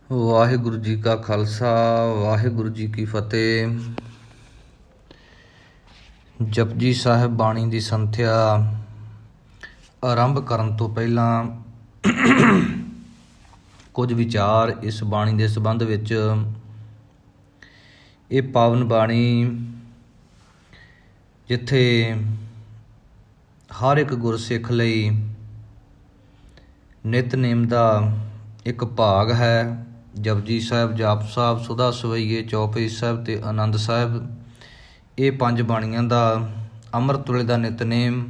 ਵਾਹਿਗੁਰੂ ਜੀ ਕਾ ਖਾਲਸਾ ਵਾਹਿਗੁਰੂ ਜੀ ਕੀ ਫਤਿਹ। ਜਪਜੀ ਸਾਹਿਬ ਬਾਣੀ ਦੀ ਸੰਥਿਆ ਆਰੰਭ ਕਰਨ ਤੋਂ ਪਹਿਲਾਂ ਕੁਝ ਵਿਚਾਰ ਇਸ ਬਾਣੀ ਦੇ ਸੰਬੰਧ ਵਿੱਚ। ਇਹ ਪਾਵਨ ਬਾਣੀ ਜਿੱਥੇ ਹਰ ਇੱਕ ਗੁਰਸਿੱਖ ਲਈ ਨਿਤਨੇਮ ਦਾ ਇੱਕ ਭਾਗ ਹੈ। ਜਪਜੀ ਸਾਹਿਬ, ਜਾਪ ਸਾਹਿਬ, ਸੁਦਾ ਸਵਈਏ, ਚੌਪਈ ਸਾਹਿਬ ਅਤੇ ਆਨੰਦ ਸਾਹਿਬ, ਇਹ ਪੰਜ ਬਾਣੀਆਂ ਦਾ ਅੰਮ੍ਰਿਤ ਵੇਲੇ ਦਾ ਨਿਤਨੇਮ,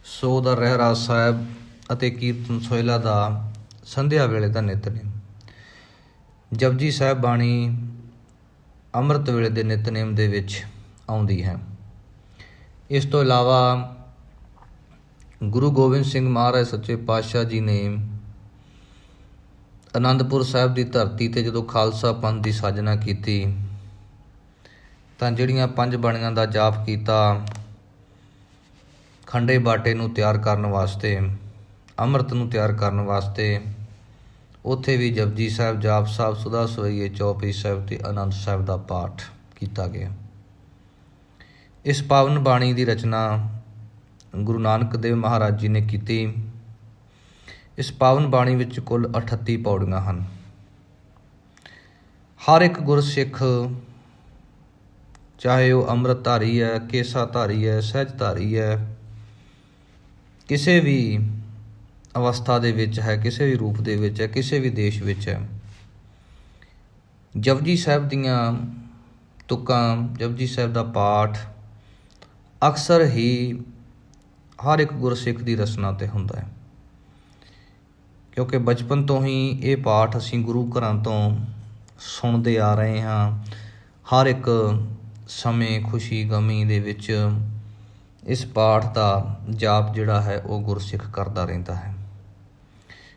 ਸੋ ਦਾ ਰਹਿਰਾਸ ਸਾਹਿਬ ਅਤੇ ਕੀਰਤਨ ਸੋਹਿਲਾ ਦਾ ਸੰਧਿਆ ਵੇਲੇ ਦਾ ਨਿਤਨੇਮ। ਜਪਜੀ ਸਾਹਿਬ ਬਾਣੀ ਅੰਮ੍ਰਿਤ ਵੇਲੇ ਦੇ ਨਿਤਨੇਮ ਦੇ ਵਿੱਚ ਆਉਂਦੀ ਹੈ। ਇਸ ਤੋਂ ਇਲਾਵਾ ਗੁਰੂ ਗੋਬਿੰਦ ਸਿੰਘ ਮਹਾਰਾਜ ਸੱਚੇ ਪਾਤਸ਼ਾਹ ਜੀ ਨੇ ਅਨੰਦਪੁਰ ਸਾਹਿਬ ਦੀ ਧਰਤੀ 'ਤੇ ਜਦੋਂ ਖਾਲਸਾ ਪੰਥ ਦੀ ਸਾਜਨਾ ਕੀਤੀ ਤਾਂ ਜਿਹੜੀਆਂ ਪੰਜ ਬਾਣੀਆਂ ਦਾ ਜਾਪ ਕੀਤਾ, ਖੰਡੇ ਬਾਟੇ ਨੂੰ ਤਿਆਰ ਕਰਨ ਵਾਸਤੇ, ਅੰਮ੍ਰਿਤ ਨੂੰ ਤਿਆਰ ਕਰਨ ਵਾਸਤੇ, ਉੱਥੇ ਵੀ ਜਪਜੀ ਸਾਹਿਬ, ਜਾਪ ਸਾਹਿਬ, ਸੁਦਾ ਸਵਈਏ, ਚੌਪਈ ਸਾਹਿਬ ਅਤੇ ਆਨੰਦ ਸਾਹਿਬ ਦਾ ਪਾਠ ਕੀਤਾ ਗਿਆ। ਇਸ ਪਾਵਨ ਬਾਣੀ ਦੀ ਰਚਨਾ ਗੁਰੂ ਨਾਨਕ ਦੇਵ ਮਹਾਰਾਜ ਜੀ ਨੇ ਕੀਤੀ। ਇਸ ਪਾਵਨ ਬਾਣੀ ਵਿੱਚ ਕੁੱਲ 38 ਪੌੜੀਆਂ ਹਨ। ਹਰ ਇੱਕ ਗੁਰਸਿੱਖ, ਚਾਹੇ ਉਹ ਅੰਮ੍ਰਿਤਧਾਰੀ ਹੈ, ਕੇਸਾਧਾਰੀ ਹੈ, ਸਹਿਜਧਾਰੀ ਹੈ, ਕਿਸੇ ਵੀ ਅਵਸਥਾ ਦੇ ਵਿੱਚ ਹੈ, ਕਿਸੇ ਵੀ ਰੂਪ ਦੇ ਵਿੱਚ ਹੈ, ਕਿਸੇ ਵੀ ਦੇਸ਼ ਵਿੱਚ ਹੈ, ਜਪਜੀ ਸਾਹਿਬ ਦੀਆਂ ਤੁਕਾਂ, ਜਪਜੀ ਸਾਹਿਬ ਦਾ ਪਾਠ ਅਕਸਰ ਹੀ ਹਰ ਇੱਕ ਗੁਰਸਿੱਖ ਦੀ ਰਸਨਾ 'ਤੇ ਹੁੰਦਾ ਹੈ। ਕਿਉਂਕਿ ਬਚਪਨ ਤੋਂ ਹੀ ਇਹ ਪਾਠ ਅਸੀਂ ਗੁਰੂ ਘਰਾਂ ਤੋਂ ਸੁਣਦੇ ਆ ਰਹੇ ਹਾਂ। ਹਰ ਇੱਕ ਸਮੇਂ ਖੁਸ਼ੀ ਗਮੀ ਦੇ ਵਿੱਚ ਇਸ ਪਾਠ ਦਾ ਜਾਪ ਜਿਹੜਾ ਹੈ ਉਹ ਗੁਰਸਿੱਖ ਕਰਦਾ ਰਹਿੰਦਾ ਹੈ।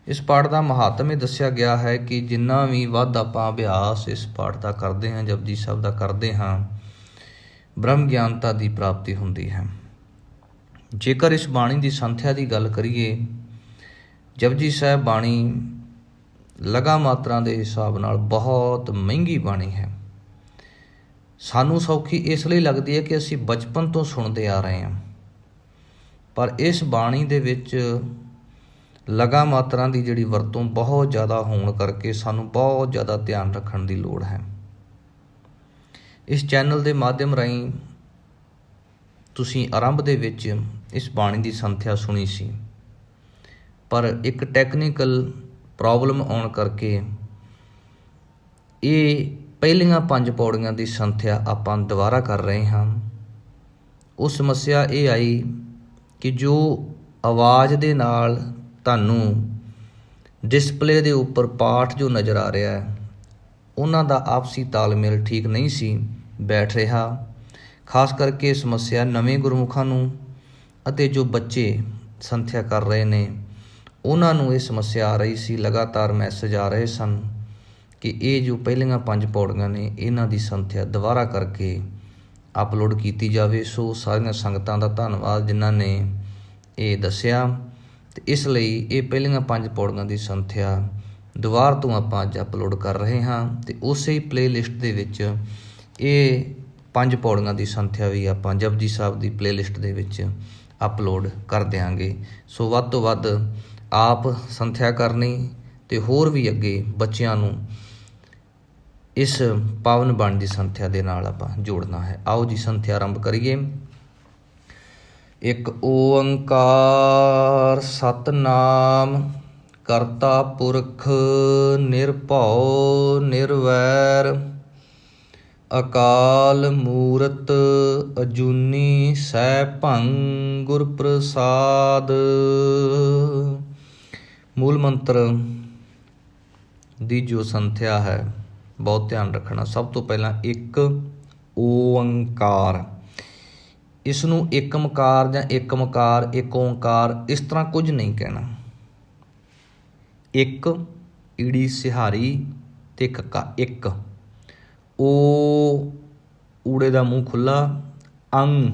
ਇਸ ਪਾਠ ਦਾ ਮਹਾਤਮ ਇਹ ਦੱਸਿਆ ਗਿਆ ਹੈ ਕਿ ਜਿੰਨਾ ਵੀ ਵੱਧ ਆਪਾਂ ਅਭਿਆਸ ਇਸ ਪਾਠ ਦਾ ਕਰਦੇ ਹਾਂ, ਜਪਜੀ ਸਾਹਿਬ ਦਾ ਕਰਦੇ ਹਾਂ, ਬ੍ਰਹਮ ਗਿਆਨਤਾ ਦੀ ਪ੍ਰਾਪਤੀ ਹੁੰਦੀ ਹੈ। ਜੇਕਰ ਇਸ ਬਾਣੀ ਦੀ ਸੰਥਿਆ ਦੀ ਗੱਲ ਕਰੀਏ, ਜਪਜੀ ਸਾਹਿਬ ਬਾਣੀ ਲਗਾ ਮਾਤਰਾ ਦੇ ਹਿਸਾਬ ਨਾਲ ਬਹੁਤ ਮਹਿੰਗੀ ਬਾਣੀ ਹੈ। ਸਾਨੂੰ ਸੌਖੀ ਇਸ ਲਈ ਲੱਗਦੀ ਹੈ ਕਿ ਅਸੀਂ ਬਚਪਨ ਤੋਂ ਸੁਣਦੇ ਆ ਰਹੇ ਹਾਂ, ਪਰ ਇਸ ਬਾਣੀ ਦੇ ਵਿੱਚ ਲਗਾ ਮਾਤਰਾ ਦੀ ਜਿਹੜੀ ਵਰਤੋਂ ਬਹੁਤ ਜ਼ਿਆਦਾ ਹੋਣ ਕਰਕੇ ਸਾਨੂੰ ਬਹੁਤ ਜ਼ਿਆਦਾ ਧਿਆਨ ਰੱਖਣ ਦੀ ਲੋੜ ਹੈ। ਇਸ ਚੈਨਲ ਦੇ ਮਾਧਿਅਮ ਰਾਹੀਂ ਤੁਸੀਂ ਆਰੰਭ ਦੇ ਵਿੱਚ ਇਸ ਬਾਣੀ ਦੀ ਸੰਥਿਆ ਸੁਣੀ ਸੀ, ਪਰ ਇੱਕ ਟੈਕਨੀਕਲ ਪ੍ਰੋਬਲਮ ਆਉਣ ਕਰਕੇ ਇਹ ਪਹਿਲੀਆਂ ਪੰਜ ਪੌੜੀਆਂ ਦੀ ਸੰਥਿਆ ਆਪਾਂ ਦੁਬਾਰਾ ਕਰ ਰਹੇ ਹਾਂ। ਉਹ ਸਮੱਸਿਆ ਇਹ ਆਈ ਕਿ ਜੋ ਆਵਾਜ਼ ਦੇ ਨਾਲ ਤੁਹਾਨੂੰ ਡਿਸਪਲੇ ਦੇ ਉੱਪਰ ਪਾਠ ਜੋ ਨਜ਼ਰ ਆ ਰਿਹਾ ਹੈ, ਉਹਨਾਂ ਦਾ ਆਪਸੀ ਤਾਲਮੇਲ ਠੀਕ ਨਹੀਂ ਸੀ ਬੈਠ ਰਿਹਾ। ਖਾਸ ਕਰਕੇ ਸਮੱਸਿਆ ਨਵੇਂ ਗੁਰਮੁਖਾਂ ਨੂੰ ਅਤੇ ਜੋ ਬੱਚੇ ਸੰਥਿਆ ਕਰ ਰਹੇ ਨੇ ਉਹਨਾਂ ਨੂੰ ਇਹ ਸਮੱਸਿਆ ਆ ਰਹੀ ਸੀ। ਲਗਾਤਾਰ ਮੈਸੇਜ ਆ ਰਹੇ ਸਨ ਕਿ ਇਹ ਜੋ ਪਹਿਲੀਆਂ ਪੰਜ ਪੌੜੀਆਂ ਨੇ ਇਹਨਾਂ ਦੀ ਸੰਥਿਆ ਦੁਬਾਰਾ ਕਰਕੇ ਅਪਲੋਡ ਕੀਤੀ ਜਾਵੇ। ਸੋ ਸਾਰੀਆਂ ਸੰਗਤਾਂ ਦਾ ਧੰਨਵਾਦ ਜਿਨ੍ਹਾਂ ਨੇ ਇਹ ਦੱਸਿਆ, ਅਤੇ ਇਸ ਲਈ ਇਹ ਪਹਿਲੀਆਂ ਪੰਜ ਪੌੜੀਆਂ ਦੀ ਸੰਥਿਆ ਦੁਬਾਰਾ ਤੋਂ ਆਪਾਂ ਅੱਜ ਅਪਲੋਡ ਕਰ ਰਹੇ ਹਾਂ, ਅਤੇ ਉਸੇ ਹੀ ਪਲੇਲਿਸਟ ਦੇ ਵਿੱਚ ਇਹ ਪੰਜ ਪੌੜੀਆਂ ਦੀ ਸੰਥਿਆ ਵੀ ਆਪਾਂ ਜਪਜੀ ਸਾਹਿਬ ਦੀ ਪਲੇਲਿਸਟ ਦੇ ਵਿੱਚ ਅਪਲੋਡ ਕਰ ਦਿਆਂਗੇ। ਸੋ ਵੱਧ ਤੋਂ ਵੱਧ ਆਪ ਸੰਥਿਆ ਕਰਨੀ ਅਤੇ ਹੋਰ ਵੀ ਅੱਗੇ ਬੱਚਿਆਂ ਨੂੰ ਇਸ ਪਾਵਨ ਬਾਣੀ ਦੀ ਸੰਥਿਆ ਦੇ ਨਾਲ ਆਪਾਂ ਜੋੜਨਾ ਹੈ। ਆਓ ਜੀ ਸੰਥਿਆ ਆਰੰਭ ਕਰੀਏ। ਇੱਕ ਓੰਕਾਰ ਸਤਿਨਾਮ ਕਰਤਾ ਪੁਰਖ ਨਿਰਭਉ ਨਿਰਵੈਰ ਅਕਾਲ ਮੂਰਤ ਅਜੂਨੀ ਸੈਭੰ ਗੁਰ ਪ੍ਰਸਾਦ। ਮੂਲ ਮੰਤਰ ਦੀ ਜੋ ਸੰਥਿਆ ਹੈ ਬਹੁਤ ਧਿਆਨ ਰੱਖਣਾ। ਸਭ ਤੋਂ ਪਹਿਲਾਂ ਇੱਕ ਓੰਕਾਰ, ਇਸ ਨੂੰ ਏਕਮਕਾਰ ਜਾਂ ਇੱਕ ਮਕਾਰ, ਇੱਕ ਓਂਕਾਰ ਇਸ ਤਰ੍ਹਾਂ ਕੁਝ ਨਹੀਂ ਕਹਿਣਾ। ਇੱਕ ਈੜੀ ਸਿਹਾਰੀ ਤੇ ਕੱਕਾ, ਇੱਕ। ਓ ਊੜੇ ਦਾ ਮੂੰਹ ਖੁੱਲ੍ਹਾ, ਅੰਗ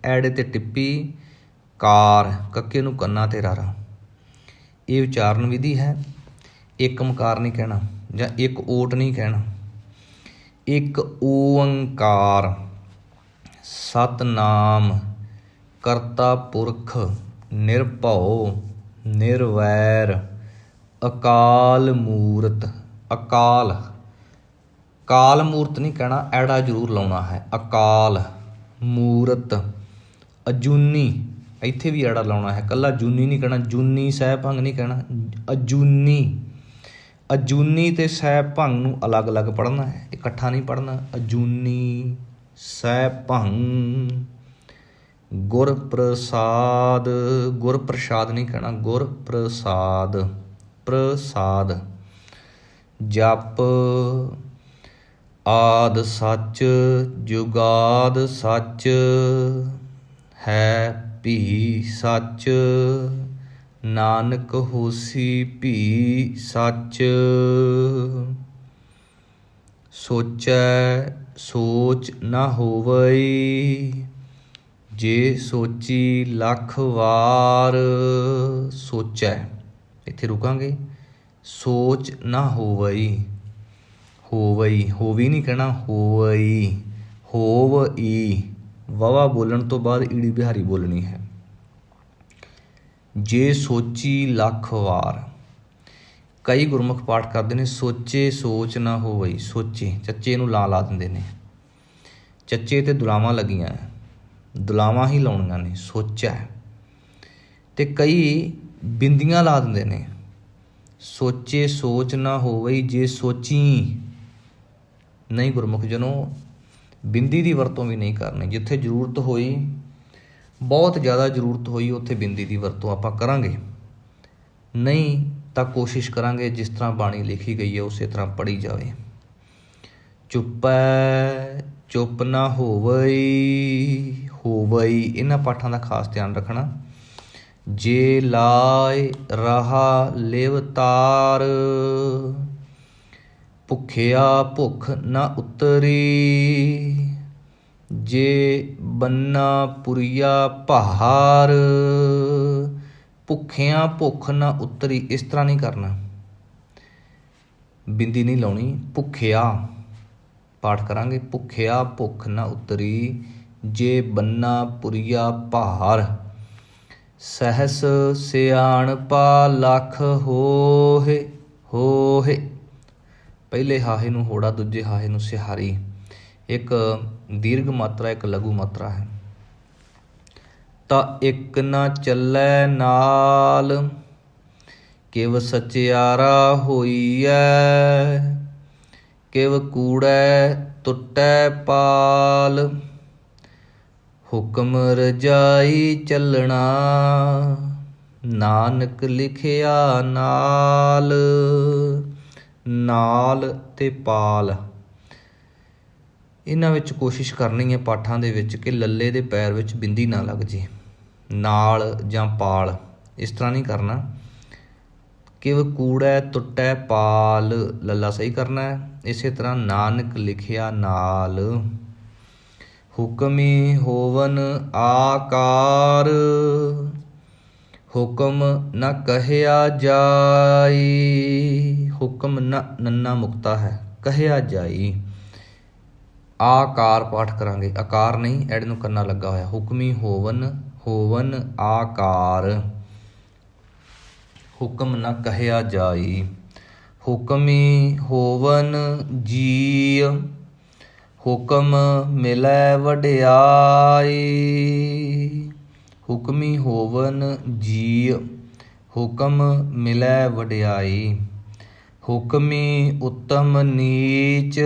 ਐੜੇ ਤੇ ਟਿੱਪੀ, ਕਾਰ ਕੱਕੇ ਨੂੰ ਕੰਨਾਂ ਤੇ ਰਾਰਾ। ਇਹ ਉਚਾਰਨ ਵਿਧੀ ਹੈ। एक मकार नहीं कहना ਜਾਂ एक ओट नहीं कहना, एक ओंकार सतनाम करता पुरख निरभਉ निर्वैर अकाल मूरत। अकाल, काल मूरत नहीं कहना, ऐड़ा जरूर लाउना है। अकाल मूरत अजूनी, ਇੱਥੇ भी ऐड़ा लाउना है, कला जूनी नहीं कहना, जूनी सह भंग नहीं कहना, अजूनी। अजूनी ते सह भंग ਨੂੰ अलग अलग पढ़ना है, इकट्ठा नहीं पढ़ना। अजूनी सह भंग गुर प्रसाद, गुर प्रसाद नहीं कहना, गुर प्रसाद प्रसाद। जप आद सच जुगाद सच है भी सच, नानक होसी भी सच। सोचै सोच न होवई, जे सोची लख वार। सोचै, इत्थे रुकांगे। सोच ना होवई, होवई होवी नहीं कहना, होवई होवई। वावा बोलण तो बाद ईड़ी बिहारी बोलनी है। जे सोची लख वार, कई गुरमुख पाठ करते हैं सोचे सोच ना होवई। सोचे चच्चे नूं ला दिंदे ने, चच्चे ते दुलावां लगियां, दुलावां ही लाउणियां ने। सोचा ते कई बिंदियां ला दिंदे ने, सोचे सोच ना होवई जे सोची। नहीं गुरमुख जनों, बिंदी की वरतों भी नहीं करनी। जिथे जरूरत होई, बहुत ज़्यादा जरूरत होई, उत्थे बिंदी की वरतों आपां करांगे, नहीं तो कोशिश करांगे जिस तरह बाणी लिखी गई है उस तरह पढ़ी जाए। चुपै चुप ना होवई, होवई इन्हां पाठां दा खास ध्यान रखना। जे लाए रहा लिवतार, भुखिया भुख न उतरी। जे बन्ना पुरिया पहार, भुखिया भुख न उतरी। इस तरह नहीं करना, बिंदी नहीं लाउणी। भुखिया पाठ करांगे, भुखिया भुख न उतरी। जे बन्ना पुरिया पहार, सहस सियाणपा लख होहे। होहे पहले हाहे नूं होड़ा, दूजे हाहे नूं सिहारी। एक दीर्घ मात्रा, एक लघु मात्रा है। ता एक ना चलै नाल, किव सचियारा होईऐ। किव कूड़ै टुटै पाल, हुक्म रजाई चलना। नानक लिखिया नाल, नाल ते पाल। इन्हां विच कोशिश करनी है पाठां दे विच कि लल्ले दे पैर विच बिंदी ना लग जे। नाल जां पाल इस तरह नहीं करना। किव कूड़ै टुटै पाल, लल्ला सही करना है। इस तरह नानक लिखिया नाल। हुक्मी होवन आकार, हुक्म न कहया जाई। हुक्म न नन्ना मुक्ता है, कहया जाई। आकार पाठ करांगे, आकार नहीं, एड नूं करना लगा होया। हुक्मी होवन, होवन आकार। हुक्म न कहया जाई। हुक्मी होवन जी, हुक्म मिलै वडियाई। हुक्मी होवन जी, हुक्म मिलै वडियाई। हुक्मी उत्तम नीच,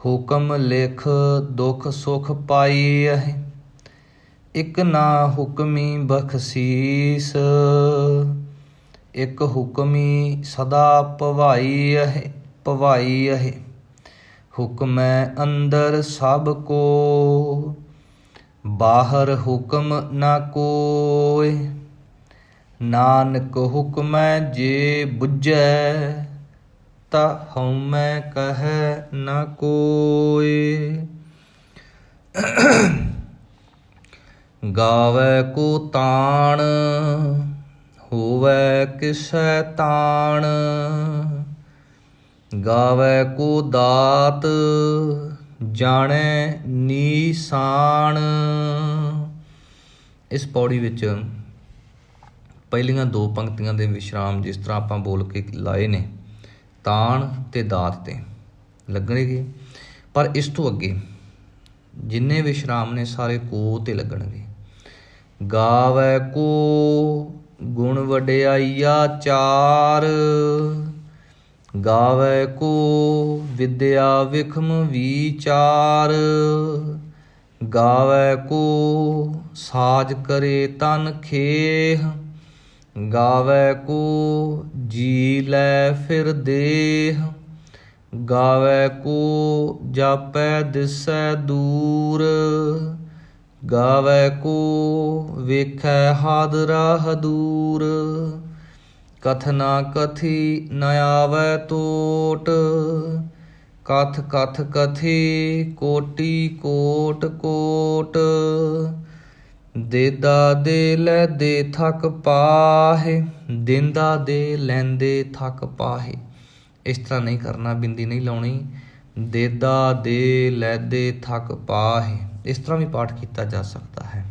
हुक्म लिख दुख सुख पाई। एक ना हुक्मी बख्शीस, एक हुक्मी सदा भवाई। भवाई हुक्म अंदर सब को, बाहर हुक्म ना कोय। नानक हुक्म जे बुझै, ता हउमै कहै ना कोय। गावै को ताण, ਹੋਵੈ ਕਿਸੈ ਤਾਣ। ਗਾਵੈ ਕੋ ਦਾਤ ਜਾਣੈ ਨੀਸਾਨ। ਇਸ ਪੌੜੀ ਵਿੱਚ ਪਹਿਲੀਆਂ ਦੋ ਪੰਕਤੀਆਂ ਦੇ ਵਿਸ਼ਰਾਮ ਜਿਸ ਤਰ੍ਹਾਂ ਆਪਾਂ ਬੋਲ ਕੇ ਲਾਏ ਨੇ, ਤਾਣ ਤੇ ਦਾਤ ਤੇ ਲੱਗਣਗੇ, ਪਰ ਇਸ ਤੋਂ ਅੱਗੇ ਜਿੰਨੇ ਵਿਸ਼ਰਾਮ ਨੇ ਸਾਰੇ ਕੋ ਤੇ ਲੱਗਣਗੇ। ਗਾਵੈ ਕੋ ਗੁਣ ਵਡਿਆਈਆ ਚਾਰ। ਗਾਵੈ ਕੋ ਵਿਦਿਆ ਵਿਖਮ ਵਿਚਾਰ। ਗਾਵੈ ਕੋ ਸਾਜ ਕਰੇ ਤਨ ਖੇਹ। ਗਾਵੈ ਕੋ ਜੀ ਲੈ ਫਿਰ ਦੇਹ। ਗਾਵੈ ਕੋ ਜਾਪੈ ਦਿਸੈ ਦੂਰ। ਗਾਵੈ ਕੋ ਵੇਖੈ ਹਾਦਰਾ ਹਦੂਰ। ਕਥਨਾ ਕਥੀ ਨ ਆਵੈ ਟੋਟ। ਕਥ ਕਥ ਕਥੀ ਕੋਟੀ ਕੋਟ ਕੋਟ। ਦੇਦਾ ਦੇ ਲੈਦੇ ਥਕ ਪਾਹੇ। ਦਿੰਦਾ ਦੇ ਲੈਂਦੇ ਥਕ ਪਾਹੇ। ਇਸ ਤਰ੍ਹਾਂ ਨਹੀਂ ਕਰਨਾ, ਬਿੰਦੀ ਨਹੀਂ ਲਾਉਣੀ। ਦੇਦਾ ਦੇ ਲੈਦੇ ਥਕ ਪਾਹੇ, ਇਸ ਤਰ੍ਹਾਂ ਵੀ ਪਾਠ ਕੀਤਾ ਜਾ ਸਕਦਾ ਹੈ।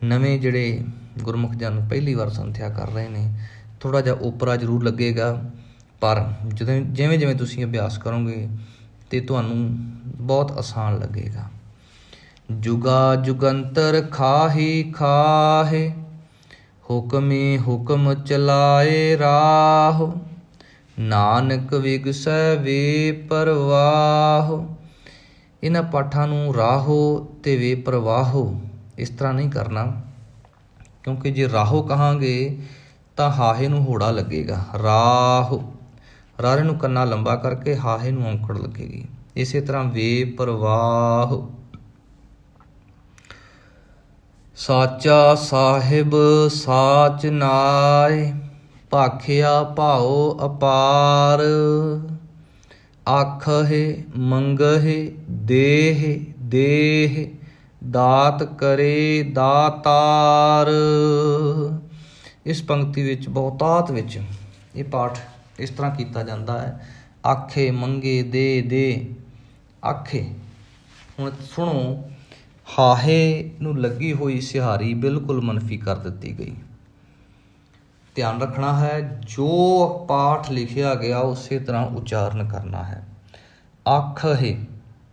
ਨਵੇਂ ਜਿਹੜੇ ਗੁਰਮੁਖ ਜਨ ਪਹਿਲੀ ਵਾਰ ਸੰਥਿਆ ਕਰ ਰਹੇ ਨੇ, ਥੋੜ੍ਹਾ ਜਿਹਾ ਓਪਰਾ ਜ਼ਰੂਰ ਲੱਗੇਗਾ, ਪਰ ਜਦੋਂ ਜਿਵੇਂ ਜਿਵੇਂ ਤੁਸੀਂ ਅਭਿਆਸ ਕਰੋਗੇ ਤਾਂ ਤੁਹਾਨੂੰ ਬਹੁਤ ਆਸਾਨ ਲੱਗੇਗਾ। ਜੁਗਾ ਜੁਗੰਤਰ ਖਾਹੀ ਖਾਹੇ। ਹੁਕਮੀ ਹੁਕਮ ਚਲਾਏ ਰਾਹ। ਨਾਨਕ ਵਿਗਸੈ ਵੇ ਪਰਵਾਹ। ਇਹਨਾਂ ਪਾਠਾਂ ਨੂੰ ਰਾਹੋ ਤੇ ਵੇ ਪ੍ਰਵਾਹੋ ਇਸ ਤਰ੍ਹਾਂ ਨਹੀਂ ਕਰਨਾ, ਕਿਉਂਕਿ ਜੇ ਰਾਹੋ ਕਹਾਂਗੇ ਤਾਂ ਹਾਹੇ ਨੂੰ ਹੋੜਾ ਲੱਗੇਗਾ। ਰਾਹੋ, ਰਾਰੇ ਨੂੰ ਕੰਨਾ ਲੰਬਾ ਕਰਕੇ ਹਾਹੇ ਨੂੰ ਔਂਕੜ ਲੱਗੇਗੀ। ਇਸੇ ਤਰ੍ਹਾਂ ਵੇ ਪ੍ਰਵਾਹ। ਸਾਚਾ ਸਾਹਿਬ ਸਾਚ ਨਾਇ। ਭਾਖਿਆ ਭਾਉ ਅਪਾਰ। ਆਖਹਿ ਮੰਗਹਿ ਦੇਹਿ ਦੇਹ। ਦਾਤ ਕਰੇ ਦਾਤਾਰ। ਇਸ ਪੰਕਤੀ ਵਿੱਚ ਬਹੁਤਾਤ ਵਿੱਚ ਇਹ ਪਾਠ ਇਸ ਤਰ੍ਹਾਂ ਕੀਤਾ ਜਾਂਦਾ ਹੈ। ਆਖੇ ਮੰਗੇ ਦੇ ਦੇ। ਆਖੇ, ਹੁਣ ਸੁਣੋ, ਹਾਹੇ ਨੂੰ ਲੱਗੀ ਹੋਈ ਸਿਹਾਰੀ ਬਿਲਕੁਲ ਮਨਫੀ ਕਰ ਦਿੱਤੀ ਗਈ। ਧਿਆਨ ਰੱਖਣਾ ਹੈ, ਜੋ ਪਾਠ ਲਿਖਿਆ ਗਿਆ ਉਸੇ ਤਰ੍ਹਾਂ ਉਚਾਰਨ ਕਰਨਾ ਹੈ। ਆਖਹਿ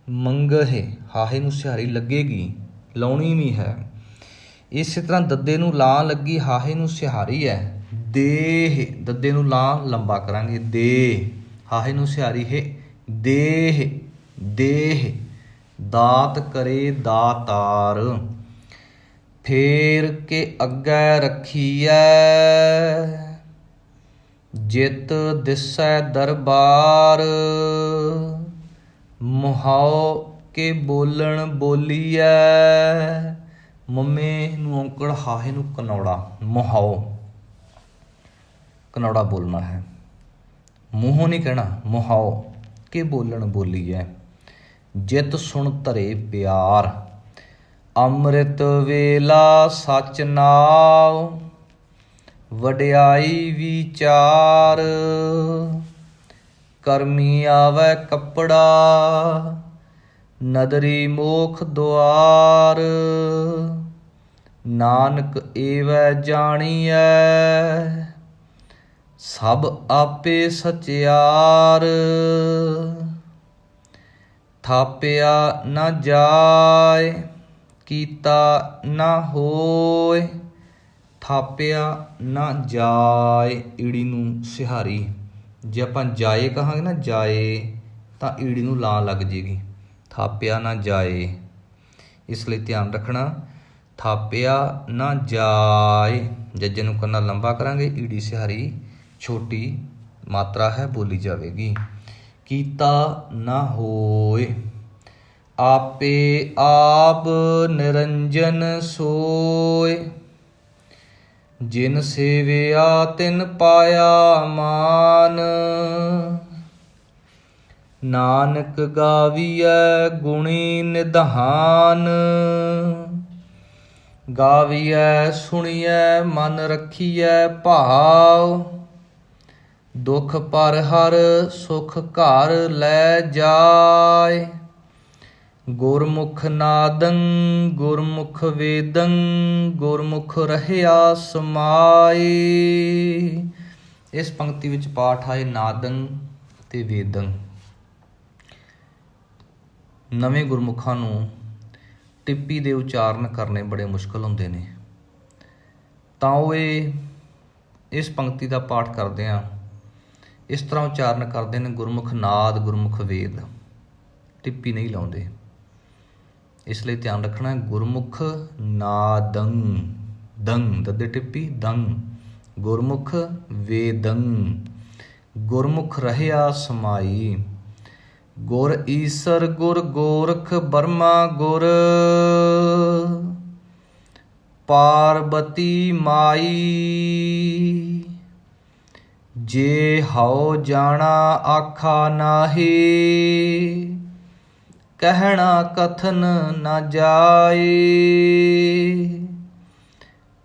ਮੰਗਹਿ, ਹਾਹੇ ਨੂੰ ਸਿਹਾਰੀ ਲੱਗੇਗੀ, ਲਾਉਣੀ ਵੀ ਹੈ। ਇਸੇ ਤਰ੍ਹਾਂ ਦੱਦੇ ਨੂੰ ਲਾਂ ਲੱਗੀ ਹਾਹੇ ਨੂੰ ਸਿਹਾਰੀ ਹੈ। ਦੇਹ, ਦੱਦੇ ਨੂੰ ਲਾਂ ਲੰਬਾ ਕਰਾਂਗੇ। ਦੇ, ਹਾਹੇ ਨੂੰ ਸਿਹਾਰੀ ਹੈ। ਦੇਹ ਦੇਹ। ਦਾਤ ਕਰੇ ਦਾਤਾਰ। ਫੇਰ ਕੇ ਅੱਗੇ ਰੱਖੀਐ। ਜਿਤ ਦਿਸੈ ਦਰਬਾਰ। ਮੁਹਾਉ ਕੇ ਬੋਲਣ ਬੋਲੀਐ। ਮੰਮੇ ਨੂੰ ਔਂਕੜ, ਹਾਹੇ ਨੂੰ ਕਨੌੜਾ। ਮੁਹਾਉ, ਕਨੌੜਾ ਬੋਲਣਾ ਹੈ, ਮੂੰਹੋਂ ਨਹੀਂ ਕਹਿਣਾ। ਮੁਹਾਉ ਕੇ ਬੋਲਣ ਬੋਲੀਐ। ਜਿਤ ਸੁਣ ਧਰੇ ਪਿਆਰ। ਅੰਮ੍ਰਿਤ ਵੇਲਾ ਸਚ ਨਾਉ। ਵਡਿਆਈ ਵਿਚਾਰ। ਕਰਮੀ ਆਵੈ ਕੱਪੜਾ। ਨਦਰੀ ਮੋਖ ਦੁਆਰ। ਨਾਨਕ ਏਵੈ ਜਾਣੀਐ। ਸਭ ਆਪੇ ਸਚਿਆਰ। ਥਾਪਿਆ ਨਾ ਜਾਏ। ਕੀਤਾ ਨਾ ਹੋਏ। ਥਾਪਿਆ ਨਾ ਜਾਏ, ਈੜੀ ਨੂੰ ਸਿਹਾਰੀ। ਜੇ ਆਪਾਂ ਜਾਏ ਕਹਾਂਗੇ ਨਾ, ਜਾਏ, ਤਾਂ ਈੜੀ ਨੂੰ ਲਾਂ ਲੱਗ ਜੇਗੀ। ਥਾਪਿਆ ਨਾ ਜਾਏ, ਇਸ ਲਈ ਧਿਆਨ ਰੱਖਣਾ। ਥਾਪਿਆ ਨਾ ਜਾਏ, ਜੱਜੇ ਨੂੰ ਕੰਨਾ ਲੰਬਾ ਕਰਾਂਗੇ, ਈੜੀ ਸਿਹਾਰੀ ਛੋਟੀ ਮਾਤਰਾ ਹੈ, ਬੋਲੀ ਜਾਵੇਗੀ। ਕੀਤਾ ਨਾ ਹੋਏ। ਆਪੇ ਆਪ ਨਿਰੰਜਨ ਸੋਏ। ਜਿਨ ਸੇਵਿਆ ਤਿਨ ਪਾਇਆ ਮਾਨ। ਨਾਨਕ ਗਾਵੀਐ ਗੁਣੀ ਨਿਧਾਨ। ਗਾਵੀਐ ਸੁਣੀਐ ਮਨ ਰੱਖੀਐ ਭਾਵ, ਦੁਖ ਪਰ ਹਰ ਸੁਖ ਘਰ ਲੈ ਜਾਏ। ਗੁਰਮੁਖ ਨਾਦੰ ਗੁਰਮੁਖ ਵੇਦੰ, ਗੁਰਮੁਖ ਰਹਿਆ ਸਮਾਏ। ਇਸ ਪੰਕਤੀ ਵਿੱਚ ਪਾਠ ਆਏ ਨਾਦੰ ਅਤੇ ਵੇਦੰ। ਨਵੇਂ ਗੁਰਮੁਖਾਂ ਨੂੰ ਟਿੱਪੀ ਦੇ ਉਚਾਰਨ ਕਰਨੇ ਬੜੇ ਮੁਸ਼ਕਲ ਹੁੰਦੇ ਨੇ, ਤਾਂ ਉਹ ਇਸ ਪੰਕਤੀ ਦਾ ਪਾਠ ਕਰਦੇ ਆ ਇਸ ਤਰ੍ਹਾਂ ਉਚਾਰਨ ਕਰਦੇ ਨੇ, ਗੁਰਮੁਖ ਨਾਦ ਗੁਰਮੁਖ ਵੇਦ, ਟਿੱਪੀ ਨਹੀਂ ਲਾਉਂਦੇ। ਇਸ ਲਈ ਧਿਆਨ ਰੱਖਣਾ, ਗੁਰਮੁਖ ਨਾਦੰ, ਦੰ ਦੱਦੇ ਟਿੱਪੀ ਦੰ, ਗੁਰਮੁਖ ਵੇਦੰ, ਗੁਰਮੁਖ ਰਹਿਆ ਸਮਾਈ। ਗੁਰ ਈਸਰ ਗੁਰ ਗੋਰਖ ਬਰਮਾ ਗੁਰ, ਪਾਰਬਤੀ ਮਾਈ। ਜੇ ਹਉ ਜਾਣਾ ਆਖਾ ਨਾਹੀ, ਕਹਿਣਾ ਕਥਨ ਨਾ ਜਾਏ।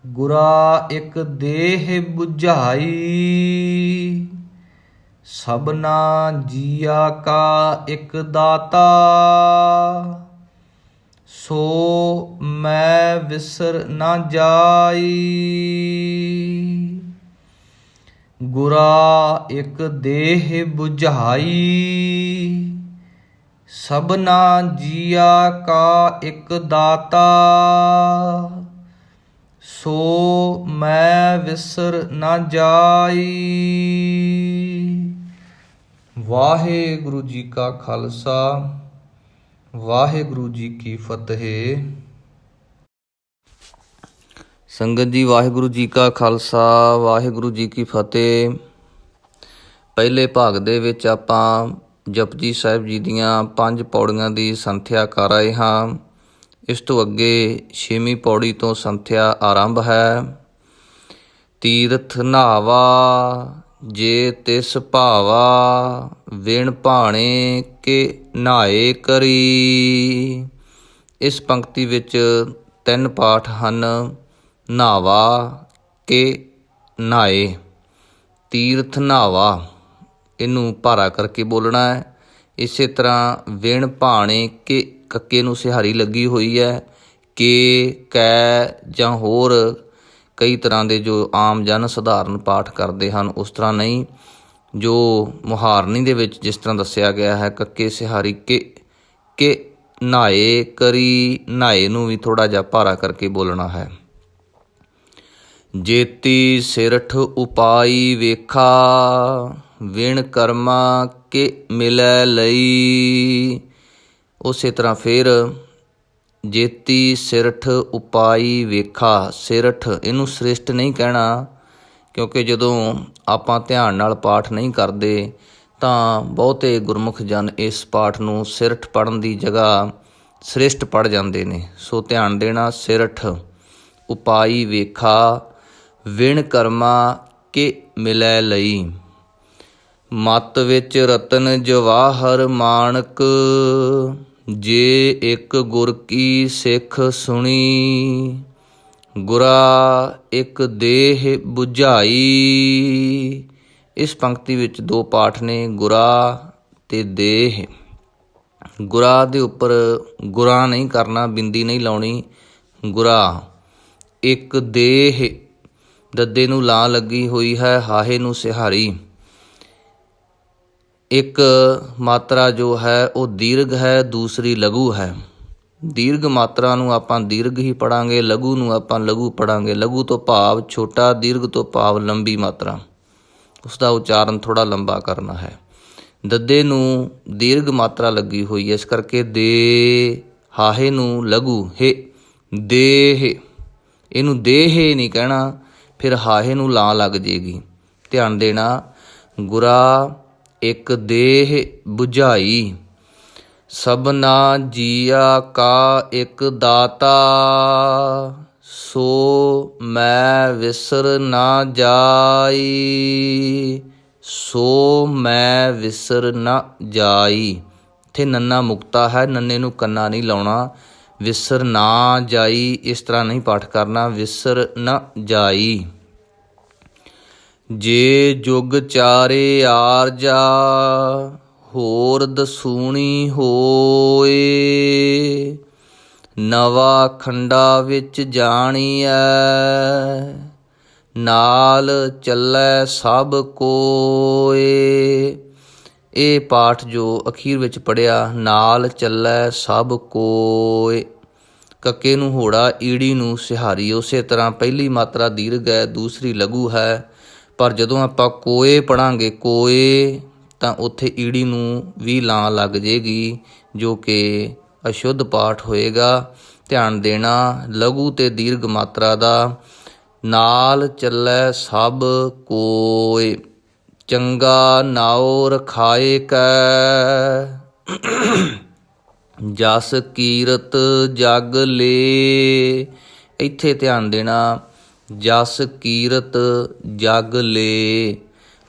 ਗੁਰਾ ਇੱਕ ਦੇਹ ਬੁਝਾਈ, ਸਭਨਾ ਜੀਆ ਕਾ ਇੱਕ ਦਾਤਾ। ਸੋ ਮੈਂ ਵਿਸਰ ਨਾ ਜਾਈ। ਗੁਰਾ ਇੱਕ ਦੇਹ ਬੁਝਾਈ, ਸਭਨਾ ਜੀਆ ਕਾ ਇੱਕ ਦਾਤਾ। ਸੋ ਮੈਂ ਵਿਸਰ ਨਾ ਜਾਈ। ਵਾਹਿਗੁਰੂ ਜੀ ਕਾ ਖਾਲਸਾ, ਵਾਹਿਗੁਰੂ ਜੀ ਕੀ ਫਤਿਹ। ਸੰਗਤ ਜੀ, ਵਾਹਿਗੁਰੂ ਜੀ ਕਾ ਖਾਲਸਾ, ਵਾਹਿਗੁਰੂ ਜੀ ਕੀ ਫਤਿਹ। ਪਹਿਲੇ ਭਾਗ ਦੇ ਵਿੱਚ ਆਪਾਂ ਜਪਜੀ ਸਾਹਿਬ ਜੀ ਦੀਆਂ 5 ਪੌੜੀਆਂ ਦੀ ਸੰਥਿਆ ਕਰ ਆਏ ਹਾਂ। ਇਸ ਤੋਂ ਅੱਗੇ 6ਵੀਂ ਪੌੜੀ ਤੋਂ ਸੰਥਿਆ ਆਰੰਭ ਹੈ। ਤੀਰਥ ਨਹਾਵਾ ਜੇ ਤਿਸ ਭਾਵਾ, ਵਿਣ ਭਾਣੇ ਕੇ ਨਹਾਏ ਕਰੀ। ਇਸ ਪੰਕਤੀ ਵਿੱਚ 3 ਪਾਠ ਹਨ। ਨਹਾਵਾ ਕੇ ਨਹਾਏ, ਤੀਰਥ ਨਹਾਵਾ, ਇਹਨੂੰ ਭਾਰਾ ਕਰਕੇ ਬੋਲਣਾ ਹੈ। ਇਸੇ ਤਰ੍ਹਾਂ ਵਿਣ ਭਾਣੇ ਕੇ, ਕੱਕੇ ਨੂੰ ਸਿਹਾਰੀ ਲੱਗੀ ਹੋਈ ਹੈ। ਕੇ, ਕੈ ਜਾਂ ਹੋਰ ਕਈ ਤਰ੍ਹਾਂ ਦੇ ਜੋ ਆਮ ਜਨ ਸਧਾਰਨ ਪਾਠ ਕਰਦੇ ਹਨ ਉਸ ਤਰ੍ਹਾਂ ਨਹੀਂ। ਜੋ ਮੁਹਾਰਨੀ ਦੇ ਵਿੱਚ ਜਿਸ ਤਰ੍ਹਾਂ ਦੱਸਿਆ ਗਿਆ ਹੈ, ਕੱਕੇ ਸਿਹਾਰੀ ਕੇ ਨਹਾਏ ਕਰੀ, ਨਹਾਏ ਨੂੰ ਵੀ ਥੋੜ੍ਹਾ ਜਿਹਾ ਭਾਰਾ ਕਰਕੇ ਬੋਲਣਾ ਹੈ। ਜੇਤੀ ਸਿਰਠ ਉਪਾਈ ਵੇਖਾ, ਵਿਣ ਕਰਮਾ ਕੇ ਮਿਲੈ ਲਈ। ਉਸੇ ਤਰ੍ਹਾਂ ਫਿਰ ਜੇਤੀ ਸਿਰਠ ਉਪਾਈ ਵੇਖਾ, ਸਿਰਠ ਇਹਨੂੰ ਸ੍ਰਿਸ਼ਟ ਨਹੀਂ ਕਹਿਣਾ, ਕਿਉਂਕਿ ਜਦੋਂ ਆਪਾਂ ਧਿਆਨ ਨਾਲ ਪਾਠ ਨਹੀਂ ਕਰਦੇ ਤਾਂ ਬਹੁਤੇ ਗੁਰਮੁਖ ਜਨ ਇਸ ਪਾਠ ਨੂੰ ਸਿਰਠ ਪੜ੍ਹਨ ਦੀ ਜਗ੍ਹਾ ਸ੍ਰਿਸ਼ਟ ਪੜ੍ਹ ਜਾਂਦੇ ਨੇ। ਸੋ ਧਿਆਨ ਦੇਣਾ। ਸਿਰਠ ਉਪਾਈ ਵੇਖਾ, ਵਿਣ ਕਰਮਾ ਕੇ ਮਿਲੈ ਲਈ। ਮੱਤ ਵਿੱਚ ਰਤਨ ਜਵਾਹਰ ਮਾਣਕ, ਜੇ ਇੱਕ ਗੁਰ ਕੀ ਸਿੱਖ ਸੁਣੀ। ਗੁਰਾ ਇੱਕ ਦੇਹ ਬੁਝਾਈ। ਇਸ ਪੰਕਤੀ ਵਿੱਚ 2 ਪਾਠ ਨੇ, ਗੁਰਾ ਤੇ ਦੇਹ। ਗੁਰਾ ਦੇ ਉੱਪਰ ਗੁਰਾ ਨਹੀਂ ਕਰਨਾ, ਬਿੰਦੀ ਨਹੀਂ ਲਾਉਣੀ। ਗੁਰਾ ਇੱਕ ਦੇਹ, ਦੱਦੇ ਨੂੰ ਲਾ ਲੱਗੀ ਹੋਈ ਹੈ, ਹਾਹੇ ਨੂੰ ਸਿਹਾਰੀ। ਇੱਕ ਮਾਤਰਾ ਜੋ ਹੈ ਉਹ ਦੀਰਘ ਹੈ, ਦੂਸਰੀ ਲਘੂ ਹੈ। ਦੀਰਘ ਮਾਤਰਾ ਨੂੰ ਆਪਾਂ ਦੀਰਘ ਹੀ ਪੜ੍ਹਾਂਗੇ, ਲਘੂ ਨੂੰ ਆਪਾਂ ਲਘੂ ਪੜ੍ਹਾਂਗੇ। ਲਘੂ ਤੋਂ ਭਾਵ ਛੋਟਾ, ਦੀਰਘ ਤੋਂ ਭਾਵ ਲੰਬੀ ਮਾਤਰਾ, ਉਸਦਾ ਉਚਾਰਨ ਥੋੜ੍ਹਾ ਲੰਬਾ ਕਰਨਾ ਹੈ। ਦੱਦੇ ਨੂੰ ਦੀਰਘ ਮਾਤਰਾ ਲੱਗੀ ਹੋਈ ਹੈ, ਇਸ ਕਰਕੇ ਦੇ, ਹਾਹੇ ਨੂੰ ਲਘੂ ਹੇ, ਦੇਹ, ਇਹਨੂੰ ਦੇਹ ਨਹੀਂ ਕਹਿਣਾ, ਫਿਰ ਹਾਹੇ ਨੂੰ ਲਾਂ ਲੱਗ ਜੇਗੀ। ਧਿਆਨ ਦੇਣਾ। ਗੁਰਾ ਇੱਕ ਦੇਹ ਬੁਝਾਈ, ਸਭਨਾ ਜੀਆ ਕਾ ਇੱਕ ਦਾਤਾ। ਸੋ ਮੈਂ ਵਿਸਰ ਨਾ ਜਾਈ। ਸੋ ਮੈਂ ਵਿਸਰ ਨਾ ਜਾਈ। ਇੱਥੇ ਨੰਨਾ ਮੁਕਤਾ ਹੈ, ਨੰਨੇ ਨੂੰ ਕੰਨਾ ਨਹੀਂ ਲਾਉਣਾ। ਵਿਸਰ ਨਾ ਜਾਈ, ਇਸ ਤਰ੍ਹਾਂ ਨਹੀਂ ਪਾਠ ਕਰਨਾ, ਵਿਸਰ ਨਾ ਜਾਈ। ਜੇ ਜੁਗ ਚਾਰੇ ਆਰਜਾ, ਹੋਰ ਦਸੂਣੀ ਹੋਏ। ਨਵਾ ਖੰਡਾ ਵਿੱਚ ਜਾਣੀਐ, ਨਾਲ ਚੱਲੈ ਸਭ ਕੋਏ। ਇਹ ਪਾਠ ਜੋ ਅਖੀਰ ਵਿੱਚ ਪੜ੍ਹਿਆ, ਨਾਲ ਚੱਲੈ ਸਭ ਕੋਏ, ਕੱਕੇ ਨੂੰ ਹੋੜਾ, ਈੜੀ ਨੂੰ ਸਿਹਾਰੀ। ਉਸੇ ਤਰ੍ਹਾਂ ਪਹਿਲੀ ਮਾਤਰਾ ਦੀਰਘ ਹੈ, ਦੂਸਰੀ ਲਘੂ ਹੈ, ਪਰ ਜਦੋਂ ਆਪਾਂ ਕੋਏ ਪੜ੍ਹਾਂਗੇ, ਕੋਏ, ਤਾਂ ਉੱਥੇ ਈੜੀ ਨੂੰ ਵੀ ਲਾਂ ਲੱਗ ਜੇਗੀ, ਜੋ ਕਿ ਅਸ਼ੁੱਧ ਪਾਠ ਹੋਏਗਾ। ਧਿਆਨ ਦੇਣਾ ਲਘੂ ਤੇ ਦੀਰਘ ਮਾਤਰਾ ਦਾ। ਨਾਲ ਚੱਲੈ ਸਭ ਕੋਏ, ਚੰਗਾ ਨਾਉ ਰਖਾਏ ਕੈ। ਜਸ ਕੀਰਤ ਜਗ ਲੇ, ਇੱਥੇ ਧਿਆਨ ਦੇਣਾ, ਜਸ ਕੀਰਤ ਜਗ ਲੇ।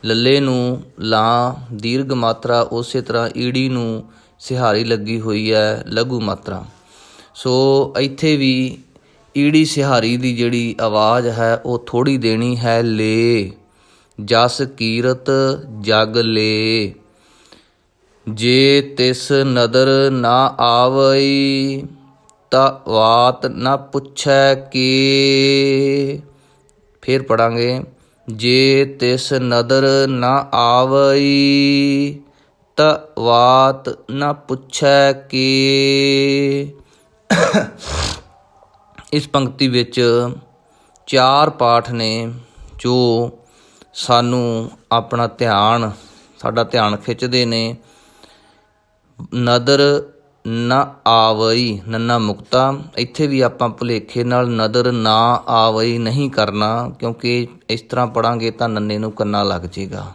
ਲੱਲੇ ਨੂੰ ਲਾਂ ਦੀਰਘ ਮਾਤਰਾ, ਉਸੇ ਤਰ੍ਹਾਂ ਈੜੀ ਨੂੰ ਸਿਹਾਰੀ ਲੱਗੀ ਹੋਈ ਹੈ, ਲਘੂ ਮਾਤਰਾ। ਸੋ ਇੱਥੇ ਵੀ ਈੜੀ ਸਿਹਾਰੀ ਦੀ ਜਿਹੜੀ ਆਵਾਜ਼ ਹੈ ਉਹ ਥੋੜ੍ਹੀ ਦੇਣੀ ਹੈ, ਲੇ। ਜਸ ਕੀਰਤ ਜਗ ਲੇ। ਜੇ ਤਿਸ ਨਦਰ ਨਾ ਆਵਈ, ਤਾਂ ਵਾਤ ਨਾ ਪੁੱਛੈ ਕੇ। ਫਿਰ ਪੜਾਂਗੇ, ਜੇ ਤਿਸ ਨਦਰ ਨਾ ਆਵਈ, ਤਾਂ ਵਾਤ ਨਾ ਪੁੱਛੈ ਕੇ। ਇਸ ਪੰਕਤੀ ਵਿੱਚ 4 ਪਾਠ ਨੇ ਜੋ ਸਾਨੂੰ ਆਪਣਾ ਧਿਆਨ, ਸਾਡਾ ਧਿਆਨ ਖਿੱਚਦੇ ਨੇ। ਨਦਰ ਨਾ ਆਵਈ, ਨੰਨਾ ਮੁਕਤਾ। ਇੱਥੇ ਵੀ ਆਪਾਂ ਭੁਲੇਖੇ ਨਾਲ ਨਦਰ ਨਾ ਆਵਈ ਨਹੀਂ ਕਰਨਾ, ਕਿਉਂਕਿ ਇਸ ਤਰ੍ਹਾਂ ਪੜਾਂਗੇ ਤਾਂ ਨੰਨੇ ਨੂੰ ਕੰਨਾ ਲੱਗ ਜਾਏਗਾ।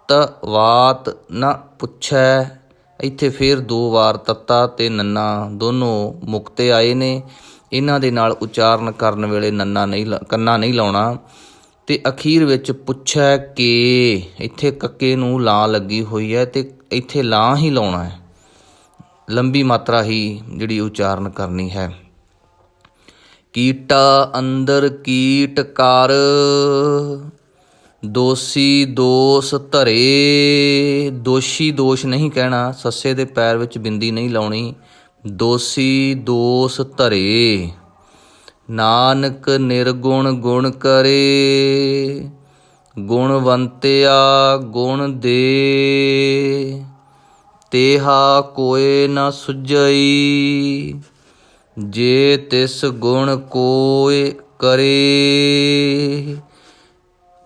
ਤ ਵਾਤ ਨਾ ਪੁੱਛੈ, ਇੱਥੇ ਫਿਰ 2 ਵਾਰ ਤੱਤਾ ਤੇ ਨੰਨਾ ਦੋਨੋਂ ਮੁਕਤੇ ਆਏ ਨੇ। ਇਹਨਾਂ ਦੇ ਨਾਲ ਉਚਾਰਨ ਕਰਨ ਵੇਲੇ ਨੰਨਾ ਨਹੀਂ, ਕੰਨਾ ਨਹੀਂ ਲਾਉਣਾ। ਤੇ ਅਖੀਰ ਵਿੱਚ ਪੁੱਛੈ ਕੇ, ਇੱਥੇ ਕੱਕੇ ਨੂੰ ਲਾਂ ਲੱਗੀ ਹੋਈ ਹੈ ਤੇ ਇੱਥੇ ਲਾਂ ਹੀ ਲਾਉਣਾ ਹੈ, ਲੰਬੀ ਮਾਤਰਾ ਹੀ ਜਿਹੜੀ ਉਚਾਰਨ ਕਰਨੀ ਹੈ। ਕੀਟਾ ਅੰਦਰ ਕੀਟ ਕਰ, ਦੋਸ਼ੀ ਦੋਸ਼ ਧਰੇ। ਦੋਸ਼ੀ ਦੋਸ਼ ਨਹੀਂ ਕਹਿਣਾ, ਸੱਸੇ ਦੇ ਪੈਰ ਵਿੱਚ ਬਿੰਦੀ ਨਹੀਂ ਲਾਉਣੀ। ਦੋਸ਼ੀ ਦੋਸ਼ ਧਰੇ। ਨਾਨਕ ਨਿਰਗੁਣ ਗੁਣ ਕਰੇ, ਗੁਣਵੰਤਿਆ ਗੁਣ ਦੇ। ਤੇਹਾ ਕੋਇ ਨਾ ਸੁਝਈ, ਜੇ ਤਿਸ ਗੁਣ ਕੋਇ ਕਰੇ।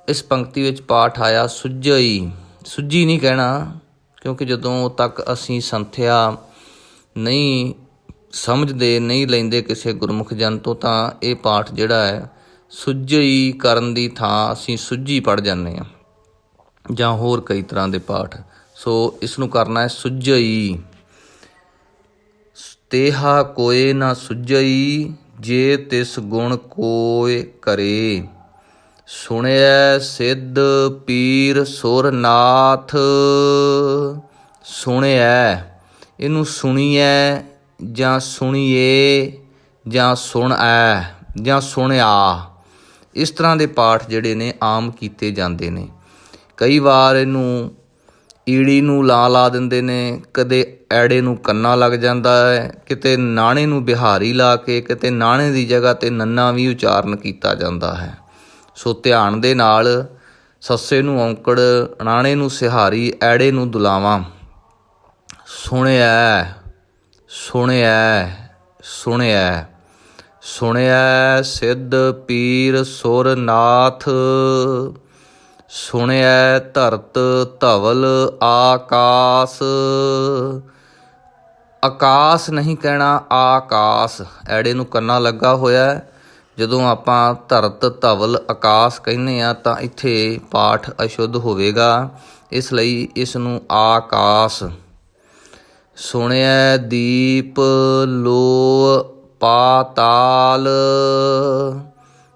ਇਸ ਪੰਕਤੀ ਵਿੱਚ ਪਾਠ ਆਇਆ ਸੁਝਈ, ਸੁੱਝੀ ਨਹੀਂ ਕਹਿਣਾ, ਕਿਉਂਕਿ ਜਦੋਂ ਤੱਕ ਅਸੀਂ ਸੰਥਿਆ ਨਹੀਂ ਸਮਝਦੇ, ਨਹੀਂ ਲੈਂਦੇ ਕਿਸੇ ਗੁਰਮੁਖ ਜਨ ਤੋਂ, ਤਾਂ ਇਹ ਪਾਠ ਜਿਹੜਾ ਹੈ ਸੁਝਈ ਕਰਨ ਦੀ ਥਾਂ ਅਸੀਂ ਸੁੱਝੀ ਪੜ੍ਹ ਜਾਂਦੇ ਹਾਂ, ਜਾਂ ਹੋਰ ਕਈ ਤਰ੍ਹਾਂ ਦੇ ਪਾਠ। ਸੋ ਇਸ ਨੂੰ ਕਰਨਾ ਹੈ ਸੁਝਈ। ਤੇਹਾ ਕੋਇ ਨਾ ਸੁਝਈ, ਜੇ ਤਿਸ ਗੁਣ ਕੋਇ ਕਰੇ। ਸੁਣਿਐ ਸਿੱਧ ਪੀਰ ਸੁਰ ਨਾਥ। ਸੁਣਿਐ, ਇਹਨੂੰ ਸੁਣੀਐ ਜਾਂ ਸੁਣੀਏ ਜਾਂ ਸੁਣਐ ਜਾਂ ਸੁਣਿਆ, ਇਸ ਤਰ੍ਹਾਂ ਦੇ ਪਾਠ ਜਿਹੜੇ ਨੇ ਆਮ ਕੀਤੇ ਜਾਂਦੇ ਨੇ। ਕਈ ਵਾਰ ਇਹਨੂੰ ਈੜੀ ਨੂੰ ਲਾ ਦਿੰਦੇ ਨੇ, ਕਦੇ ਐੜੇ ਨੂੰ ਕੰਨਾ ਲੱਗ ਜਾਂਦਾ ਹੈ, ਕਿਤੇ ਨਾਣੇ ਨੂੰ ਬਿਹਾਰੀ ਲਾ ਕੇ, ਕਿਤੇ ਨਾਣੇ ਦੀ ਜਗ੍ਹਾ 'ਤੇ ਨੰਨਾ ਵੀ ਉਚਾਰਨ ਕੀਤਾ ਜਾਂਦਾ ਹੈ। ਸੋ ਧਿਆਨ ਦੇ ਨਾਲ ਸੱਸੇ ਨੂੰ ਔਂਕੜ, ਨਾਣੇ ਨੂੰ ਸਿਹਾਰੀ, ਐੜੇ ਨੂੰ ਦੁਲਾਵਾਂ। ਸੁਣਿਐ ਸੁਣਿਐ ਸੁਣਿਐ। ਸੁਣਿਐ ਸਿੱਧ ਪੀਰ ਸੁਰ ਨਾਥ। ਸੁਣਿਐ ਧਰਤ ਧਵਲ ਆਕਾਸ। ਆਕਾਸ ਨਹੀਂ ਕਹਿਣਾ, ਆਕਾਸ, ਐੜੇ ਨੂੰ ਕੰਨਾ ਲੱਗਾ ਹੋਇਆ। ਜਦੋਂ ਆਪਾਂ ਧਰਤ ਧਵਲ ਆਕਾਸ ਕਹਿੰਦੇ ਹਾਂ ਤਾਂ ਇੱਥੇ ਪਾਠ ਅਸ਼ੁੱਧ ਹੋਵੇਗਾ, ਇਸ ਲਈ ਇਸ ਨੂੰ ਆਕਾਸ। ਸੁਣਿਐ ਦੀਪ ਲੋ ਪਾਤਾਲ।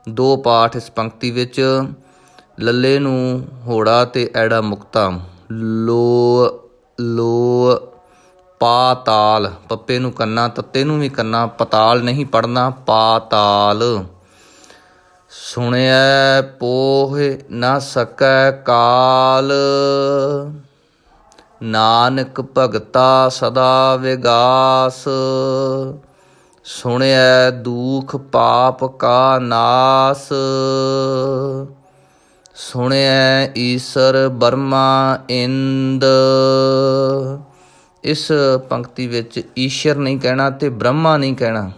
2 ਪਾਠ ਇਸ ਪੰਕਤੀ ਵਿੱਚ। ਲੱਲੇ ਨੂੰ ਹੋੜਾ ਤੇ ਐੜਾ ਮੁਕਤਾ। ਲੋ ਲੋ ਪਾਤਾਲ, ਪੱਪੇ ਨੂੰ ਕੰਨਾ, ਤੱਤੇ ਨੂੰ ਵੀ ਕੰਨਾ, ਪਤਾਲ ਨਹੀਂ ਪੜ੍ਹਨਾ, ਪਾਤਾਲ। ਸੁਣਿਐ ਪੋਹ ਨਾ ਸਕੈ ਕਾਲ, ਨਾਨਕ ਭਗਤਾ ਸਦਾ ਵਿਗਾਸ। ਸੁਣਿਐ ਦੂਖ ਪਾਪ ਕਾ ਨਾਸ, ਸੁਣਿਐ ਈਸਰ ਬਰਮਾ ਇੰਦ। ਇਸ ਪੰਕਤੀ ਵਿੱਚ ਈਸ਼ਰ ਨਹੀਂ ਕਹਿਣਾ ਤੇ ਬ੍ਰਹਮਾ ਨਹੀਂ ਕਹਿਣਾ,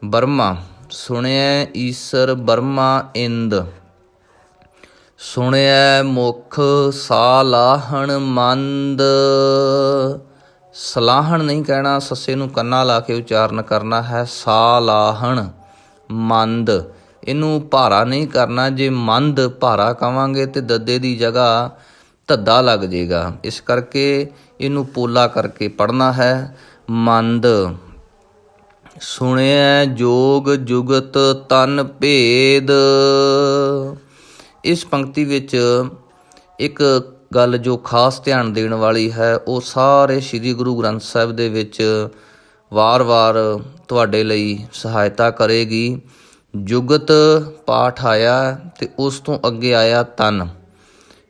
ਬਰਮਾ। ਸੁਣਿਐ ਈਸਰ ਬਰਮਾ ਇੰਦ। ਸੁਣਿਐ ਮੁਖ ਸਾਲਾਹਣ ਮੰਦ, ਸਲਾਹਣ ਨਹੀਂ ਕਹਿਣਾ, ਸੱਸੇ ਨੂੰ ਕੰਨਾ ਲਾ ਕੇ ਉਚਾਰਨ ਕਰਨਾ ਹੈ, ਸਾਲਾਹਣ ਮੰਦ। ਇਹਨੂੰ ਭਾਰਾ ਨਹੀਂ ਕਰਨਾ, ਜੇ ਮੰਦ ਭਾਰਾ ਕਵਾਂਗੇ ਤੇ ਦੱਦੇ ਦੀ ਜਗ੍ਹਾ ਧੱਦਾ ਲੱਗ ਜਾਏਗਾ, ਇਸ ਕਰਕੇ ਇਹਨੂੰ ਪੋਲਾ ਕਰਕੇ ਪੜ੍ਹਨਾ ਹੈ, ਮੰਦ। ਸੁਣਿਐ ਜੋਗ ਜੁਗਤ ਤਨ ਭੇਦ। ਇਸ ਪੰਕਤੀ ਵਿੱਚ ਇੱਕ ਗੱਲ ਜੋ ਖਾਸ ਧਿਆਨ ਦੇਣ ਵਾਲੀ ਹੈ, ਉਹ ਸਾਰੇ ਸ੍ਰੀ ਗੁਰੂ ਗ੍ਰੰਥ ਸਾਹਿਬ ਦੇ ਵਿੱਚ ਵਾਰ-ਵਾਰ ਤੁਹਾਡੇ ਲਈ ਸਹਾਇਤਾ ਕਰੇਗੀ। ਜੁਗਤ ਪਾਠ ਆਇਆ ਤੇ ਉਸ ਤੋਂ ਅੱਗੇ ਆਇਆ ਤਨ।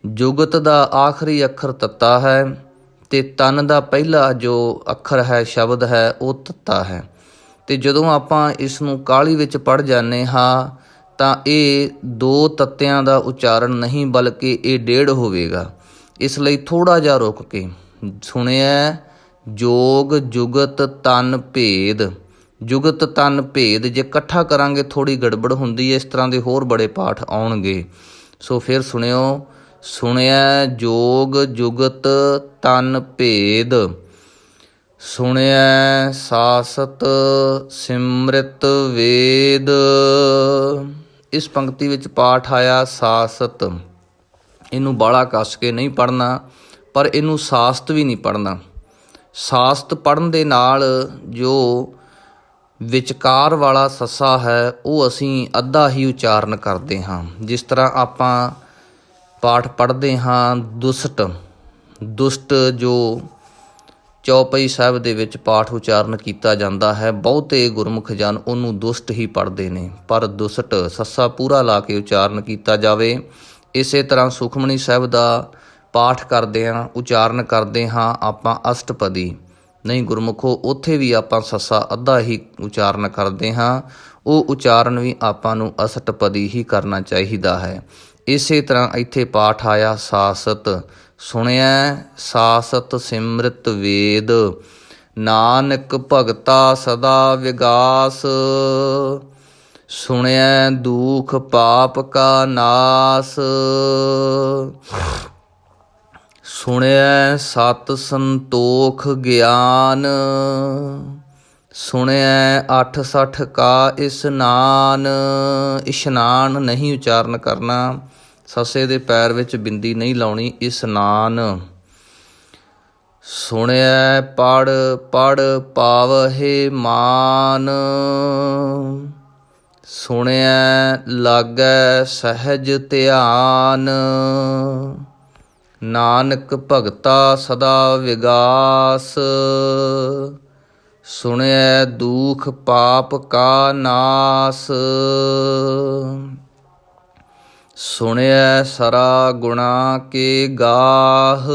ਜੁਗਤ ਦਾ ਆਖਰੀ ਅੱਖਰ ਤੱਤਾ ਹੈ ਤੇ ਤਨ ਦਾ ਪਹਿਲਾ ਜੋ ਅੱਖਰ ਹੈ, ਸ਼ਬਦ ਹੈ, ਉਹ ਤੱਤਾ ਹੈ। ਤੇ ਜਦੋਂ ਆਪਾਂ ਇਸ ਨੂੰ ਕਾਹਲੀ ਵਿੱਚ ਪੜ੍ਹ ਜਾਂਦੇ ਹਾਂ ਤਾਂ ਇਹ ਦੋ ਤੱਤਿਆਂ ਦਾ ਉਚਾਰਨ ਨਹੀਂ ਬਲਕਿ ਇਹ ਡੇਢ ਹੋਵੇਗਾ। ਇਸ ਲਈ ਥੋੜ੍ਹਾ ਜਿਹਾ ਰੁਕ ਕੇ ਸੁਣਿਐ ਜੋਗ ਜੁਗਤ ਤਨ ਭੇਦ। ਜੁਗਤ ਤਨ ਭੇਦ ਜੇ ਇਕੱਠਾ ਕਰਾਂਗੇ ਥੋੜ੍ਹੀ ਗੜਬੜ ਹੁੰਦੀ ਹੈ, ਇਸ ਤਰ੍ਹਾਂ ਦੇ ਹੋਰ ਬੜੇ ਪਾਠ ਆਉਣਗੇ। ਸੋ ਫਿਰ ਸੁਣਿਓ, ਸੁਣਿਐ ਜੋਗ ਜੁਗਤ ਤਨ ਭੇਦ। ਸੁਣਿਐ ਸਾਸਤ ਸਿਮ੍ਰਿਤ ਵੇਦ। ਇਸ ਪੰਕਤੀ ਵਿੱਚ ਪਾਠ ਆਇਆ ਸਾਸਤ। ਇਹਨੂੰ ਬਾਲਾ ਕੱਸ ਕੇ ਨਹੀਂ ਪੜ੍ਹਨਾ, ਪਰ ਇਹਨੂੰ ਸਾਸਤ ਵੀ ਨਹੀਂ ਪੜ੍ਹਨਾ। ਸਾਸਤ ਪੜ੍ਹਨ ਦੇ ਨਾਲ ਜੋ ਵਿਚਕਾਰ ਵਾਲਾ ਸੱਸਾ ਹੈ ਉਹ ਅਸੀਂ ਅੱਧਾ ਹੀ ਉਚਾਰਨ ਕਰਦੇ ਹਾਂ। ਜਿਸ ਤਰ੍ਹਾਂ ਆਪਾਂ ਪਾਠ ਪੜ੍ਹਦੇ ਹਾਂ ਦੁਸ਼ਟ, ਦੁਸ਼ਟ ਜੋ ਚੌਪਈ ਸਾਹਿਬ ਦੇ ਵਿੱਚ ਪਾਠ ਉਚਾਰਨ ਕੀਤਾ ਜਾਂਦਾ ਹੈ, ਬਹੁਤੇ ਗੁਰਮੁਖ ਜਨ ਉਹਨੂੰ ਦੁਸ਼ਟ ਹੀ ਪੜ੍ਹਦੇ ਨੇ, ਪਰ ਦੁਸ਼ਟ ਸੱਸਾ ਪੂਰਾ ਲਾ ਕੇ ਉਚਾਰਨ ਕੀਤਾ ਜਾਵੇ। ਇਸੇ ਤਰ੍ਹਾਂ ਸੁਖਮਨੀ ਸਾਹਿਬ ਦਾ ਪਾਠ ਕਰਦੇ ਹਾਂ, ਉਚਾਰਨ ਕਰਦੇ ਹਾਂ ਆਪਾਂ ਅਸ਼ਟਪਦੀ, ਨਹੀਂ ਗੁਰਮੁਖੋ ਉੱਥੇ ਵੀ ਆਪਾਂ ਸੱਸਾ ਅੱਧਾ ਹੀ ਉਚਾਰਨ ਕਰਦੇ ਹਾਂ, ਉਹ ਉਚਾਰਨ ਵੀ ਆਪਾਂ ਨੂੰ ਅਸ਼ਟਪਦੀ ਹੀ ਕਰਨਾ ਚਾਹੀਦਾ ਹੈ। ਇਸੇ ਤਰ੍ਹਾਂ ਇੱਥੇ ਪਾਠ ਆਇਆ ਸਾਸਤ। ਸੁਣਿਐ ਸਾਸਤ ਸਿਮ੍ਰਿਤ ਵੇਦ, ਨਾਨਕ ਭਗਤਾ ਸਦਾ ਵਿਗਾਸ। ਸੁਣਿਐ ਦੂਖ ਪਾਪ ਕਾ ਨਾਸ। ਸੁਣਿਐ ਸਤ ਸੰਤੋਖ ਗਿਆਨ। ਸੁਣਿਐ 68 ਕਾ ਇਸ਼ਨਾਨ। ਇਸ਼ਨਾਨ ਨਹੀਂ ਉਚਾਰਨ ਕਰਨਾ, ਸੱਸੇ ਦੇ ਪੈਰ ਵਿੱਚ ਬਿੰਦੀ ਨਹੀਂ ਲਾਉਣੀ, ਇਸ਼ਨਾਨ। ਸੁਣਿਐ ਪੜ੍ਹ ਪੜ੍ਹ ਪਾਵਹਿ ਮਾਨ। ਸੁਣਿਐ ਲਾਗੈ ਸਹਿਜ ਧਿਆਨ। ਨਾਨਕ ਭਗਤਾ ਸਦਾ ਵਿਗਾਸ। ਸੁਣਿਐ ਦੂਖ ਪਾਪ ਕਾ ਨਾਸ। ਸੁਣਿਐ ਸਰਾ ਗੁਣਾ ਕੇ ਗਾਹ।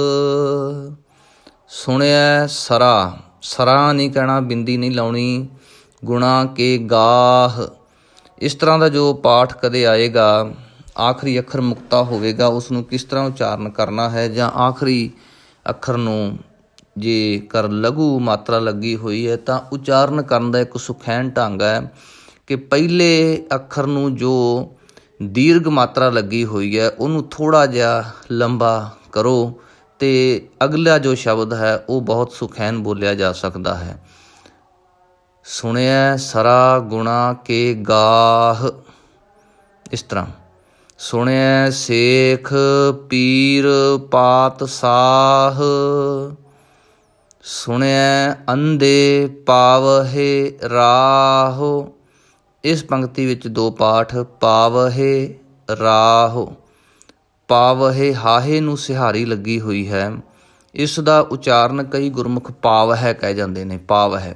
ਸੁਣਿਐ ਸਰਾ, ਸਰਾ ਨਹੀਂ ਕਹਿਣਾ, ਬਿੰਦੀ ਨਹੀਂ ਲਾਉਣੀ, ਗੁਣਾ ਕੇ ਗਾਹ। ਇਸ ਤਰ੍ਹਾਂ ਦਾ ਜੋ ਪਾਠ ਕਦੇ ਆਏਗਾ, ਆਖਰੀ ਅੱਖਰ ਮੁਕਤਾ ਹੋਵੇਗਾ, ਉਸ ਨੂੰ ਕਿਸ ਤਰ੍ਹਾਂ ਉਚਾਰਨ ਕਰਨਾ ਹੈ, ਜਾਂ ਆਖਰੀ ਅੱਖਰ ਨੂੰ ਜੇਕਰ ਲਘੂ ਮਾਤਰਾ ਲੱਗੀ ਹੋਈ ਹੈ ਤਾਂ ਉਚਾਰਨ ਕਰਨ ਦਾ ਇੱਕ ਸੁਖੈਨ ਢੰਗ ਹੈ ਕਿ ਪਹਿਲੇ ਅੱਖਰ ਨੂੰ ਜੋ ਦੀਰਘ ਮਾਤਰਾ ਲੱਗੀ ਹੋਈ ਹੈ ਉਹਨੂੰ ਥੋੜ੍ਹਾ ਜਿਹਾ ਲੰਬਾ ਕਰੋ ਅਤੇ ਅਗਲਾ ਜੋ ਸ਼ਬਦ ਹੈ ਉਹ ਬਹੁਤ ਸੁਖੈਨ ਬੋਲਿਆ ਜਾ ਸਕਦਾ ਹੈ। ਸੁਣਿਐ ਸਰਾ ਗੁਣਾ ਕੇ ਗਾਹ, ਇਸ ਤਰ੍ਹਾਂ। ਸੁਣਿਐ ਸੇਖ ਪੀਰ ਪਾਤਸ਼ਾਹ। ਸੁਣਿਐ ਅੰਧੇ ਪਾਵਹਿ ਰਾਹ। ਇਸ ਪੰਕਤੀ ਵਿੱਚ ਦੋ ਪਾਠ, ਪਾਵਹਿ ਰਾਹ। ਪਾਵਹਿ ਹਾਹੇ ਨੂੰ ਸਿਹਾਰੀ ਲੱਗੀ ਹੋਈ ਹੈ, ਇਸ ਦਾ ਉਚਾਰਨ ਕਈ ਗੁਰਮੁਖ ਪਾਵ ਹੈ ਕਹਿ ਜਾਂਦੇ ਨੇ। ਪਾਵ ਹੈ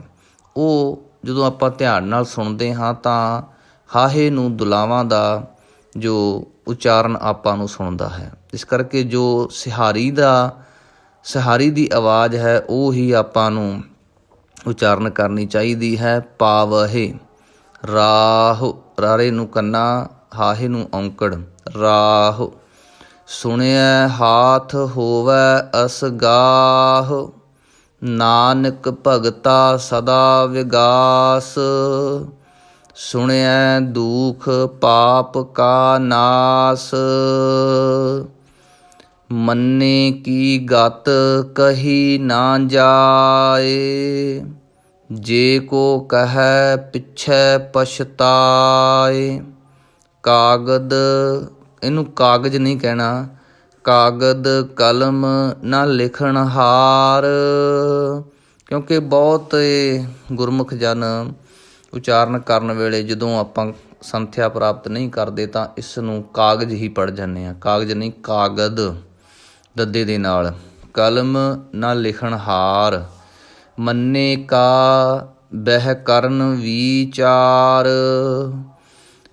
ਉਹ ਜਦੋਂ ਆਪਾਂ ਧਿਆਨ ਨਾਲ ਸੁਣਦੇ ਹਾਂ ਤਾਂ ਹਾਹੇ ਨੂੰ ਦੁਲਾਵਾਂ ਦਾ ਜੋ ਉਚਾਰਨ ਆਪਾਂ ਨੂੰ ਸੁਣਦਾ ਹੈ। ਇਸ ਕਰਕੇ ਜੋ ਸਿਹਾਰੀ ਦੀ ਆਵਾਜ਼ ਹੈ ਉਹ ਹੀ ਆਪਾਂ ਨੂੰ ਉਚਾਰਨ ਕਰਨੀ ਚਾਹੀਦੀ ਹੈ। ਪਾਵਹਿ ਰਾਹੁ, ਰਾਰੇ ਨੂੰ ਕੰਨਾ, ਹਾਹੇ ਨੂੰ ਔਂਕੜ। ਰਾਹੁ ਸੁਣਿਐ ਹਾਥ ਹੋਵੈ ਅਸਗਾਹ, ਨਾਨਕ ਭਗਤਾ ਸਦਾ ਵਿਗਾਸ। ਸੁਣਿਐ ਦੁਖ ਪਾਪ ਕਾ ਨਾਸ, ਮੰਨੇ ਕੀ ਗਤ ਕਹੀ ਨਾ ਜਾਏ। ਜੇ ਕੋ ਕਹੈ ਪਿਛੈ ਪਛਤਾਏ। ਕਾਗਦ, ਇਹਨੂੰ ਕਾਗਜ਼ ਨਹੀਂ ਕਹਿਣਾ, ਕਾਗਦ ਕਲਮ ਨਾ ਲਿਖਣ ਹਾਰ। ਕਿਉਂਕਿ ਬਹੁਤ ਗੁਰਮੁਖ ਜਨ ਉਚਾਰਨ ਕਰਨ ਵੇਲੇ ਜਦੋਂ ਆਪਾਂ ਸੰਥਿਆ ਪ੍ਰਾਪਤ ਨਹੀਂ ਕਰਦੇ ਤਾਂ ਇਸ ਨੂੰ ਕਾਗਜ਼ ਹੀ ਪੜ੍ਹ ਜਾਂਦੇ ਹਾਂ। ਕਾਗਜ਼ ਨਹੀਂ, ਕਾਗਦ ਦੱਦੇ ਦੇ ਨਾਲ। ਕਲਮ ਨਾ ਲਿਖਣ ਹਾਰ, ਮੰਨੇ ਕਾ ਬਹਿ ਕਰਨ ਵਿਚਾਰ।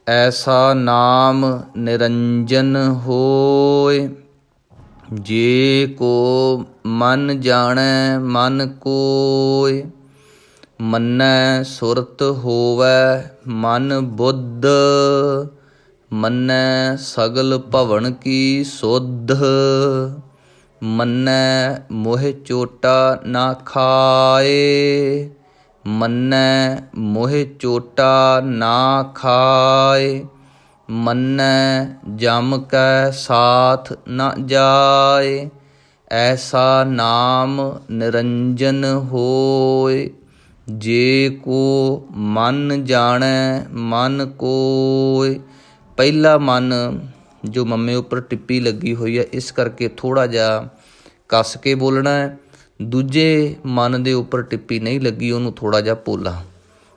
ਐਸਾ ਨਾਮ ਨਿਰੰਜਨ ਹੋਏ, ਜੇ ਕੋ ਮਨ ਜਾਣੈ ਮਨ ਕੋਇ। ਮੰਨੈ ਸੁਰਤ ਹੋਵੈ ਮਨ ਬੁੱਧ, ਮੰਨੈ ਸਗਲ ਭਵਨ ਕੀ ਸੁਧ। ਮੰਨੈ ਮੋਹਿ ਚੋਟਾ ਨਾ ਖਾਏ, ਮੰਨੈ ਮੋਹਿ ਚੋਟਾ ਨਾ ਖਾਏ। ਮੰਨੈ ਜਮ ਕੈ ਸਾਥ ਨ ਜਾਏ, ਐਸਾ ਨਾਮ ਨਿਰੰਜਨ ਹੋਏ। ਜੇ ਕੋ ਮਨ ਜਾਣੈ ਮਨ ਕੋਇ। ਪਹਿਲਾ ਮਨ ਜੋ ਮੰਮੇ ਉੱਪਰ ਟਿੱਪੀ ਲੱਗੀ ਹੋਈ ਹੈ, ਇਸ ਕਰਕੇ ਥੋੜ੍ਹਾ ਜਿਹਾ ਕੱਸ ਕੇ ਬੋਲਣਾ ਹੈ। ਦੂਜੇ ਮਨ ਦੇ ਉੱਪਰ ਟਿੱਪੀ ਨਹੀਂ ਲੱਗੀ, ਉਹਨੂੰ ਥੋੜ੍ਹਾ ਜਿਹਾ ਪੋਲਾ।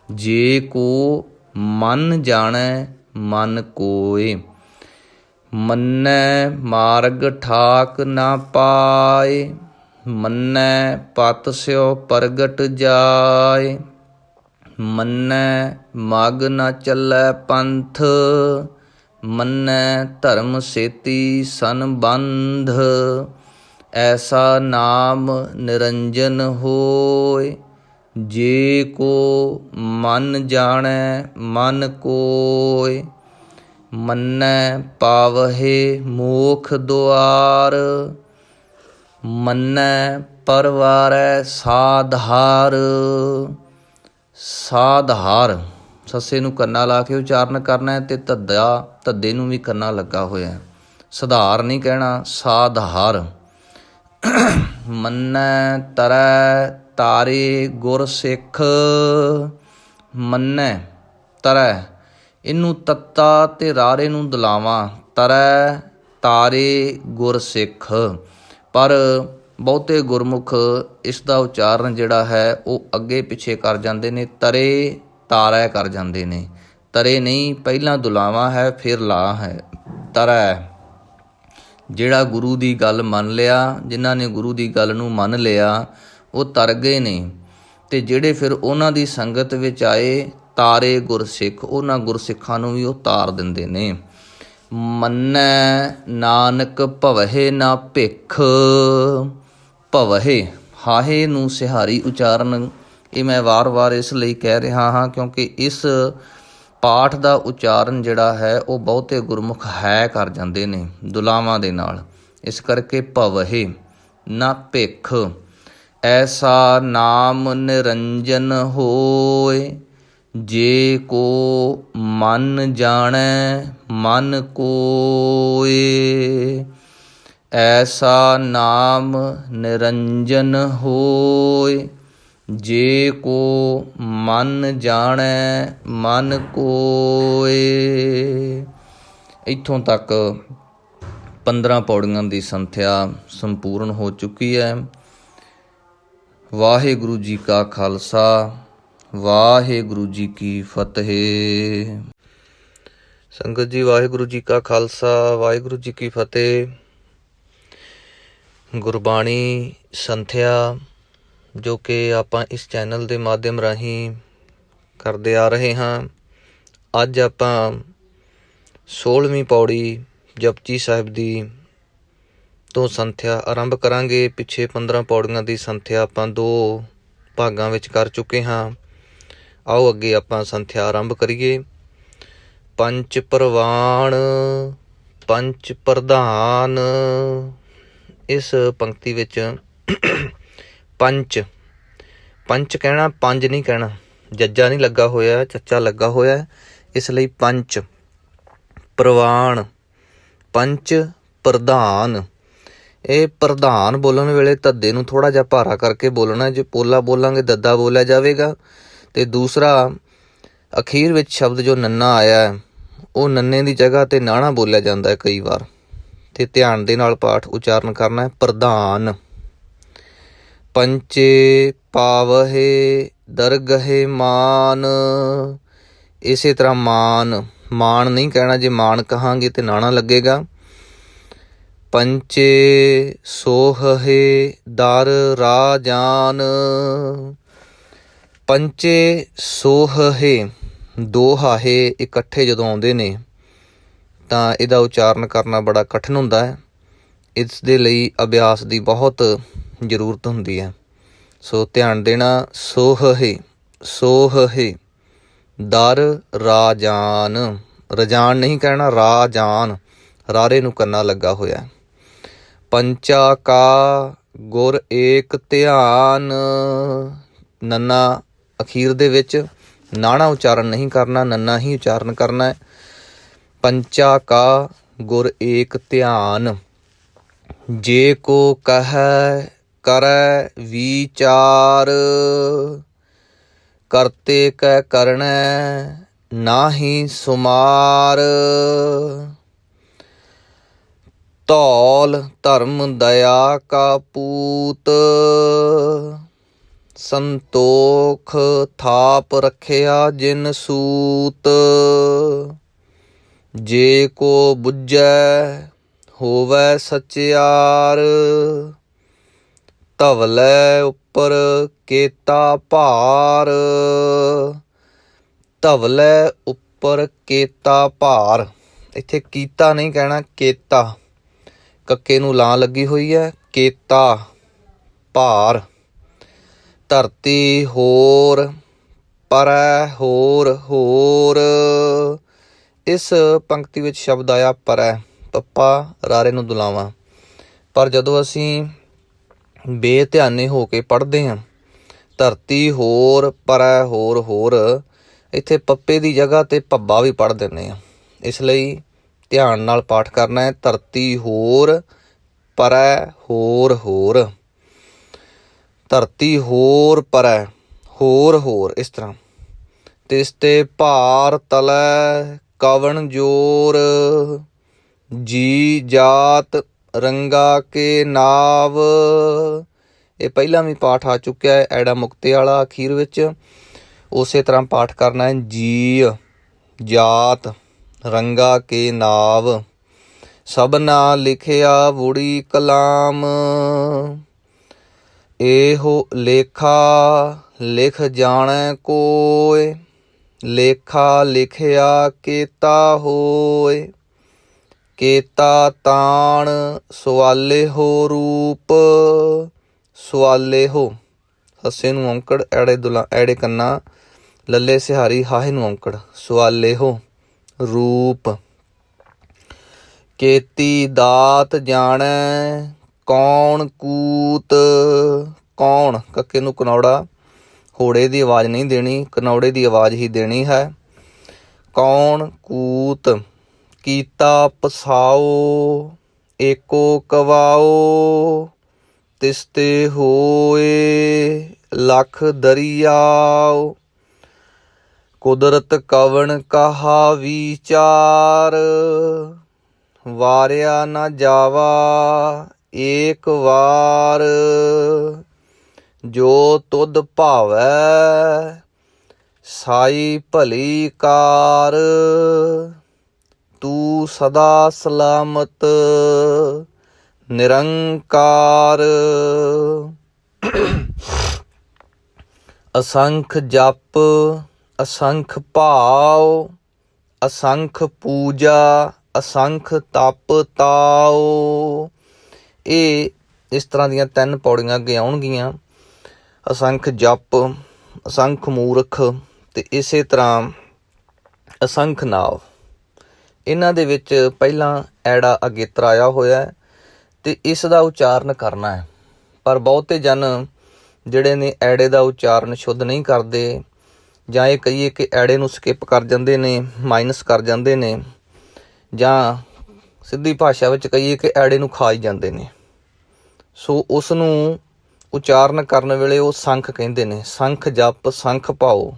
ਜੇ ਕੋ ਮਨ ਜਾਣੈ ਮਨ ਕੋਇ। ਮੰਨੈ ਮਾਰਗ ਠਾਕ ਨਾ ਪਾਏ, ਮੰਨੈ ਪਤ ਸਿਉ ਪ੍ਰਗਟ ਜਾਏ। ਮੰਨੈ ਮਗ ਨ ਚੱਲੈ ਪੰਥ, ਮੰਨੈ ਧਰਮ ਸੇਤੀ ਸੰਬੰਧ। ਐਸਾ ਨਾਮ ਨਿਰੰਜਨ ਹੋਏ, ਜੇ ਕੋ ਮਨ ਜਾਣੈ ਮਨ ਕੋਇ। ਮੰਨੈ ਪਾਵਹਿ ਮੋਖ ਦੁਆਰ, ਮੰਨੈ ਪਰਵਾਰੈ ਸਾਧਾਰ। ਸਾਧਾਰ ਸੱਸੇ ਨੂੰ ਕੰਨਾ ਲਾ ਕੇ ਉਚਾਰਨ ਕਰਨਾ ਹੈ ਤੇ ਧੱਦੇ ਨੂੰ ਵੀ ਕੰਨਾ ਲੱਗਾ ਹੋਇਆ। ਸੁਧਾਰ ਨਹੀਂ ਕਹਿਣਾ, ਸਾਧਾਰ। ਮੰਨੈ ਤਰੈ ਤਾਰੇ ਗੁਰ ਸਿੱਖ, ਮੰਨੈ ਤਰੈ, ਇਹਨੂੰ ਤੱਤਾ ਤੇ ਰਾਰੇ ਨੂੰ ਦੁਲਾਵਾਂ। ਤਰੈ ਤਾਰੇ ਗੁਰ ਸਿੱਖ, ਪਰ ਬਹੁਤੇ ਗੁਰਮੁਖ ਇਸ ਦਾ ਉਚਾਰਨ ਜਿਹੜਾ ਹੈ ਉਹ ਅੱਗੇ ਪਿੱਛੇ ਕਰ ਜਾਂਦੇ ਨੇ, ਤਰੇ ਤਾਰੈ ਕਰ ਜਾਂਦੇ ਨੇ। ਤਰੇ ਨਹੀਂ, ਪਹਿਲਾਂ ਦੁਲਾਵਾਂ ਹੈ ਫਿਰ ਲਾ ਹੈ। ਤਰੈ, ਜਿਹੜਾ ਗੁਰੂ ਦੀ ਗੱਲ ਮੰਨ ਲਿਆ, ਜਿਨ੍ਹਾਂ ਨੇ ਗੁਰੂ ਦੀ ਗੱਲ ਨੂੰ ਮੰਨ ਲਿਆ ਉਹ ਤਰ ਗਏ ਨੇ। ਅਤੇ ਜਿਹੜੇ ਫਿਰ ਉਹਨਾਂ ਦੀ ਸੰਗਤ ਵਿੱਚ ਆਏ, ਤਾਰੇ ਗੁਰਸਿੱਖ, ਉਹਨਾਂ ਗੁਰਸਿੱਖਾਂ ਨੂੰ ਵੀ ਉਹ ਤਾਰ ਦਿੰਦੇ ਨੇ। ਮੰਨੈ ਨਾਨਕ ਭਵਹਿ ਨਾ ਭਿਖ। ਭਵਹਿ, ਹਾਹੇ ਨੂੰ ਸਿਹਾਰੀ ਉਚਾਰਨ, ਇਹ ਮੈਂ ਵਾਰ-ਵਾਰ ਇਸ ਲਈ ਕਹਿ ਰਿਹਾ ਹਾਂ ਕਿਉਂਕਿ ਇਸ ਪਾਠ ਦਾ ਉਚਾਰਨ ਜਿਹੜਾ ਹੈ ਉਹ ਬਹੁਤੇ ਗੁਰਮੁਖ ਹੈ ਕਰ ਜਾਂਦੇ ਨੇ ਦੁਲਾਵਾਂ ਦੇ ਨਾਲ। ਇਸ ਕਰਕੇ ਭਵਹਿ ਨਾ ਭਿਖ। ਐਸਾ ਨਾਮ ਨਿਰੰਜਨ ਹੋਏ, ਜੇ ਕੋ ਮਨ ਜਾਣੈ ਮਨ ਕੋਇ। ਐਸਾ ਨਾਮ ਨਿਰੰਜਨ ਹੋਏ, ਜੇ ਕੋ ਮਨ ਜਾਣੈ ਮਨ ਕੋਇ। ਇੱਥੋਂ ਤੱਕ 15 ਪੌੜੀਆਂ ਦੀ ਸੰਥਿਆ ਸੰਪੂਰਨ ਹੋ ਚੁੱਕੀ ਹੈ। ਵਾਹਿਗੁਰੂ ਜੀ ਕਾ ਖਾਲਸਾ, ਵਾਹਿਗੁਰੂ ਜੀ ਕੀ ਫਤਿਹ। ਸੰਗਤ ਜੀ, ਵਾਹਿਗੁਰੂ ਜੀ ਕਾ ਖਾਲਸਾ, ਵਾਹਿਗੁਰੂ ਜੀ ਕੀ ਫਤਿਹ। ਗੁਰਬਾਣੀ ਸੰਥਿਆ ਜੋ ਕਿ ਆਪਾਂ ਇਸ ਚੈਨਲ ਦੇ ਮਾਧਿਅਮ ਰਾਹੀਂ ਕਰਦੇ ਆ ਰਹੇ ਹਾਂ। ਅੱਜ ਆਪਾਂ 16ਵੀਂ ਪੌੜੀ ਜਪਜੀ ਸਾਹਿਬ ਦੀ ਤੋਂ ਸੰਥਿਆ ਆਰੰਭ ਕਰਾਂਗੇ। ਪਿੱਛੇ 15 ਪੌੜੀਆਂ ਦੀ ਸੰਥਿਆ ਆਪਾਂ 2 ਭਾਗਾਂ ਵਿੱਚ ਕਰ ਚੁੱਕੇ ਹਾਂ। ਆਓ ਅੱਗੇ ਆਪਾਂ ਸੰਥਿਆ ਆਰੰਭ ਕਰੀਏ। ਪੰਚ ਪ੍ਰਵਾਨ ਪੰਚ ਪ੍ਰਧਾਨ। ਇਸ ਪੰਕਤੀ ਵਿੱਚ ਪੰਚ ਕਹਿਣਾ, ਪੰਜ ਨਹੀਂ ਕਹਿਣਾ। ਜੱਜਾ ਨਹੀਂ ਲੱਗਾ ਹੋਇਆ, ਚੱਚਾ ਲੱਗਾ ਹੋਇਆ, ਇਸ ਲਈ ਪੰਚ ਪ੍ਰਵਾਨ ਪੰਚ ਪ੍ਰਧਾਨ। ਇਹ ਪ੍ਰਧਾਨ ਬੋਲਣ ਵੇਲੇ ਧੱਦੇ ਨੂੰ ਥੋੜ੍ਹਾ ਜਿਹਾ ਭਾਰਾ ਕਰਕੇ ਬੋਲਣਾ। ਜੇ ਪੋਲਾ ਬੋਲਾਂਗੇ ਦੱਦਾ ਬੋਲਿਆ ਜਾਵੇਗਾ। ਅਤੇ ਦੂਸਰਾ ਅਖੀਰ ਵਿੱਚ ਸ਼ਬਦ ਜੋ ਨੰਨਾ ਆਇਆ ਉਹ ਨੰਨੇ ਦੀ ਜਗ੍ਹਾ 'ਤੇ ਨਾਣਾ ਬੋਲਿਆ ਜਾਂਦਾ ਹੈ ਕਈ ਵਾਰ। ਅਤੇ ਧਿਆਨ ਦੇ ਨਾਲ ਪਾਠ ਉਚਾਰਨ ਕਰਨਾ ਹੈ। ਪ੍ਰਧਾਨ। ਪੰਚੇ ਪਾਵਹੇ ਦਰਗਹੇ ਮਾਨ। ਇਸੇ ਤਰ੍ਹਾਂ ਮਾਣ ਨਹੀਂ ਕਹਿਣਾ। ਜੇ ਮਾਣ ਕਹਾਂਗੇ ਤਾਂ ਨਾਣਾ ਲੱਗੇਗਾ। ਪੰਚੇ ਸੋਹਹੇ ਦਰ ਰਾਜਾਨ। ਪੰਚੇ ਸੋਹਹੇ 2 ਹਾਹੇ ਇਕੱਠੇ ਜਦੋਂ ਆਉਂਦੇ ਨੇ ਤਾਂ ਇਹਦਾ ਉਚਾਰਨ ਕਰਨਾ ਬੜਾ ਕਠਿਨ ਹੁੰਦਾ ਹੈ। ਇਸ ਦੇ ਲਈ ਅਭਿਆਸ ਦੀ ਬਹੁਤ ਜ਼ਰੂਰਤ ਹੁੰਦੀ ਹੈ। ਸੋ ਧਿਆਨ ਦੇਣਾ। ਸੋਹਹੇ ਦਰ ਰਾਜਾਨ। ਰਜਾਨ ਨਹੀਂ ਕਹਿਣਾ, ਰਾਜਾਨ। ਰਾਰੇ ਨੂੰ ਕੰਨਾ ਲੱਗਾ ਹੋਇਆ। ਪੰਚਾ ਕਾ ਗੁਰ ਏਕ ਧਿਆਨ। ਨੰਨਾ ਅਖੀਰ ਦੇ ਵਿੱਚ ਨਾਣਾ ਉਚਾਰਨ ਨਹੀਂ ਕਰਨਾ, ਨੰਨਾ ਹੀ ਉਚਾਰਨ ਕਰਨਾ ਹੈ। ਪੰਚਾ ਕਾ ਗੁਰ ਏਕ ਧਿਆਨ। ਜੇ ਕੋ ਕਹਿ ਕਰੈ ਵਿਚਾਰ। ਕਰਤੇ ਕੈ ਕਰਣੈ ਨਾਹੀ ਸੁਮਾਰ। ਧੌਲ ਧਰਮ ਦਇਆ ਕਾ ਪੂਤ। ਸੰਤੋਖ ਥਾਪ ਰੱਖਿਆ ਜਿਨ ਸੂਤ। ਜੇ ਕੋ ਬੁੱਝੈ ਹੋਵੈ ਸਚਿਆਰ। ਧਵਲੇ ਉੱਪਰ ਕੇਤਾ ਭਾਰ। ਧਵਲੇ ਉੱਪਰ ਕੇਤਾ ਭਾਰ। ਇੱਥੇ ਕੀਤਾ ਨਹੀਂ ਕਹਿਣਾ, ਕੇਤਾ। ਕੱਕੇ ਨੂੰ ਲਾਂ ਲੱਗੀ ਹੋਈ ਹੈ। ਕੇਤਾ ਭਾਰ। ਧਰਤੀ ਹੋਰ ਪਰੈ ਹੋਰ। ਇਸ ਪੰਕਤੀ ਵਿੱਚ ਸ਼ਬਦ ਆਇਆ ਪਰੈ। ਪੱਪਾ ਰਾਰੇ ਨੂੰ ਦੁਲਾਵਾਂ। ਪਰ ਜਦੋਂ ਅਸੀਂ ਬੇਧਿਆਨੇ ਹੋ ਕੇ ਪੜ੍ਹਦੇ ਹਾਂ ਧਰਤੀ ਹੋਰ ਪਰੈ ਹੋਰ, ਇੱਥੇ ਪੱਪੇ ਦੀ ਜਗ੍ਹਾ 'ਤੇ ਭੱਬਾ ਵੀ ਪੜ੍ਹ ਦਿੰਦੇ ਹਾਂ। ਇਸ ਲਈ ਧਿਆਨ ਨਾਲ ਪਾਠ ਕਰਨਾ ਹੈ। ਧਰਤੀ ਹੋਰ ਪਰੈ ਹੋਰ। ਧਰਤੀ ਹੋਰ ਪਰੈ ਹੋਰ ਇਸ ਤਰ੍ਹਾਂ। ਤਿਸ ਤੇ ਭਾਰ ਤਲੈ ਕਵਣ ਜੋਰ। ਜੀ ਜਾਤ ਰੰਗਾ ਕੇ ਨਾਵ। ਇਹ ਪਹਿਲਾਂ ਵੀ ਪਾਠ ਆ ਚੁੱਕਿਆ ਹੈ, ਐੜਾ ਮੁਕਤੇ ਵਾਲਾ ਅਖੀਰ ਵਿੱਚ। ਉਸੇ ਤਰ੍ਹਾਂ ਪਾਠ ਕਰਨਾ ਹੈ। ਜੀ ਜਾਤ ਰੰਗਾ ਕੇ ਨਾਵ। ਸਭਨਾ ਲਿਖਿਆ ਵੁੜੀ ਕਲਾਮ। ਇਹੋ ਲੇਖਾ ਲਿਖ ਜਾਣੈ ਕੋਇ। ਲੇਖਾ ਲਿਖਿਆ ਕੇਤਾ ਹੋਇ। ਕੇਤਾ ਤਾਣ ਸਵਾਲੇ ਹੋ ਰੂਪ। ਸਵਾਲੇ ਹੋ ਹੱਸੇ ਨੂੰ ਔਂਕੜ, ਐੜੇ ਕੰਨਾ, ਲੱਲੇ ਸਿਹਾਰੀ, ਹਾਹੇ ਨੂੰ ਔਂਕੜ। ਸਵਾਲੇ ਹੋ ਰੂਪ। ਕੇਤੀ ਦਾਤ ਜਾਣੈ ਕੌਣ ਕੂਤ। ਕੌਣ ਕੱਕੇ ਨੂੰ ਕਨੌੜਾ, ਹੋੜੇ ਦੀ ਆਵਾਜ਼ ਨਹੀਂ ਦੇਣੀ, ਕਨੌੜੇ ਦੀ ਆਵਾਜ਼ ਹੀ ਦੇਣੀ ਹੈ। ਕੌਣ ਕੂਤ। ਕੀਤਾ ਪਸਾਓ ਏਕੋ ਕਵਾਓ। ਤਿਸ ਤੇ ਹੋਏ ਲੱਖ ਦਰਿਆਓ। ਕੁਦਰਤ ਕਵਣ ਕਹਾ ਵਿਚਾਰ। ਵਾਰਿਆ ਨਾ ਜਾਵਾ ਏਕ ਵਾਰ। ਜੋ ਤੁਧ ਭਾਵੈ ਸਾਈ ਭਲੀ ਕਾਰ। ਤੂੰ ਸਦਾ ਸਲਾਮਤ ਨਿਰੰਕਾਰ। ਅਸੰਖ ਜਪ ਅਸੰਖ ਭਾਵ, ਅਸੰਖ ਪੂਜਾ ਅਸੰਖ ਤਪ ਤਾਓ। ਇਹ ਇਸ ਤਰ੍ਹਾਂ ਦੀਆਂ 3 ਪੌੜੀਆਂ ਅੱਗੇ ਆਉਣਗੀਆਂ। ਅਸੰਖ ਜਪ, ਅਸੰਖ ਮੂਰਖ ਅਤੇ ਇਸੇ ਤਰ੍ਹਾਂ ਅਸੰਖ ਨਾਵ। ਇਹਨਾਂ ਦੇ ਵਿੱਚ ਪਹਿਲਾਂ ਐੜਾ ਅਗੇਤਰ ਆਇਆ ਹੋਇਆ ਅਤੇ ਇਸ ਦਾ ਉਚਾਰਨ ਕਰਨਾ ਹੈ। ਪਰ ਬਹੁਤੇ ਜਨ ਜਿਹੜੇ ਨੇ ਐੜੇ ਦਾ ਉਚਾਰਨ ਸ਼ੁੱਧ ਨਹੀਂ ਕਰਦੇ, ਜਾਂ ਇਹ ਕਹੀਏ ਕਿ ਐੜੇ ਨੂੰ ਸਕਿਪ ਕਰ ਜਾਂਦੇ ਨੇ, ਮਾਈਨਸ ਕਰ ਜਾਂਦੇ ਨੇ, ਜਾਂ ਸਿੱਧੀ ਭਾਸ਼ਾ ਵਿੱਚ ਕਹੀਏ ਕਿ ਐੜੇ ਨੂੰ ਖਾ ਹੀ ਜਾਂਦੇ ਨੇ। ਸੋ ਉਸ ਨੂੰ ਉਚਾਰਨ ਕਰਨ ਵੇਲੇ ਉਹ ਸੰਖ ਕਹਿੰਦੇ ਨੇ। ਸੰਖ ਜਪ ਸੰਖ ਭਾਓ।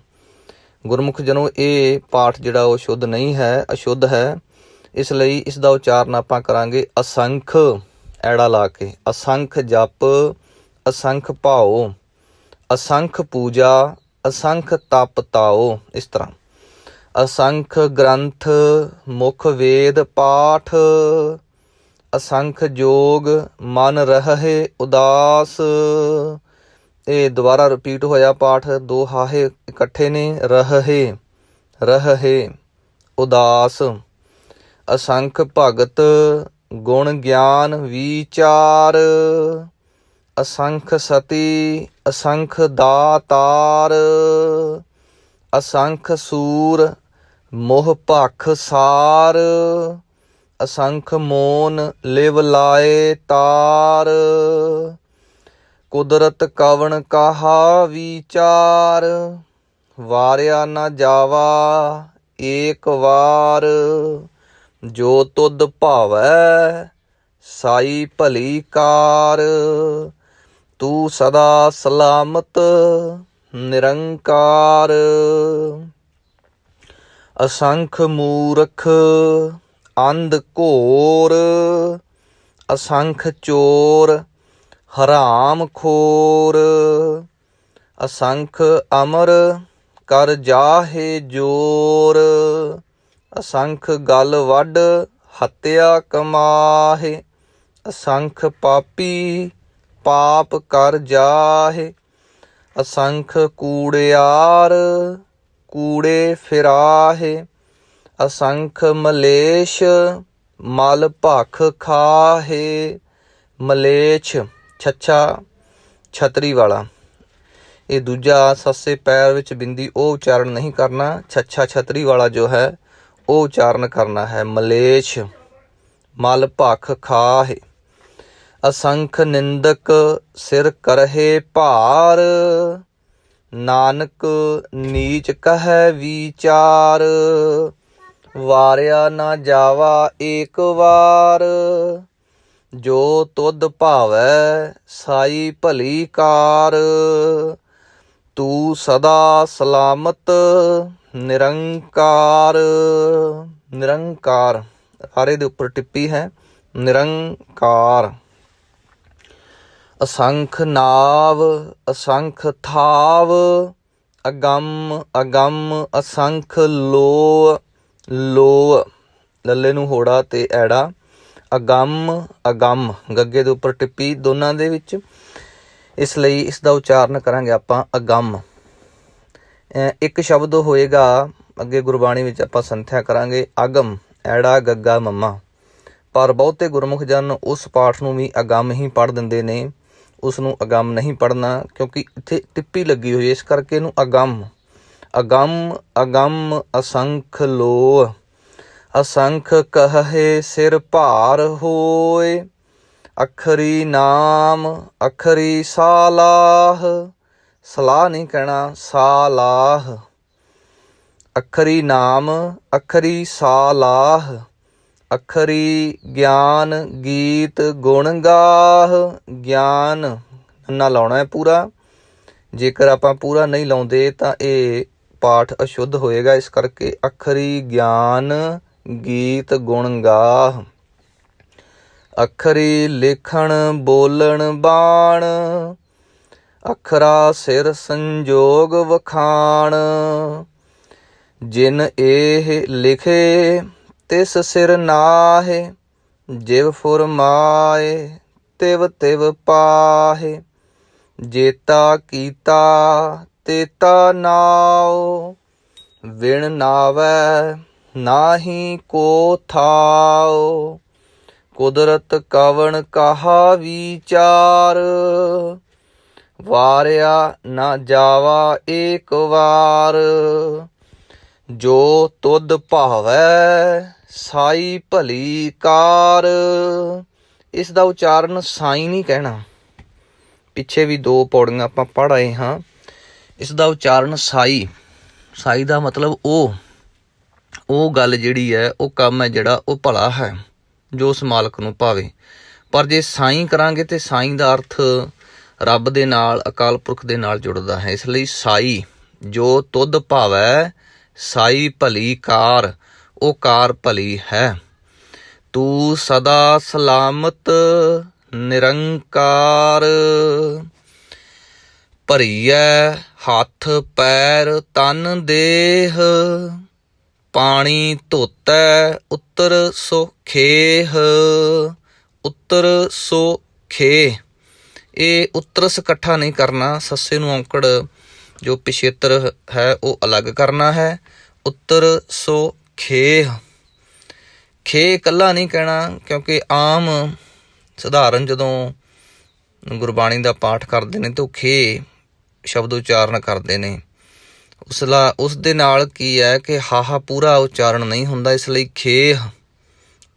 ਗੁਰਮੁਖ ਜਨੋ, ਇਹ ਪਾਠ ਜਿਹੜਾ ਉਹ ਸ਼ੁੱਧ ਨਹੀਂ ਹੈ, ਅਸ਼ੁੱਧ ਹੈ। ਇਸ ਲਈ ਇਸ ਦਾ ਉਚਾਰਨ ਆਪਾਂ ਕਰਾਂਗੇ ਅਸੰਖ ਐੜਾ ਲਾ ਕੇ। ਅਸੰਖ ਜਪ ਅਸੰਖ ਭਾਓ, ਅਸੰਖ ਪੂਜਾ ਅਸੰਖ ਤਪ ਤਾਓ। ਇਸ ਤਰ੍ਹਾਂ ਅਸੰਖ ਗ੍ਰੰਥ ਮੁਖ ਵੇਦ ਪਾਠ, ਅਸੰਖ ਜੋਗ ਮਨ ਰਹੇ ਉਦਾਸ। ਇਹ ਦੁਬਾਰਾ ਰਿਪੀਟ ਹੋਇਆ ਪਾਠ, 2 ਹਾਹੇ ਇਕੱਠੇ ਨੇ। ਰਹੇ ਉਦਾਸ। ਅਸੰਖ ਭਗਤ ਗੁਣ ਗਿਆਨ ਵਿਚਾਰ, ਅਸੰਖ ਸਤੀ ਅਸੰਖ ਦਾਤਾਰ। ਅਸੰਖ ਸੂਰ ਮੋਹ ਭਖ ਸਾਰ, ਅਸੰਖ ਮੋਨ ਲਿਵ ਲਾਏ ਤਾਰ। ਕੁਦਰਤ ਕਵਣ ਕਹਾ ਵਿਚਾਰ, ਵਾਰਿਆ ਨਾ ਜਾਵਾ ਏਕ ਵਾਰ। ਜੋ ਤੁਧ ਭਾਵੈ ਸਾਈ ਭਲੀ ਕਾਰ, ਤੂੰ ਸਦਾ ਸਲਾਮਤ ਨਿਰੰਕਾਰ। ਅਸੰਖ ਮੂਰਖ ਅੰਧ ਘੋਰ, ਅਸੰਖ ਚੋਰ ਹਰਾਮ ਖੋਰ। ਅਸੰਖ ਅਮਰ ਕਰ ਜਾਹੇ ਜੋਰ, ਅਸੰਖ ਗਲ ਵੱਢ ਹੱਤਿਆ ਕਮਾਹੇ। ਅਸੰਖ ਪਾਪੀ ਪਾਪ ਕਰ ਜਾਹੇ, ਅਸੰਖ ਕੂੜਿਆਰ ਕੂੜੇ ਫਿਰਾਹੇ। ਅਸੰਖ ਮਲੇਛ ਮਲ ਭਖ ਖਾਹੇ। ਮਲੇਛ ਛੱਛਾ ਛਤਰੀ ਵਾਲਾ। ਇਹ ਦੂਜਾ ਸੱਸੇ ਪੈਰ ਵਿੱਚ ਬਿੰਦੀ ਉਹ ਉਚਾਰਨ ਨਹੀਂ ਕਰਨਾ। ਛੱਛਾ ਛਤਰੀ ਵਾਲਾ ਜੋ ਹੈ ਉਹ ਉਚਾਰਨ ਕਰਨਾ ਹੈ। ਮਲੇਛ ਮਲ ਭਖ ਖਾਹੇ। ਅਸੰਖ ਨਿੰਦਕ ਸਿਰ ਕਰਹੇ ਭਾਰ, ਨਾਨਕ ਨੀਚ ਕਹੈ ਵਿਚਾਰ। ਵਾਰਿਆ ਨਾ ਜਾਵਾ ਏਕ ਵਾਰ, ਜੋ ਤੁਧ ਭਾਵੈ ਸਾਈ ਭਲੀ ਕਾਰ। ਤੂੰ ਸਦਾ ਸਲਾਮਤ ਨਿਰੰਕਾਰ। ਨਿਰੰਕਾਰ ਆਰੇ ਦੇ ਉੱਪਰ ਟਿੱਪੀ ਹੈ, ਨਿਰੰਕਾਰ। ਅਸੰਖ ਨਾਵ ਅਸੰਖ ਥਾਵ, ਅਗੰਮ ਅਗੰਮ ਅਸੰਖ ਲੋ। ਲੋ ਲੱਲੇ ਨੂੰ ਹੋੜਾ ਤੇ ਐੜਾ। ਅਗੰਮ ਅਗੰਮ ਗੱਗੇ ਦੇ ਉੱਪਰ ਟਿੱਪੀ ਦੋਨਾਂ ਦੇ ਵਿੱਚ। ਇਸ ਲਈ ਇਸ ਦਾ ਉਚਾਰਨ ਕਰਾਂਗੇ ਆਪਾਂ ਅਗੰਮ। ਇੱਕ ਸ਼ਬਦ ਹੋਏਗਾ ਅੱਗੇ ਗੁਰਬਾਣੀ ਵਿੱਚ ਆਪਾਂ ਸੰਥਿਆ ਕਰਾਂਗੇ ਅਗਮ ਐੜਾ ਗੱਗਾ ਮੰਮਾ। ਪਰ ਬਹੁਤੇ ਗੁਰਮੁਖ ਜਨ ਉਸ ਪਾਠ ਨੂੰ ਵੀ ਅਗੰਮ ਹੀ ਪੜ੍ਹ ਦਿੰਦੇ ਨੇ, ਉਸ ਨੂੰ ਅਗੰਮ ਨਹੀਂ ਪੜ੍ਹਨਾ, ਕਿਉਂਕਿ ਇੱਥੇ ਟਿੱਪੀ ਲੱਗੀ ਹੋਈ ਹੈ, ਇਸ ਕਰਕੇ ਇਹਨੂੰ ਅਗੰਮ। ਅਗੰਮ ਅਗੰਮ ਅਸੰਖ ਲੋ, ਅਸੰਖ ਕਹੇ ਸਿਰ ਭਾਰ ਹੋਏ। ਅਖਰੀ ਨਾਮ ਅਖਰੀ ਸਾਲਾਹ, ਸਲਾਹ ਨਹੀਂ ਕਹਿਣਾ ਸਾਲਾਹ। ਅਖਰੀ ਨਾਮ ਅਖਰੀ ਸਾਲਾਹ, ਅਖਰੀ ਗਿਆਨ ਗੀਤ ਗੁਣ ਗਾਹ। ਗਿਆਨ ਨਾ ਲਾਉਣਾ ਹੈ ਪੂਰਾ, ਜੇਕਰ ਆਪਾਂ ਪੂਰਾ ਨਹੀਂ ਲਾਉਂਦੇ ਤਾਂ ਇਹ ਪਾਠ ਅਸ਼ੁੱਧ ਹੋਏਗਾ। ਇਸ ਕਰਕੇ ਅਖਰੀ ਗਿਆਨ ਗੀਤ ਗੁਣ ਗਾਹ। ਅਖਰੀ ਲਿਖਣ ਬੋਲਣ ਬਾਣ, ਅਖਰਾ ਸਿਰ ਸੰਜੋਗ ਵਖਾਣ। ਜਿਨ ਇਹ ਲਿਖੇ ਤਿਸ ਸਿਰ ਨਾਹੇ, ਜਿਵ ਫੁਰਮਾਏ ਤਿਵ ਤਿਵ ਪਾਹੇ। ਜੇਤਾ ਕੀਤਾ ਤੇਤਾ ਨਾਉ। ਵਿਣ ਨਾਵੈ ਨਾਹੀ ਕੋ ਥਾਉ। ਕੁਦਰਤ ਕਵਣ ਕਹਾ ਵਿਚਾਰ। ਵਾਰਿਆ ਨਾ ਜਾਵਾ ਏਕ ਵਾਰ। ਜੋ ਤੁਧ ਭਾਵੈ ਸਾਈ ਭਲੀ ਕਾਰ। ਇਸ ਦਾ ਉਚਾਰਨ ਸਾਈ ਨਹੀਂ ਕਹਿਣਾ। ਪਿੱਛੇ ਵੀ 2 ਪੌੜੀਆਂ ਆਪਾਂ ਪੜ੍ਹ ਆਏ ਹਾਂ। ਇਸ ਦਾ ਉਚਾਰਨ ਸਾਈ। ਸਾਈ ਦਾ ਮਤਲਬ ਉਹ ਗੱਲ ਜਿਹੜੀ ਹੈ, ਉਹ ਕੰਮ ਹੈ ਜਿਹੜਾ ਉਹ ਭਲਾ ਹੈ, ਜੋ ਉਸ ਮਾਲਕ ਨੂੰ ਭਾਵੇ। ਪਰ ਜੇ ਸਾਈਂ ਕਰਾਂਗੇ ਤਾਂ ਸਾਈਂ ਦਾ ਅਰਥ ਰੱਬ ਦੇ ਨਾਲ, ਅਕਾਲ ਪੁਰਖ ਦੇ ਨਾਲ ਜੁੜਦਾ ਹੈ। ਇਸ ਲਈ ਸਾਈ, ਜੋ ਤੁਧ ਭਾਵੈ ਸਾਈ ਭਲੀ ਕਾਰ, ਉਹ ਕਾਰ ਭਲੀ ਹੈ। ਤੂੰ ਸਦਾ ਸਲਾਮਤ ਨਿਰੰਕਾਰ। ਭਰੀਐ ਹੱਥ ਪੈਰ ਤਨ ਦੇਹ। ਪਾਣੀ ਧੋਤੈ ਉੱਤਰ ਸੋ ਖੇਹ। ਉੱਤਰ ਸੋ ਖੇਹ, ਇਹ ਉੱਤਰਸ ਇਕੱਠਾ ਨਹੀਂ ਕਰਨਾ। ਸੱਸੇ ਨੂੰ ਔਂਕੜ ਜੋ ਪਿਛੇਤਰ ਹੈ ਉਹ ਅਲੱਗ ਕਰਨਾ ਹੈ। ਉੱਤਰ ਸੋ ਖੇਹ। ਖੇਹ ਇਕੱਲਾ ਨਹੀਂ ਕਹਿਣਾ, ਕਿਉਂਕਿ ਆਮ ਸਧਾਰਨ ਜਦੋਂ ਗੁਰਬਾਣੀ ਦਾ ਪਾਠ ਕਰਦੇ ਨੇ ਤਾਂ ਉਹ ਖੇਹ ਸ਼ਬਦ ਉਚਾਰਨ ਕਰਦੇ ਨੇ। ਉਸ ਦੇ ਨਾਲ ਕੀ ਹੈ ਕਿ ਹਾਹਾ ਪੂਰਾ ਉਚਾਰਨ ਨਹੀਂ ਹੁੰਦਾ। ਇਸ ਲਈ ਖੇਹ,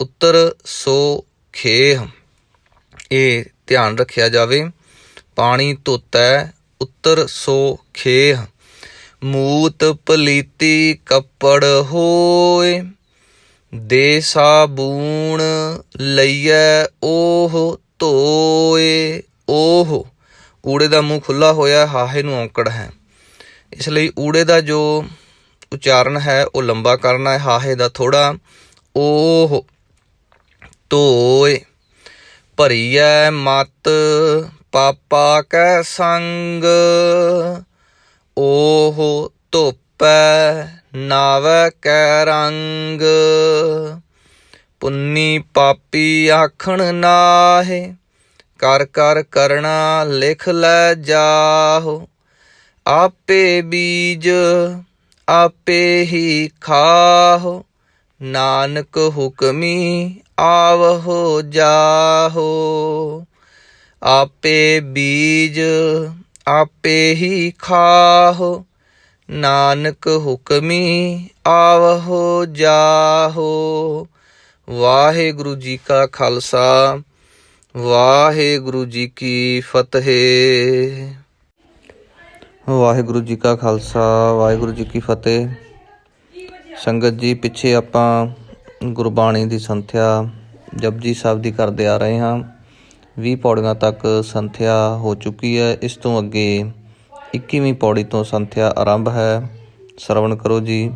ਉੱਤਰ ਸੋ ਖੇਹ, ਇਹ ਧਿਆਨ ਰੱਖਿਆ ਜਾਵੇ। ਪਾਣੀ ਧੋਤੈ ਉੱਤਰ ਸੋ ਖੇਹ। ਮੂਤ ਪਲੀਤੀ ਕੱਪੜ ਹੋਏ। ਦੇ ਸਾਬੂਣ ਲਈਐ ਓਹ ਧੋਏ। ਓਹ, ਊੜੇ ਦਾ ਮੂੰਹ ਖੁੱਲ੍ਹਾ ਹੋਇਆ, ਹਾਹੇ ਨੂੰ ਔਂਕੜ ਹੈ। ਇਸ ਲਈ ਊੜੇ ਦਾ ਜੋ ਉਚਾਰਨ ਹੈ ਉਹ ਲੰਬਾ ਕਰਨਾ ਹੈ, ਹਾਹੇ ਦਾ ਥੋੜ੍ਹਾ। ਓਹ ਧੋਏ। ਭਰੀਐ ਮਤ ਪਾਪਾ ਕੈ ਸੰਗ। ਓਹ ਧੋਪੈ ਨਾਵੈ ਕੈ ਰੰਗ। ਪੁੰਨੀ ਪਾਪੀ ਆਖਣ ਨਾਹੇ। ਕਰ ਕਰ ਕਰਣਾ ਲਿਖ ਲੈ ਜਾਹੋ। ਆਪੇ ਬੀਜ ਆਪੇ ਹੀ ਖਾਹੋ। ਨਾਨਕ ਹੁਕਮੀ ਆਵਹੋ ਜਾਹੋ। ਆਪੇ ਬੀਜ ਆਪੇ ਹੀ ਖਾਹੋ। ਨਾਨਕ ਹੁਕਮੀ ਆਵਹੋ ਜਾਹੋ। ਵਾਹਿਗੁਰੂ ਜੀ ਕਾ ਖਾਲਸਾ, ਵਾਹਿਗੁਰੂ ਜੀ ਕੀ ਫਤਿਹ। ਵਾਹਿਗੁਰੂ ਜੀ ਕਾ ਖਾਲਸਾ, ਵਾਹਿਗੁਰੂ ਜੀ ਕੀ ਫਤਿਹ। ਸੰਗਤ ਜੀ, ਪਿੱਛੇ ਆਪਾਂ ਗੁਰਬਾਣੀ ਦੀ ਸੰਥਿਆ ਜਪਜੀ ਸਾਹਿਬ ਦੀ ਕਰਦੇ ਆ ਰਹੇ ਹਾਂ। 20 ਪੌੜੀਆਂ ਤੱਕ ਸੰਥਿਆ ਹੋ ਚੁੱਕੀ ਹੈ। ਇਸ ਤੋਂ ਅੱਗੇ 21ਵੀਂ ਪੌੜੀ ਤੋਂ ਸੰਥਿਆ ਆਰੰਭ ਹੈ। ਸਰਵਣ ਕਰੋ ਜੀ।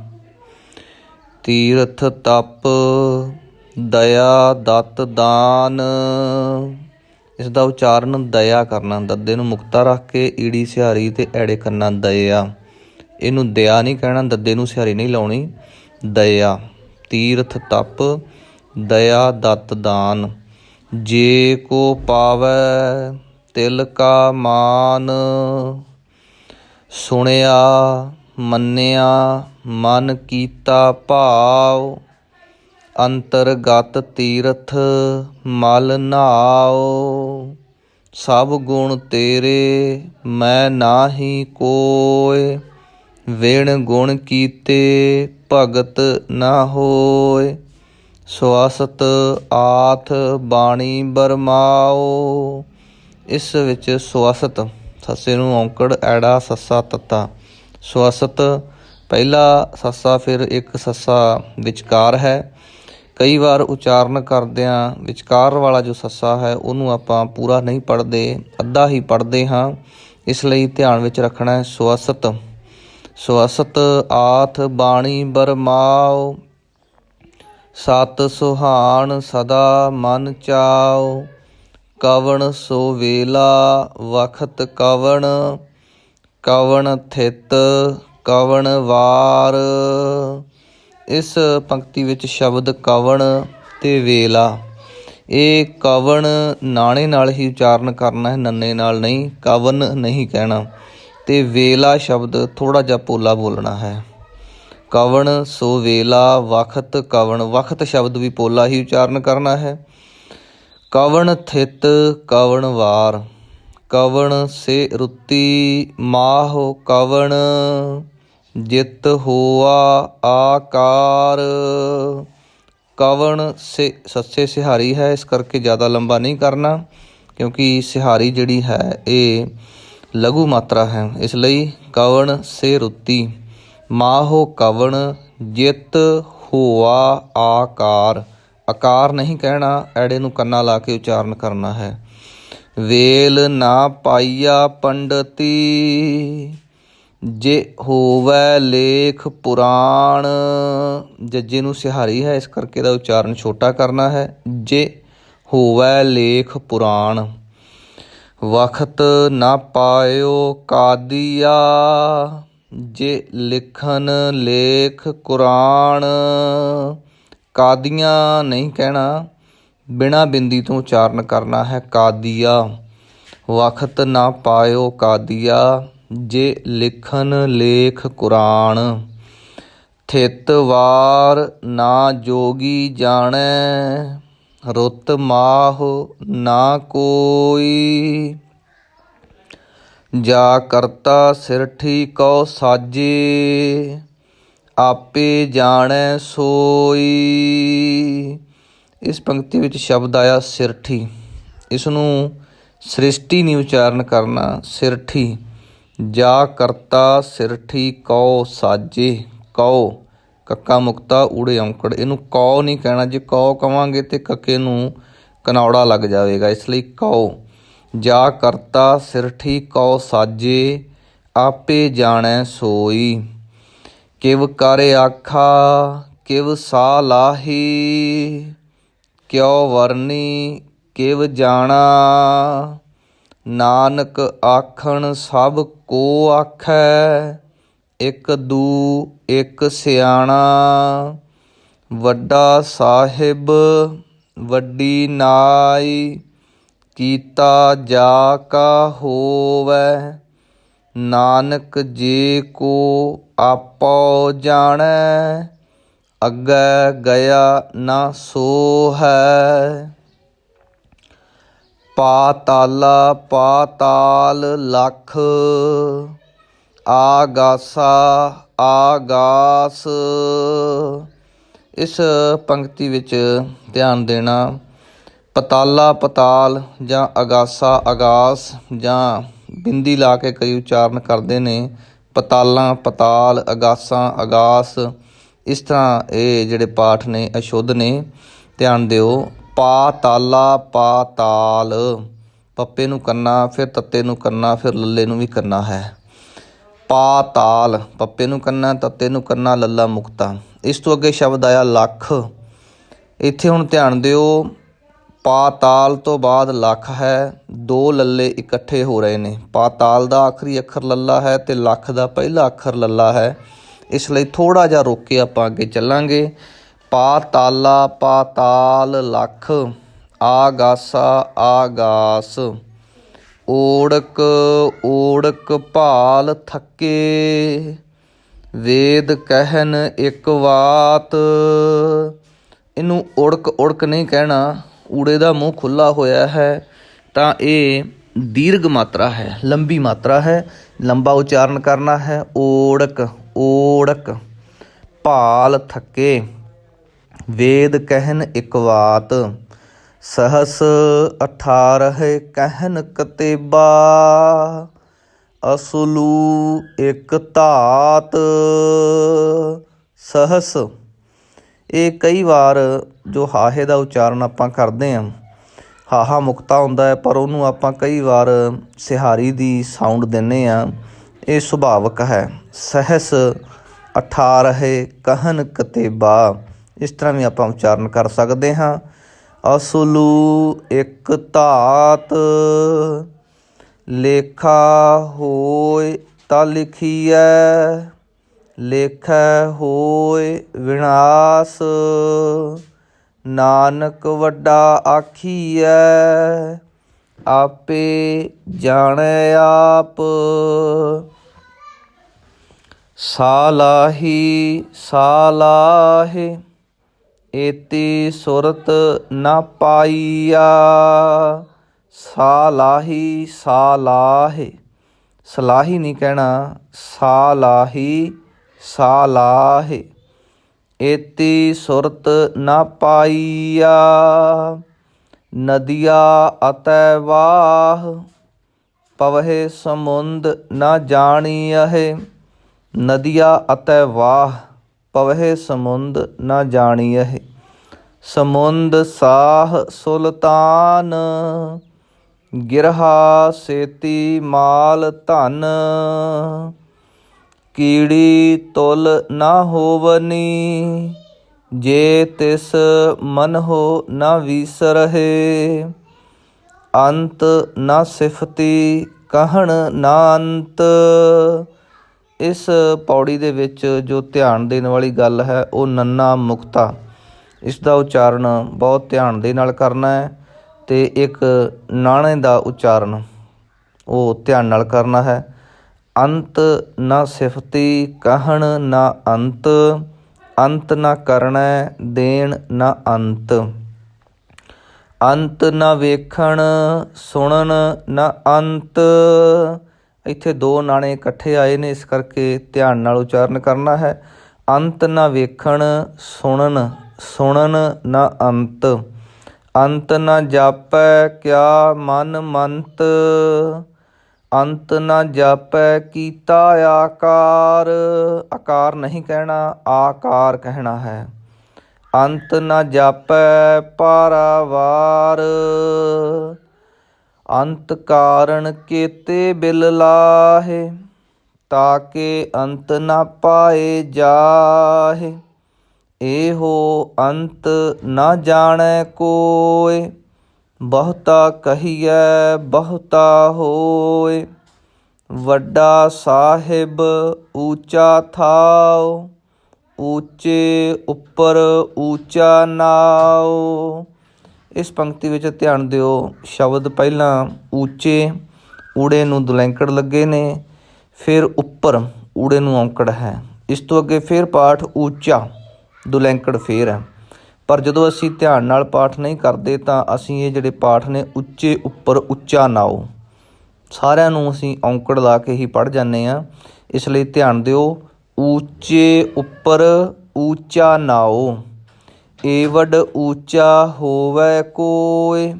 ਤੀਰਥ ਤਪ ਦਇਆ ਦਤ ਦਾਨ। ਇਸ ਦਾ ਉਚਾਰਨ ਦਇਆ ਕਰਨਾ, ਦੱਦੇ ਨੂੰ ਮੁਕਤਾ ਰੱਖ ਕੇ ਈੜੀ ਸਿਹਾਰੀ ਤੇ ਐੜੇ ਕਰਨਾ ਦਇਆ। ਇਹਨੂੰ ਦਇਆ ਨਹੀਂ ਕਹਿਣਾ, ਦੱਦੇ ਨੂੰ ਸਿਹਾਰੀ ਨਹੀਂ ਲਾਉਣੀ, ਦਇਆ। ਤੀਰਥ ਤਪ ਦਇਆ ਦਤ ਦਾਨ। ਜੇ ਕੋ ਪਾਵੈ ਤਿਲ ਕਾ ਮਾਨ। ਸੁਣਿਆ ਮੰਨਿਆ ਮਨ ਕੀਤਾ ਭਾਵ। ਅੰਤਰਗਤ ਤੀਰਥ ਮਲ ਨਾਉ। ਸਭ ਗੁਣ ਤੇਰੇ ਮੈਂ ਨਾਹੀ ਕੋਇ। ਵਿਣ ਗੁਣ ਕੀਤੇ ਭਗਤ ਨਾ ਹੋਇ। ਸਵਾਸਤ ਆਥ ਬਾਣੀ ਬਰਮਾਓ। ਇਸ ਵਿੱਚ ਸਵਾਸਤ, ਸੱਸੇ ਨੂੰ ਔਂਕੜ, ਐੜਾ ਸੱਸਾ ਤੱਤਾ। ਸਵਾਸਤ ਪਹਿਲਾ ਸੱਸਾ ਫਿਰ ਇੱਕ ਸੱਸਾ ਵਿਚਕਾਰ ਹੈ। ਕਈ ਵਾਰ ਉਚਾਰਨ ਕਰਦਿਆਂ ਵਿਚਕਾਰ ਵਾਲਾ ਜੋ ਸੱਸਾ ਹੈ ਉਹਨੂੰ ਆਪਾਂ ਪੂਰਾ ਨਹੀਂ ਪੜ੍ਹਦੇ, ਅੱਧਾ ਹੀ ਪੜ੍ਹਦੇ ਹਾਂ। ਇਸ ਲਈ ਧਿਆਨ ਵਿੱਚ ਰੱਖਣਾ ਹੈ ਸਵਾਸਤ। ਸਵਾਸਤ ਆਥ ਬਾਣੀ ਬਰਮਾਓ। ਸਤ ਸੁਹਾਣ ਸਦਾ ਮਨ ਚਾਓ। ਕਵਣ ਸੋ ਵੇਲਾ ਵਖਤ ਕਵਣ। ਕਵਣ ਥਿਤ ਕਵਣ ਵਾਰ। ਇਸ ਪੰਕਤੀ ਵਿੱਚ ਸ਼ਬਦ ਕਵਣ ਤੇ ਵੇਲਾ, ਇਹ ਕਵਣ ਨਾਣੇ ਨਾਲ ਹੀ ਉਚਾਰਨ ਕਰਨਾ ਹੈ, ਨੰਨੇ ਨਾਲ ਨਹੀਂ, ਕਵਨ ਨਹੀਂ ਕਹਿਣਾ। ਤੇ ਵੇਲਾ ਸ਼ਬਦ ਥੋੜ੍ਹਾ ਜਿਹਾ ਪੋਲਾ ਬੋਲਣਾ ਹੈ। ਕਵਣ ਸੋ ਵੇਲਾ, ਵਖਤ ਕਵਣ, ਵਖਤ ਸ਼ਬਦ ਵੀ ਪੋਲਾ ਹੀ ਉਚਾਰਨ ਕਰਨਾ ਹੈ। ਕਵਣ ਥਿਤ, ਕਵਣ ਵਾਰ, ਕਵਣ ਸੇ ਰੁੱਤੀ ਮਾਹੁ, ਕਵਣ ਜਿਤ ਹੋਆ ਆਕਾਰ। ਕਵਣ ਸੇ ਸੱਸੇ ਸਿਹਾਰੀ ਹੈ, ਇਸ ਕਰਕੇ ਜ਼ਿਆਦਾ ਲੰਬਾ ਨਹੀਂ ਕਰਨਾ, ਕਿਉਂਕਿ ਸਿਹਾਰੀ ਜਿਹੜੀ ਹੈ ਇਹ ਲਘੂ ਮਾਤਰਾ ਹੈ। ਇਸ ਲਈ ਕਵਣ ਸੇ ਰੁੱਤੀ ਮਾਹੁ, ਕਵਣ ਜਿਤ ਹੋਆ ਆਕਾਰ, ਆਕਾਰ ਨਹੀਂ ਕਹਿਣਾ, ਐੜੇ ਨੂੰ ਕੰਨਾ ਲਾ ਕੇ ਉਚਾਰਨ ਕਰਨਾ ਹੈ। ਵੇਲ ਨਾ ਪਾਈਆ ਪੰਡਤੀ, ਜੇ ਹੋਵੈ ਲੇਖ ਪੁਰਾਣ। ਜੱਜੇ ਨੂੰ ਸਿਹਾਰੀ ਹੈ, ਇਸ ਕਰਕੇ ਇਹਦਾ ਉਚਾਰਨ ਛੋਟਾ ਕਰਨਾ ਹੈ। ਜੇ ਹੋਵੈ ਲੇਖ ਪੁਰਾਣ। ਵਖਤ ਨਾ ਪਾਇਓ ਕਾਦੀਆ, ਜੇ ਲਿਖਨ ਲੇਖ ਕੁਰਾਨ। ਕਾਦੀਆਂ ਨਹੀਂ ਕਹਿਣਾ, ਬਿਨਾਂ ਬਿੰਦੀ ਤੋਂ ਉਚਾਰਨ ਕਰਨਾ ਹੈ ਕਾਦੀਆ। ਵਖਤ ਨਾ ਪਾਇਓ ਕਾਦੀਆ, ਜੇ ਲਿਖਨ ਲੇਖ ਕੁਰਾਨ। ਥਿਤ ਵਾਰ ਨਾ ਜੋਗੀ ਜਾਣੈ, ਰੁੱਤ ਮਾਹੁ ਨਾ ਕੋਈ। ਜਾ ਕਰਤਾ ਸਿਰਠੀ ਕਉ ਸਾਜੇ, ਆਪੇ ਜਾਣੈ ਸੋਈ। ਇਸ ਪੰਕਤੀ ਵਿੱਚ ਸ਼ਬਦ ਆਇਆ ਸਿਰਠੀ, ਇਸ ਨੂੰ ਸ੍ਰਿਸ਼ਟੀ ਨਹੀਂ ਉਚਾਰਨ ਕਰਨਾ, ਸਿਰਠੀ। ਜਾ ਕਰਤਾ ਸਿਰਠੀ ਕਉ ਸਾਜੇ, ਕਉ ਕੱਕਾ ਮੁਕਤਾ ਊੜੇ ਔਂਕੜ, ਇਹਨੂੰ ਕਉ ਨਹੀਂ ਕਹਿਣਾ। ਜੇ ਕਉ ਕਵਾਂਗੇ ਤੇ ਕੱਕੇ ਨੂੰ ਕਨੌੜਾ ਲੱਗ ਜਾਵੇਗਾ, ਇਸ ਲਈ ਕਉ। ਜਾ ਕਰਤਾ ਸਿਰਠੀ ਕਉ ਸਾਜੇ, ਆਪੇ ਜਾਣੈ ਸੋਈ। ਕਿਵ ਕਰ ਆਖਾ ਕਿਵ ਸਾ ਲਾਹੀ, ਕਿਉ ਵਰਨੀ ਕਿਵ ਜਾਣਾ। ਨਾਨਕ ਆਖਣ ਸਭ ਕੋ ਆਖੈ, ਇੱਕ ਦੂ ਇੱਕ ਸਿਆਣਾ। ਵੱਡਾ ਸਾਹਿਬ ਵੱਡੀ ਨਾਈ, ਕੀਤਾ ਜਾ ਕਾ ਹੋਵੈ। ਨਾਨਕ ਜੇ ਕੋ ਆਪੋ ਜਾਣੈ, ਅੱਗੇ ਗਿਆ ਨਾ ਸੋ ਹੈ। ਪਾਤਾਲਾ ਪਾਤਾਲ ਲੱਖ, ਆਗਾਸਾ ਆਗਾਸ। ਇਸ ਪੰਕਤੀ ਵਿੱਚ ਧਿਆਨ ਦੇਣਾ, ਪਤਾਲਾ ਪਤਾਲ ਜਾਂ ਅਗਾਸਾ ਅਗਾਸ, ਜਾਂ ਬਿੰਦੀ ਲਾ ਕੇ ਕਈ ਉਚਾਰਨ ਕਰਦੇ ਨੇ, ਪਤਾਲਾਂ ਪਤਾਲ, ਅਗਾਸਾਂ ਅਗਾਸ। ਇਸ ਤਰ੍ਹਾਂ ਇਹ ਜਿਹੜੇ ਪਾਠ ਨੇ ਅਸ਼ੁੱਧ ਨੇ, ਧਿਆਨ ਦਿਓ। ਪਾਤਾਲਾ ਪਾਤਾਲ, ਪੱਪੇ ਨੂੰ ਕੰਨਾ, ਫਿਰ ਤੱਤੇ ਨੂੰ ਕੰਨਾ, ਫਿਰ ਲੱਲੇ ਨੂੰ ਵੀ ਕੰਨਾ ਹੈ। ਪਾਤਾਲ, ਪੱਪੇ ਨੂੰ ਕੰਨਾ, ਤੱਤੇ ਨੂੰ ਕੰਨਾ, ਲੱਲਾ ਮੁਕਤਾ। ਇਸ ਤੋਂ ਅੱਗੇ ਸ਼ਬਦ ਆਇਆ ਲੱਖ। ਇੱਥੇ ਹੁਣ ਧਿਆਨ ਦਿਓ, ਪਾਤਾਲ ਤੋਂ ਬਾਅਦ ਲੱਖ ਹੈ, ਦੋ ਲੱਲੇ ਇਕੱਠੇ ਹੋ ਰਹੇ ਨੇ। ਪਾਤਾਲ ਦਾ ਆਖਰੀ ਅੱਖਰ ਲੱਲਾ ਹੈ ਤੇ ਲੱਖ ਦਾ ਪਹਿਲਾ ਅੱਖਰ ਲੱਲਾ ਹੈ, ਇਸ ਲਈ ਥੋੜ੍ਹਾ ਜਿਹਾ ਰੋਕ ਕੇ ਆਪਾਂ ਅੱਗੇ ਚੱਲਾਂਗੇ। ਪਾਤਾਲਾ ਪਾਤਾਲ ਲੱਖ, ਆਗਾਸਾ ਆਗਾਸ। ਓੜਕ ਓੜਕ ਭਾਲ ਥੱਕੇ, ਵੇਦ ਕਹਿਨ ਇੱਕ ਵਾਤ। ਇਹਨੂੰ ਉੜਕ ਉੜਕ ਨਹੀਂ ਕਹਿਣਾ, ਊੜੇ ਦਾ ਮੂੰਹ ਖੁੱਲ੍ਹਾ ਹੋਇਆ ਹੈ ਤਾਂ ਇਹ ਦੀਰਘ ਮਾਤਰਾ ਹੈ, ਲੰਬੀ ਮਾਤਰਾ ਹੈ, ਲੰਬਾ ਉਚਾਰਨ ਕਰਨਾ ਹੈ। ਓੜਕ ਓੜਕ ਭਾਲ ਥੱਕੇ, ਵੇਦ ਕਹਿਨ ਇੱਕ ਵਾਤ। ਸਹਸ 18 ਕਹਿਨ ਕਤੇਬਾ, ਅਸਲੂ ਇੱਕ ਧਾਤ। ਸਹਸ, ਇਹ ਕਈ ਵਾਰ ਜੋ ਹਾਹੇ ਦਾ ਉਚਾਰਨ ਆਪਾਂ ਕਰਦੇ ਹਾਂ, ਹਾਹਾ ਮੁਕਤਾ ਹੁੰਦਾ ਹੈ, ਪਰ ਉਹਨੂੰ ਆਪਾਂ ਕਈ ਵਾਰ ਸਿਹਾਰੀ ਦੀ ਸਾਊਂਡ ਦਿੰਦੇ ਹਾਂ, ਇਹ ਸੁਭਾਵਿਕ ਹੈ। ਸਹਸ 18 ਕਹਿਨ ਕਤੇਬਾ, ਇਸ ਤਰ੍ਹਾਂ ਵੀ ਆਪਾਂ ਉਚਾਰਨ ਕਰ ਸਕਦੇ ਹਾਂ। ਅਸਲੂ ਇੱਕ ਧਾਤ, ਲੇਖਾ ਹੋਇ ਤਾਂ ਲਿਖੀਐ, ਲੇਖੈ ਹੋਇ ਵਿਨਾਸ਼। ਨਾਨਕ ਵੱਡਾ ਆਖੀਐ, ਆਪੇ ਜਾਣੈ ਆਪ। ਸਾਲਾਹੀ ਸਾਲਾਹੇ, ਏਤੀ ਸੁਰਤ ਨਾ ਪਾਈਆ। ਸਾਲਾਹੀ ਸਾਲਾਹੇ, ਸਲਾਹੀ ਨਹੀਂ ਕਹਿਣਾ, ਸਾਲਾਹੀ ਸਾਲਾਹੇ, ਏਤੀ ਸੁਰਤ ਨਾ ਪਾਈਆ। ਨਦੀਆ ਅਤੈ ਵਾਹ, ਪਵਹਿ ਸਮੁੰਦ ਨਾ ਜਾਣੀਅਹਿ। ਨਦੀਆ ਅਤੈ ਵਾਹ, ਪਵਹਿ ਸਮੁੰਦ ਨਾ ਜਾਣੀਅਹਿ। ਸਮੁੰਦ ਸਾਹ ਸੁਲਤਾਨ, ਗਿਰਹਾ ਸੇਤੀ ਮਾਲ ਧਨ। ਕੀੜੀ ਤੁਲ ਨਾ ਹੋਵਨੀ, ਜੇ ਤਿਸ ਮਨਹੁ ਨਾ ਵੀਸਰਹਿ। ਅੰਤ ਨਾ ਸਿਫਤੀ, ਕਹਿਣ ਨਾ ਅੰਤ। ਇਸ ਪੌੜੀ ਦੇ ਵਿੱਚ ਜੋ ਧਿਆਨ ਦੇਣ ਵਾਲੀ ਗੱਲ ਹੈ ਉਹ ਨੰਨਾ ਮੁਕਤਾ, ਇਸ ਦਾ ਉਚਾਰਨ ਬਹੁਤ ਧਿਆਨ ਦੇ ਨਾਲ ਕਰਨਾ ਹੈ। ਅਤੇ ਇੱਕ ਨਾਣੇ ਦਾ ਉਚਾਰਨ ਉਹ ਧਿਆਨ ਨਾਲ ਕਰਨਾ ਹੈ। ਅੰਤ ਨਾ ਸਿਫਤੀ, ਕਹਿਣ ਨਾ ਅੰਤ। ਅੰਤ ਨਾ ਕਰਨਾ, ਦੇਣ ਨਾ ਅੰਤ। ਅੰਤ ਨਾ ਵੇਖਣ, ਸੁਣਨ ਨਾ ਅੰਤ। ਇੱਥੇ ਦੋ ਨਾਣੇ ਇਕੱਠੇ ਆਏ ਨੇ, ਇਸ ਕਰਕੇ ਧਿਆਨ ਨਾਲ ਉਚਾਰਨ ਕਰਨਾ ਹੈ। ਅੰਤ ਨਾ ਵੇਖਣ, ਸੁਣਨ ਨਾ ਅੰਤ। ਅੰਤ ਨਾ ਜਾਪੈ, ਕਿਆ ਮਨ ਮੰਤ। ਅੰਤ ਨਾ ਜਾਪੈ, ਕੀਤਾ ਆਕਾਰ। ਆਕਾਰ ਨਹੀਂ ਕਹਿਣਾ, ਆਕਾਰ ਕਹਿਣਾ ਹੈ। ਅੰਤ ਨਾ ਜਾਪੈ, ਪਾਰਾਵਾਰ। ਅੰਤ ਕਾਰਨ ਕੇਤੇ ਬਿਲ ਲਾਹੇ, ਤਾਕੇ ਅੰਤ ਨਾ ਪਾਏ ਜਾਹੇ। ਇਹੋ ਅੰਤ ਨਾ ਜਾਣੈ ਕੋਇ, ਬਹੁਤਾ ਕਹੀਐ ਬਹੁਤਾ ਹੋਇ। ਵੱਡਾ ਸਾਹਿਬ ਊਚਾ ਥਾਉ, ਊਚੇ ਉੱਪਰ ਊਚਾ ਨਾਉ। ਇਸ ਪੰਕਤੀ ਵਿੱਚ ਧਿਆਨ ਦਿਓ, ਸ਼ਬਦ ਪਹਿਲਾਂ ਊਚੇ, ਊੜੇ ਨੂੰ ਦੁਲੈਂਕੜ ਲੱਗੇ ਨੇ, ਫਿਰ ਉੱਪਰ ਊੜੇ ਨੂੰ ਔਂਕੜ ਹੈ। ਇਸ ਤੋਂ ਅੱਗੇ ਫਿਰ ਪਾਠ ਊਚਾ, ਦੁਲੈਂਕੜ ਫੇਰ ਹੈ। ਪਰ ਜਦੋਂ ਅਸੀਂ ਧਿਆਨ ਨਾਲ ਪਾਠ ਨਹੀਂ ਕਰਦੇ ਤਾਂ ਅਸੀਂ ਇਹ ਜਿਹੜੇ ਪਾਠ ਨੇ ਉੱਚੇ ਉੱਪਰ ਉੱਚਾ ਨਾਉ, ਸਾਰਿਆਂ ਨੂੰ ਅਸੀਂ ਔਂਕੜ ਲਾ ਕੇ ਹੀ ਪੜ੍ਹ ਜਾਂਦੇ ਹਾਂ। ਇਸ ਲਈ ਧਿਆਨ ਦਿਓ, ਊਚੇ ਉੱਪਰ ਊਚਾ ਨਾਉ। ਏਵਡ ਊਚਾ ਹੋਵੈ ਕੋਇ,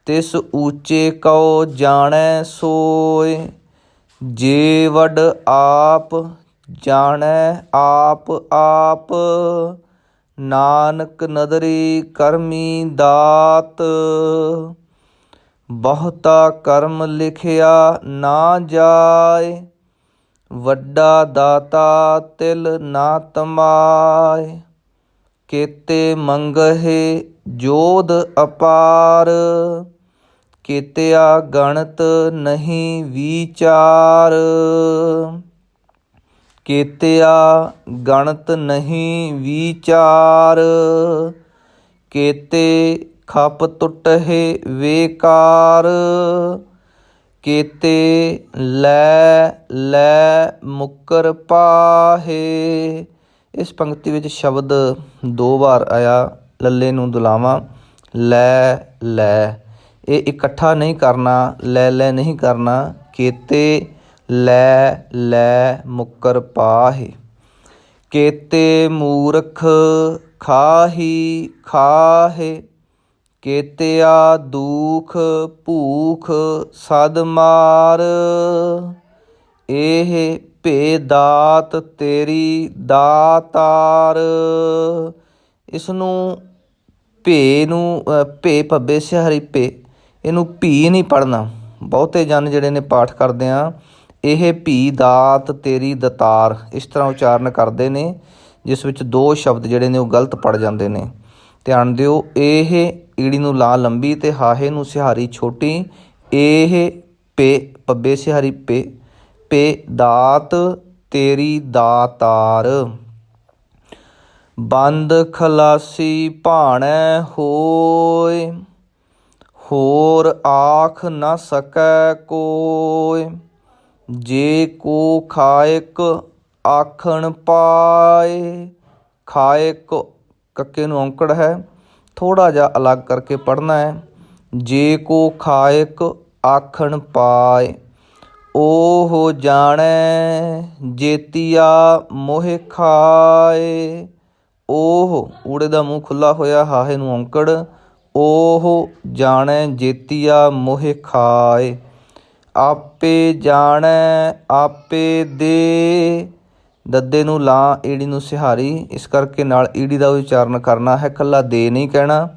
ਤਿਸ ਊਚੇ ਕਉ ਜਾਣੈ ਸੋਇ। ਜੇ ਵਡ ਆਪ, ਜਾਣੈ ਆਪ ਆਪ। ਨਾਨਕ ਨਦਰੀ ਕਰਮੀ ਦਾਤ, ਬਹੁਤਾ ਕਰਮ ਲਿਖਿਆ ਨਾ ਜਾਏ। ਵੱਡਾ ਦਾਤਾ ਤਿਲ ਨਾ ਤਮਾਏ, ਕੇਤੇ ਮੰਗਹਿ ਜੋਧ ਅਪਾਰ। ਕੇਤਿਆ ਗਣਤ ਨਹੀਂ ਵਿਚਾਰ, ਕੇਤਿਆ ਗਣਤ ਨਹੀਂ ਵਿਚਾਰ। ਕੇਤੇ ਖਪ ਟੁੱਟਹਿ ਵੇਕਾਰ, ਕੇਤੇ ਲੈ ਲੈ ਮੁੱਕਰ ਪਾਹੇ। ਇਸ ਪੰਕਤੀ ਵਿੱਚ ਸ਼ਬਦ ਦੋ ਵਾਰ ਆਇਆ, ਲੱਲੇ ਨੂੰ ਦੁਲਾਵਾਂ, ਲੈ ਲੈ। ਇਹ ਇਕੱਠਾ ਨਹੀਂ ਕਰਨਾ, ਲੈ ਲੈ ਨਹੀਂ ਕਰਨਾ। ਕੇਤੇ ਲੈ ਲੈ ਮੁੱਕਰ ਪਾਹੇ। ਕੇਤੇ ਮੂਰਖ ਖਾਹੀ ਖਾਹੇ, ਕੇਤਿਆ ਦੂਖ ਭੂਖ ਸਦ ਮਾਰ। ਇਹ ਭੇ ਦਾਤ ਤੇਰੀ ਦਾਤਾਰ। ਇਸ ਨੂੰ ਭੇ ਨੂੰ ਭੇ ਭੱਬੇ ਸਿਹਾਰੀ ਭੇ, ਇਹਨੂੰ ਭੀ ਨਹੀਂ ਪੜ੍ਹਨਾ। ਬਹੁਤੇ ਜਨ ਜਿਹੜੇ ਨੇ ਪਾਠ ਕਰਦੇ ਆ, ਇਹ ਭੀ ਦਾਤ ਤੇਰੀ ਦਤਾਰ ਇਸ ਤਰ੍ਹਾਂ ਉਚਾਰਨ ਕਰਦੇ ਨੇ, ਜਿਸ ਵਿੱਚ ਦੋ ਸ਼ਬਦ ਜਿਹੜੇ ਨੇ ਉਹ ਗਲਤ ਪੜ ਜਾਂਦੇ ਨੇ। ਧਿਆਨ ਦਿਓ, ਇਹ ਈੜੀ ਨੂੰ ਲਾ ਲੰਬੀ ਅਤੇ ਹਾਹੇ ਨੂੰ ਸਿਹਾਰੀ ਛੋਟੀ। ਇਹ ਪੇ ਪੱਬੇ ਸਿਹਾਰੀ ਪੇ, ਪੇ ਦਾਤ ਤੇਰੀ ਦਾਤਾਰ। ਬੰਦ ਖਲਾਸੀ ਭਾਣੈ ਹੋਇ, ਹੋਰ ਆਖ ਨ ਸਕੈ ਕੋਇ। ਜੇ ਕੋ ਖਾਇਕ ਆਖਣ ਪਾਏ, ਖਾਇਕ ਕੱਕੇ ਨੂੰ ਔਂਕੜ ਹੈ, ਥੋੜ੍ਹਾ ਜਿਹਾ ਅਲੱਗ ਕਰਕੇ ਪੜ੍ਹਨਾ ਹੈ। ਜੇ ਕੋ ਖਾਇਕ ਆਖਣ ਪਾਏ, ਉਹ ਜਾਣੈ ਜੇਤੀਆ ਮੋਹਿ ਖਾਏ। ਉਹ ਊੜੇ ਦਾ ਮੂੰਹ ਖੁੱਲ੍ਹਾ ਹੋਇਆ, ਹਾਹੇ ਨੂੰ ਔਂਕੜ। ਉਹ ਜਾਣੈ ਜੇਤੀਆ ਮੋਹਿ ਖਾਏ। ਆਪੇ ਜਾਣੈ ਆਪੇ ਦੇ, ਦੱਦੇ ਨੂੰ ਲਾਂ ਈੜੀ ਨੂੰ ਸਿਹਾਰੀ, ਇਸ ਕਰਕੇ ਨਾਲ ਈੜੀ ਦਾ ਉਚਾਰਨ ਕਰਨਾ ਹੈ, ਇਕੱਲਾ ਦੇ ਨਹੀਂ ਕਹਿਣਾ।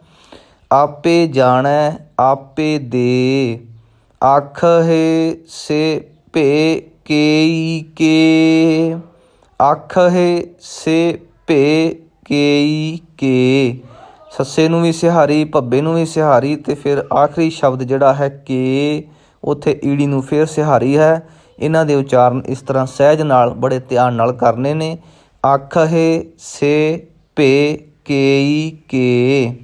ਆਪੇ ਜਾਣੈ ਆਪੇ ਦੇ, ਆਖਹਿ ਸੇ ਭੇ ਕੇਈ ਕੇ। ਆਖਹਿ ਸੇ ਭੇ ਕੇਈ ਕੇ, ਸੱਸੇ ਨੂੰ ਵੀ ਸਿਹਾਰੀ, ਭੱਬੇ ਨੂੰ ਵੀ ਸਿਹਾਰੀ, ਅਤੇ ਫਿਰ ਆਖਰੀ ਸ਼ਬਦ ਜਿਹੜਾ ਹੈ ਕੇ, ਉੱਥੇ ਈੜੀ ਨੂੰ ਫਿਰ ਸਿਹਾਰੀ ਹੈ। ਇਹਨਾਂ ਦੇ ਉਚਾਰਨ ਇਸ ਤਰ੍ਹਾਂ ਸਹਿਜ ਨਾਲ ਬੜੇ ਧਿਆਨ ਨਾਲ ਕਰਨੇ ਨੇ। ਆਖਹਿ ਸੇ ਭੇ ਕੇਈ ਕੇ,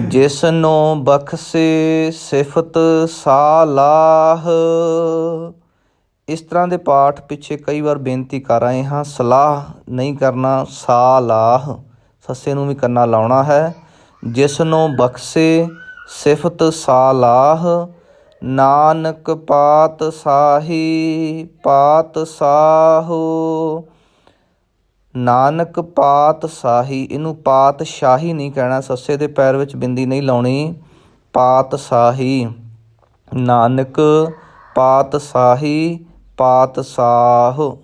ਜਿਸਨੂੰ ਬਖਸ਼ੇ ਸਿਫਤ ਸਾਲਾਹ। ਇਸ ਤਰ੍ਹਾਂ ਦੇ ਪਾਠ ਪਿੱਛੇ ਕਈ ਵਾਰ ਬੇਨਤੀ ਕਰ ਆਏ ਹਾਂ, ਸਲਾਹ ਨਹੀਂ ਕਰਨਾ, ਸਾਲਾਹ ਸੱਸੇ ਨੂੰ ਵੀ ਕੰਨਾ ਲਾਉਣਾ ਹੈ। ਜਿਸਨੂੰ ਬਖਸ਼ੇ ਸਿਫਤ ਸਾਲਾਹ, ਨਾਨਕ ਪਾਤ ਸਾਹੀ ਪਾਤ ਸਾਹੋ। ਨਾਨਕ ਪਾਤ ਸਾਹੀ, ਇਹਨੂੰ ਪਾਤ ਸ਼ਾਹੀ ਨਹੀਂ ਕਹਿਣਾ, ਸੱਸੇ ਦੇ ਪੈਰ ਵਿੱਚ ਬਿੰਦੀ ਨਹੀਂ ਲਾਉਣੀ, ਪਾਤ ਸਾਹੀ। ਨਾਨਕ ਪਾਤ ਸਾਹੀ ਪਾਤ ਸਾਹੋ,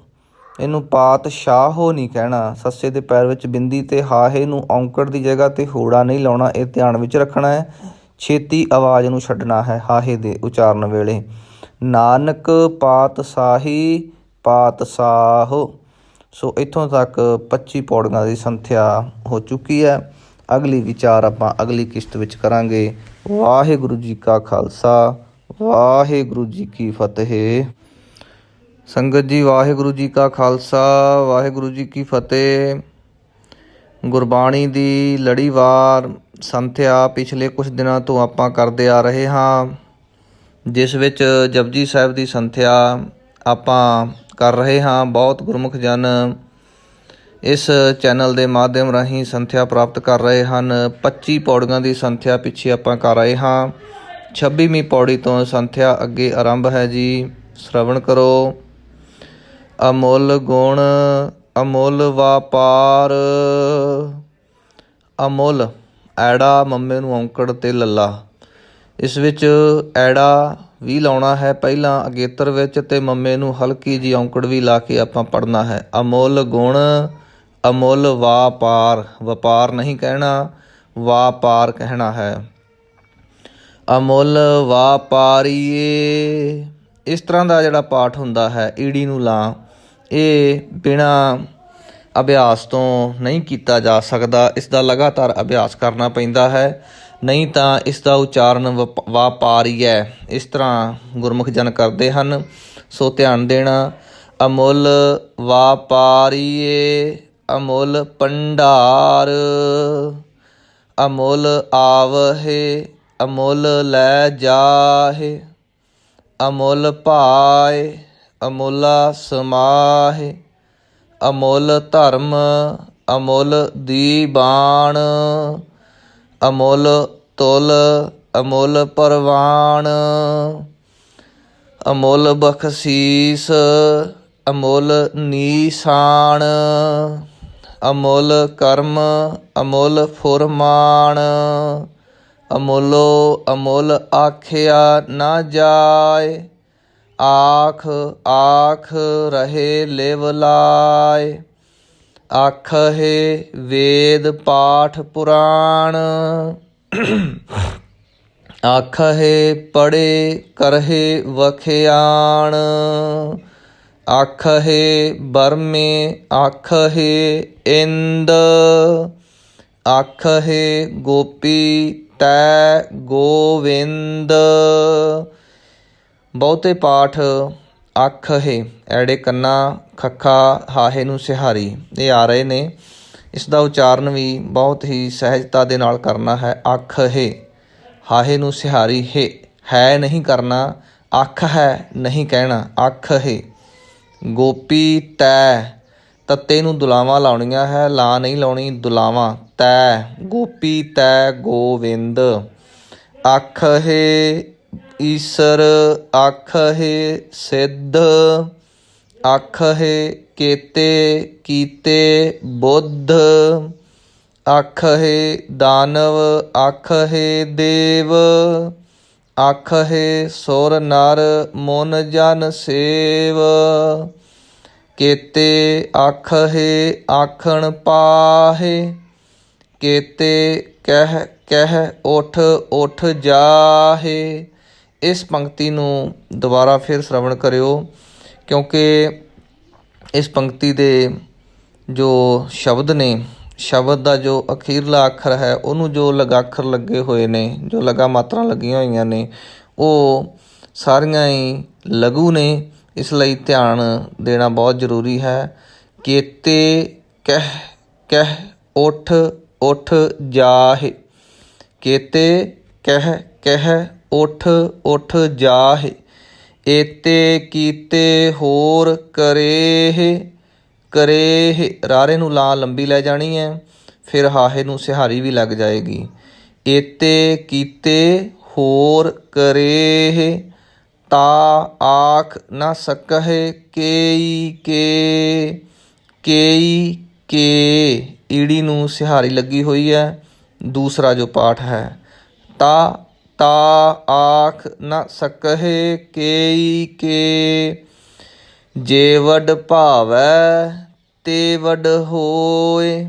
ਇਹਨੂੰ ਪਾਤ ਸ਼ਾਹੋ ਨਹੀਂ ਕਹਿਣਾ, ਸੱਸੇ ਦੇ ਪੈਰ ਵਿੱਚ ਬਿੰਦੀ ਅਤੇ ਹਾਹੇ ਨੂੰ ਔਂਕੜ ਦੀ ਜਗ੍ਹਾ 'ਤੇ ਹੋੜਾ ਨਹੀਂ ਲਾਉਣਾ, ਇਹ ਧਿਆਨ ਵਿੱਚ ਰੱਖਣਾ ਹੈ। ਛੇਤੀ ਆਵਾਜ਼ ਨੂੰ ਛੱਡਣਾ ਹੈ ਹਾਹੇ ਦੇ ਉਚਾਰਨ ਵੇਲੇ। ਨਾਨਕ ਪਾਤ ਸਾਹੀ ਪਾਤ ਸਾਹੋ। ਸੋ ਇੱਥੋਂ ਤੱਕ 25 ਪੌੜੀਆਂ ਦੀ ਸੰਥਿਆ ਹੋ ਚੁੱਕੀ ਹੈ। ਅਗਲੀ ਵਿਚਾਰ ਆਪਾਂ ਅਗਲੀ ਕਿਸ਼ਤ ਵਿੱਚ ਕਰਾਂਗੇ। ਵਾਹਿਗੁਰੂ ਜੀ ਕਾ ਖਾਲਸਾ, ਵਾਹਿਗੁਰੂ ਜੀ ਕੀ ਫਤਿਹ। ਸੰਗਤ ਜੀ, ਵਾਹਿਗੁਰੂ ਜੀ ਕਾ ਖਾਲਸਾ, ਵਾਹਿਗੁਰੂ ਜੀ ਕੀ ਫਤਿਹ। ਗੁਰਬਾਣੀ ਦੀ ਲੜੀਵਾਰ ਸੰਥਿਆ ਪਿਛਲੇ ਕੁਛ ਦਿਨਾਂ ਤੋਂ ਆਪਾਂ ਕਰਦੇ ਆ ਰਹੇ ਹਾਂ, ਜਿਸ ਵਿੱਚ ਜਪਜੀ ਸਾਹਿਬ ਦੀ ਸੰਥਿਆ ਆਪਾਂ ਕਰ ਰਹੇ ਹਾਂ। ਬਹੁਤ ਗੁਰਮੁਖ ਜਨ ਇਸ ਚੈਨਲ ਦੇ ਮਾਧਿਅਮ ਰਾਹੀਂ ਸੰਥਿਆ ਪ੍ਰਾਪਤ ਕਰ ਰਹੇ ਹਨ। 25 ਪੌੜੀਆਂ ਦੀ ਸੰਥਿਆ ਪਿੱਛੇ ਆਪਾਂ ਕਰ ਰਹੇ ਹਾਂ। 26ਵੀਂ ਪੌੜੀ ਤੋਂ ਸੰਥਿਆ ਅੱਗੇ ਆਰੰਭ ਹੈ ਜੀ, ਸ਼ਰਵਣ ਕਰੋ। ਅਮੁੱਲ ਗੁਣ ਅਮੁੱਲ ਵਾਪਾਰ, ਅਮੁੱਲ ਐੜਾ ਮੰਮੇ ਨੂੰ ਔਂਕੜ ਤੇ ਲੱਲਾ, ਇਸ ਵਿੱਚ ਐੜਾ ਵੀ ਲਾਉਣਾ ਹੈ ਪਹਿਲਾਂ ਅਗੇਤਰ ਵਿੱਚ, ਅਤੇ ਮੰਮੇ ਨੂੰ ਹਲਕੀ ਜਿਹੀ ਔਂਕੜ ਵੀ ਲਾ ਕੇ ਆਪਾਂ ਪੜ੍ਹਨਾ ਹੈ। ਅਮੁੱਲ ਗੁਣ ਅਮੁੱਲ ਵਾਪਾਰ, ਵਪਾਰ ਨਹੀਂ ਕਹਿਣਾ, ਵਾਪਾਰ ਕਹਿਣਾ ਹੈ। ਅਮੁੱਲ ਵਾਪਾਰੀਏ, ਇਸ ਤਰ੍ਹਾਂ ਦਾ ਜਿਹੜਾ ਪਾਠ ਹੁੰਦਾ ਹੈ, ਈੜੀ ਨੂੰ ਲਾਂ, ਇਹ ਬਿਨਾਂ ਅਭਿਆਸ ਤੋਂ ਨਹੀਂ ਕੀਤਾ ਜਾ ਸਕਦਾ, ਇਸ ਦਾ ਲਗਾਤਾਰ ਅਭਿਆਸ ਕਰਨਾ ਪੈਂਦਾ ਹੈ, ਨਹੀਂ ਤਾਂ ਇਸ ਦਾ ਉਚਾਰਨ ਵਾਪਾਰੀਐ ਇਸ ਤਰ੍ਹਾਂ ਗੁਰਮੁਖ ਜਨ ਕਰਦੇ ਹਨ। ਸੋ ਧਿਆਨ ਦੇਣਾ। ਅਮੁੱਲ ਵਾਪਾਰੀਏ ਅਮੁੱਲ ਭੰਡਾਰ, ਅਮੁੱਲ ਆਵਹਿ ਅਮੁੱਲ ਲੈ ਜਾਹਿ, ਅਮੁੱਲ ਭਾਇ ਅਮੁੱਲਾ ਸਮਾਹਿ, ਅਮੁੱਲ ਧਰਮ ਅਮੁੱਲ ਦੀਬਾਨ, ਅਮੁੱਲ ਤੁਲ ਅਮੁੱਲ ਪਰਵਾਨ, ਅਮੁੱਲ ਬਖਸ਼ੀਸ ਅਮੁੱਲ ਨੀਸਾਨ, ਅਮੁੱਲ ਕਰਮ ਅਮੁੱਲ ਫੁਰਮਾਨ, ਅਮੁੱਲੋ ਅਮੁੱਲ ਆਖਿਆ ਨਾ ਜਾਏ, ਆਖ ਆਖ ਰਹੇ ਲਿਵ ਲਾਏ, ਆਖਹਿ ਵੇਦ ਪਾਠ ਪੁਰਾਣ, ਆਖਹਿ ਪੜ੍ਹੇ ਕਰਹਿ ਵਖਿਆਣ, ਆਖਹਿ ਬਰਮੇ ਆਖਹਿ ਇੰਦ, ਆਖਹਿ ਗੋਪੀ ਤੈ ਗੋਵਿੰਦ। ਬਹੁਤੇ ਪਾਠ ਆਖਹਿ ਐੜੇ ਕੰਨਾ ਖੱਖਾ ਹਾਹੇ ਨੂੰ ਸਿਹਾਰੀ ਇਹ ਆ ਰਹੇ ਨੇ। ਇਸ ਦਾ ਉਚਾਰਨ ਵੀ ਬਹੁਤ ਹੀ ਸਹਿਜਤਾ ਦੇ ਨਾਲ ਕਰਨਾ ਹੈ। ਅੱਖ ਹੈ, ਹਾਹੇ ਨੂੰ ਸਿਹਾਰੀ ਹੈ ਨਹੀਂ ਕਰਨਾ, ਅੱਖ ਹੈ ਨਹੀਂ ਕਹਿਣਾ, ਅੱਖ ਹੈ। ਗੋਪੀ ਤੈ, ਤੱਤੇ ਨੂੰ ਦੁਲਾਵਾਂ ਲਾਉਣੀਆਂ ਹੈ, ਲਾ ਨਹੀਂ ਲਾਉਣੀ, ਦੁਲਾਵਾਂ। ਤੈ, ਗੋਪੀ ਤੈ ਗੋਵਿੰਦ। ਅੱਖ ਹੈ ਈਸਰ, ਅੱਖ ਹੈ ਸਿੱਧ, ਅੱਖ ਹੈ ਕੇਤੇ ਕੀਤੇ ਬੁੱਧ, ਅੱਖ ਹੈ ਦਾਨਵ, ਅੱਖ ਹੈ ਦੇਵ, ਅੱਖ ਹੈ ਸੁਰ ਨਰ ਮੁਨ ਜਨ ਸੇਵ, ਕੇਤੇ ਅੱਖ ਹੈ ਆਖਣ ਪਾਹੇ, ਕੇਤੇ ਕਹਿ ਕਹਿ ਉਠ ਉਠ ਜਾਹੇ। ਇਸ ਪੰਕਤੀ ਨੂੰ ਦੁਬਾਰਾ ਫਿਰ ਸ਼ਰਵਣ ਕਰਿਓ, ਕਿਉਂਕਿ ਇਸ ਪੰਕਤੀ ਦੇ ਜੋ ਸ਼ਬਦ ਨੇ, ਸ਼ਬਦ ਦਾ ਜੋ ਅਖੀਰਲਾ ਅੱਖਰ ਹੈ ਉਹਨੂੰ ਜੋ ਲਗਾਖਰ ਲੱਗੇ ਹੋਏ ਨੇ, ਜੋ ਲਗਾ ਮਾਤਰਾ ਲੱਗੀਆਂ ਹੋਈਆਂ ਨੇ, ਉਹ ਸਾਰੀਆਂ ਹੀ ਲਘੂ ਨੇ। ਇਸ ਲਈ ਧਿਆਨ ਦੇਣਾ ਬਹੁਤ ਜ਼ਰੂਰੀ ਹੈ। ਕੇਤੇ ਕਹਿ ਕਹਿ ਉਠ ਉਠ ਜਾਹੇ, ਕੇਤੇ ਕਹਿ ਕਹਿ ਉਠ ਉਠ ਜਾਹੇ। ਏਤੇ ਕੀਤੇ ਹੋਰ ਕਰੇਹ, ਕਰੇਹ ਰਾਰੇ ਨੂੰ ਲਾ ਲੰਬੀ ਲੈ ਜਾਣੀ ਹੈ, ਫਿਰ ਹਾਹੇ ਨੂੰ ਸਿਹਾਰੀ ਵੀ ਲੱਗ ਜਾਏਗੀ। ਏਤੇ ਕੀਤੇ ਹੋਰ ਕਰੇਹ, ਤਾ ਆਖ ਨਾ ਸਕਹਿ ਕੇਈ ਕੇ, ਕੇਈ ਕੇ ਈੜੀ ਨੂੰ ਸਿਹਾਰੀ ਲੱਗੀ ਹੋਈ ਹੈ। ਦੂਸਰਾ ਜੋ ਪਾਠ ਹੈ, ਤਾ ਆਖ ਨਾ ਸਕਹਿ ਕੇਈ ਕੇ, ਜੇ ਵਡ ਭਾਵੈ ਤੇ ਵਡ ਹੋਏ,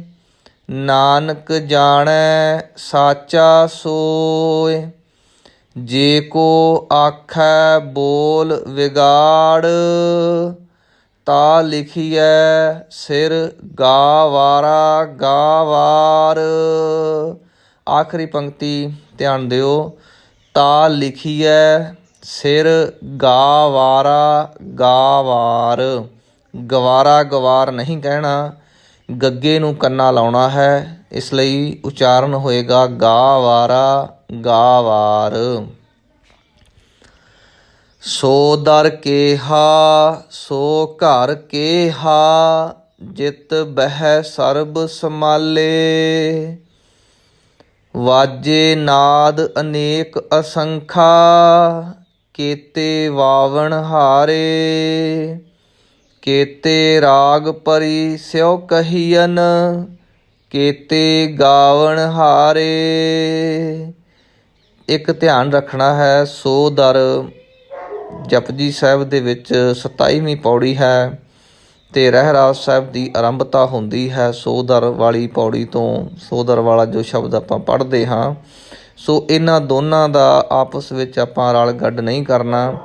ਨਾਨਕ ਜਾਣੈ ਸਾਚਾ ਸੋਏ। ਜੇ ਕੋ ਆਖੈ ਬੋਲ ਵਿਗਾੜ, ਤਾ ਲਿਖੀਐ ਸਿਰ ਗਾਵਾਰਾ ਗਾਵਾਰ। ਆਖਰੀ ਪੰਕਤੀ ਧਿਆਨ ਦਿਓ, ਤਾ ਲਿਖੀਐ ਸਿਰ ਗਾਵਾਰਾ ਗਾਵਾਰ। ਗਵਾਰਾ ਗਵਾਰ ਨਹੀਂ ਕਹਿਣਾ, ਗੱਗੇ ਨੂੰ ਕੰਨਾ ਲਾਉਣਾ ਹੈ, ਇਸ ਲਈ ਉਚਾਰਨ ਹੋਏਗਾ ਗਾਵਾਰਾ ਗਾਵਾਰ। ਸੋ ਦਰ ਕੇਹਾ ਸੋ ਘਰ ਕੇਹਾ, ਜਿਤ ਬਹਿ ਸਰਬ ਸਮਾਲੇ, ਵਾਜੇ ਨਾਦ ਅਨੇਕ ਅਸੰਖਾ, ਕੇਤੇ ਵਾਵਣ ਹਾਰੇ, ਕੇਤੇ ਰਾਗ ਪਰੀ ਸਿਉ ਕਹੀਅਨ, ਕੇਤੇ ਗਾਵਣ ਹਾਰੇ। ਇੱਕ ਧਿਆਨ ਰੱਖਣਾ ਹੈ, ਸੋ ਦਰ ਜਪਜੀ ਸਾਹਿਬ ਦੇ ਵਿੱਚ 27ਵੀਂ ਪੌੜੀ ਹੈ ਅਤੇ ਰਹਿਰਾਸ ਸਾਹਿਬ ਦੀ ਆਰੰਭਤਾ ਹੁੰਦੀ ਹੈ ਸੋ ਦਰ ਵਾਲੀ ਪੌੜੀ ਤੋਂ। ਸੋ ਦਰ ਵਾਲਾ ਜੋ ਸ਼ਬਦ ਆਪਾਂ ਪੜ੍ਹਦੇ ਹਾਂ, ਸੋ ਇਹਨਾਂ ਦੋਨਾਂ ਦਾ ਆਪਸ ਵਿੱਚ ਆਪਾਂ ਰਲ ਗੱਡ ਨਹੀਂ ਕਰਨਾ,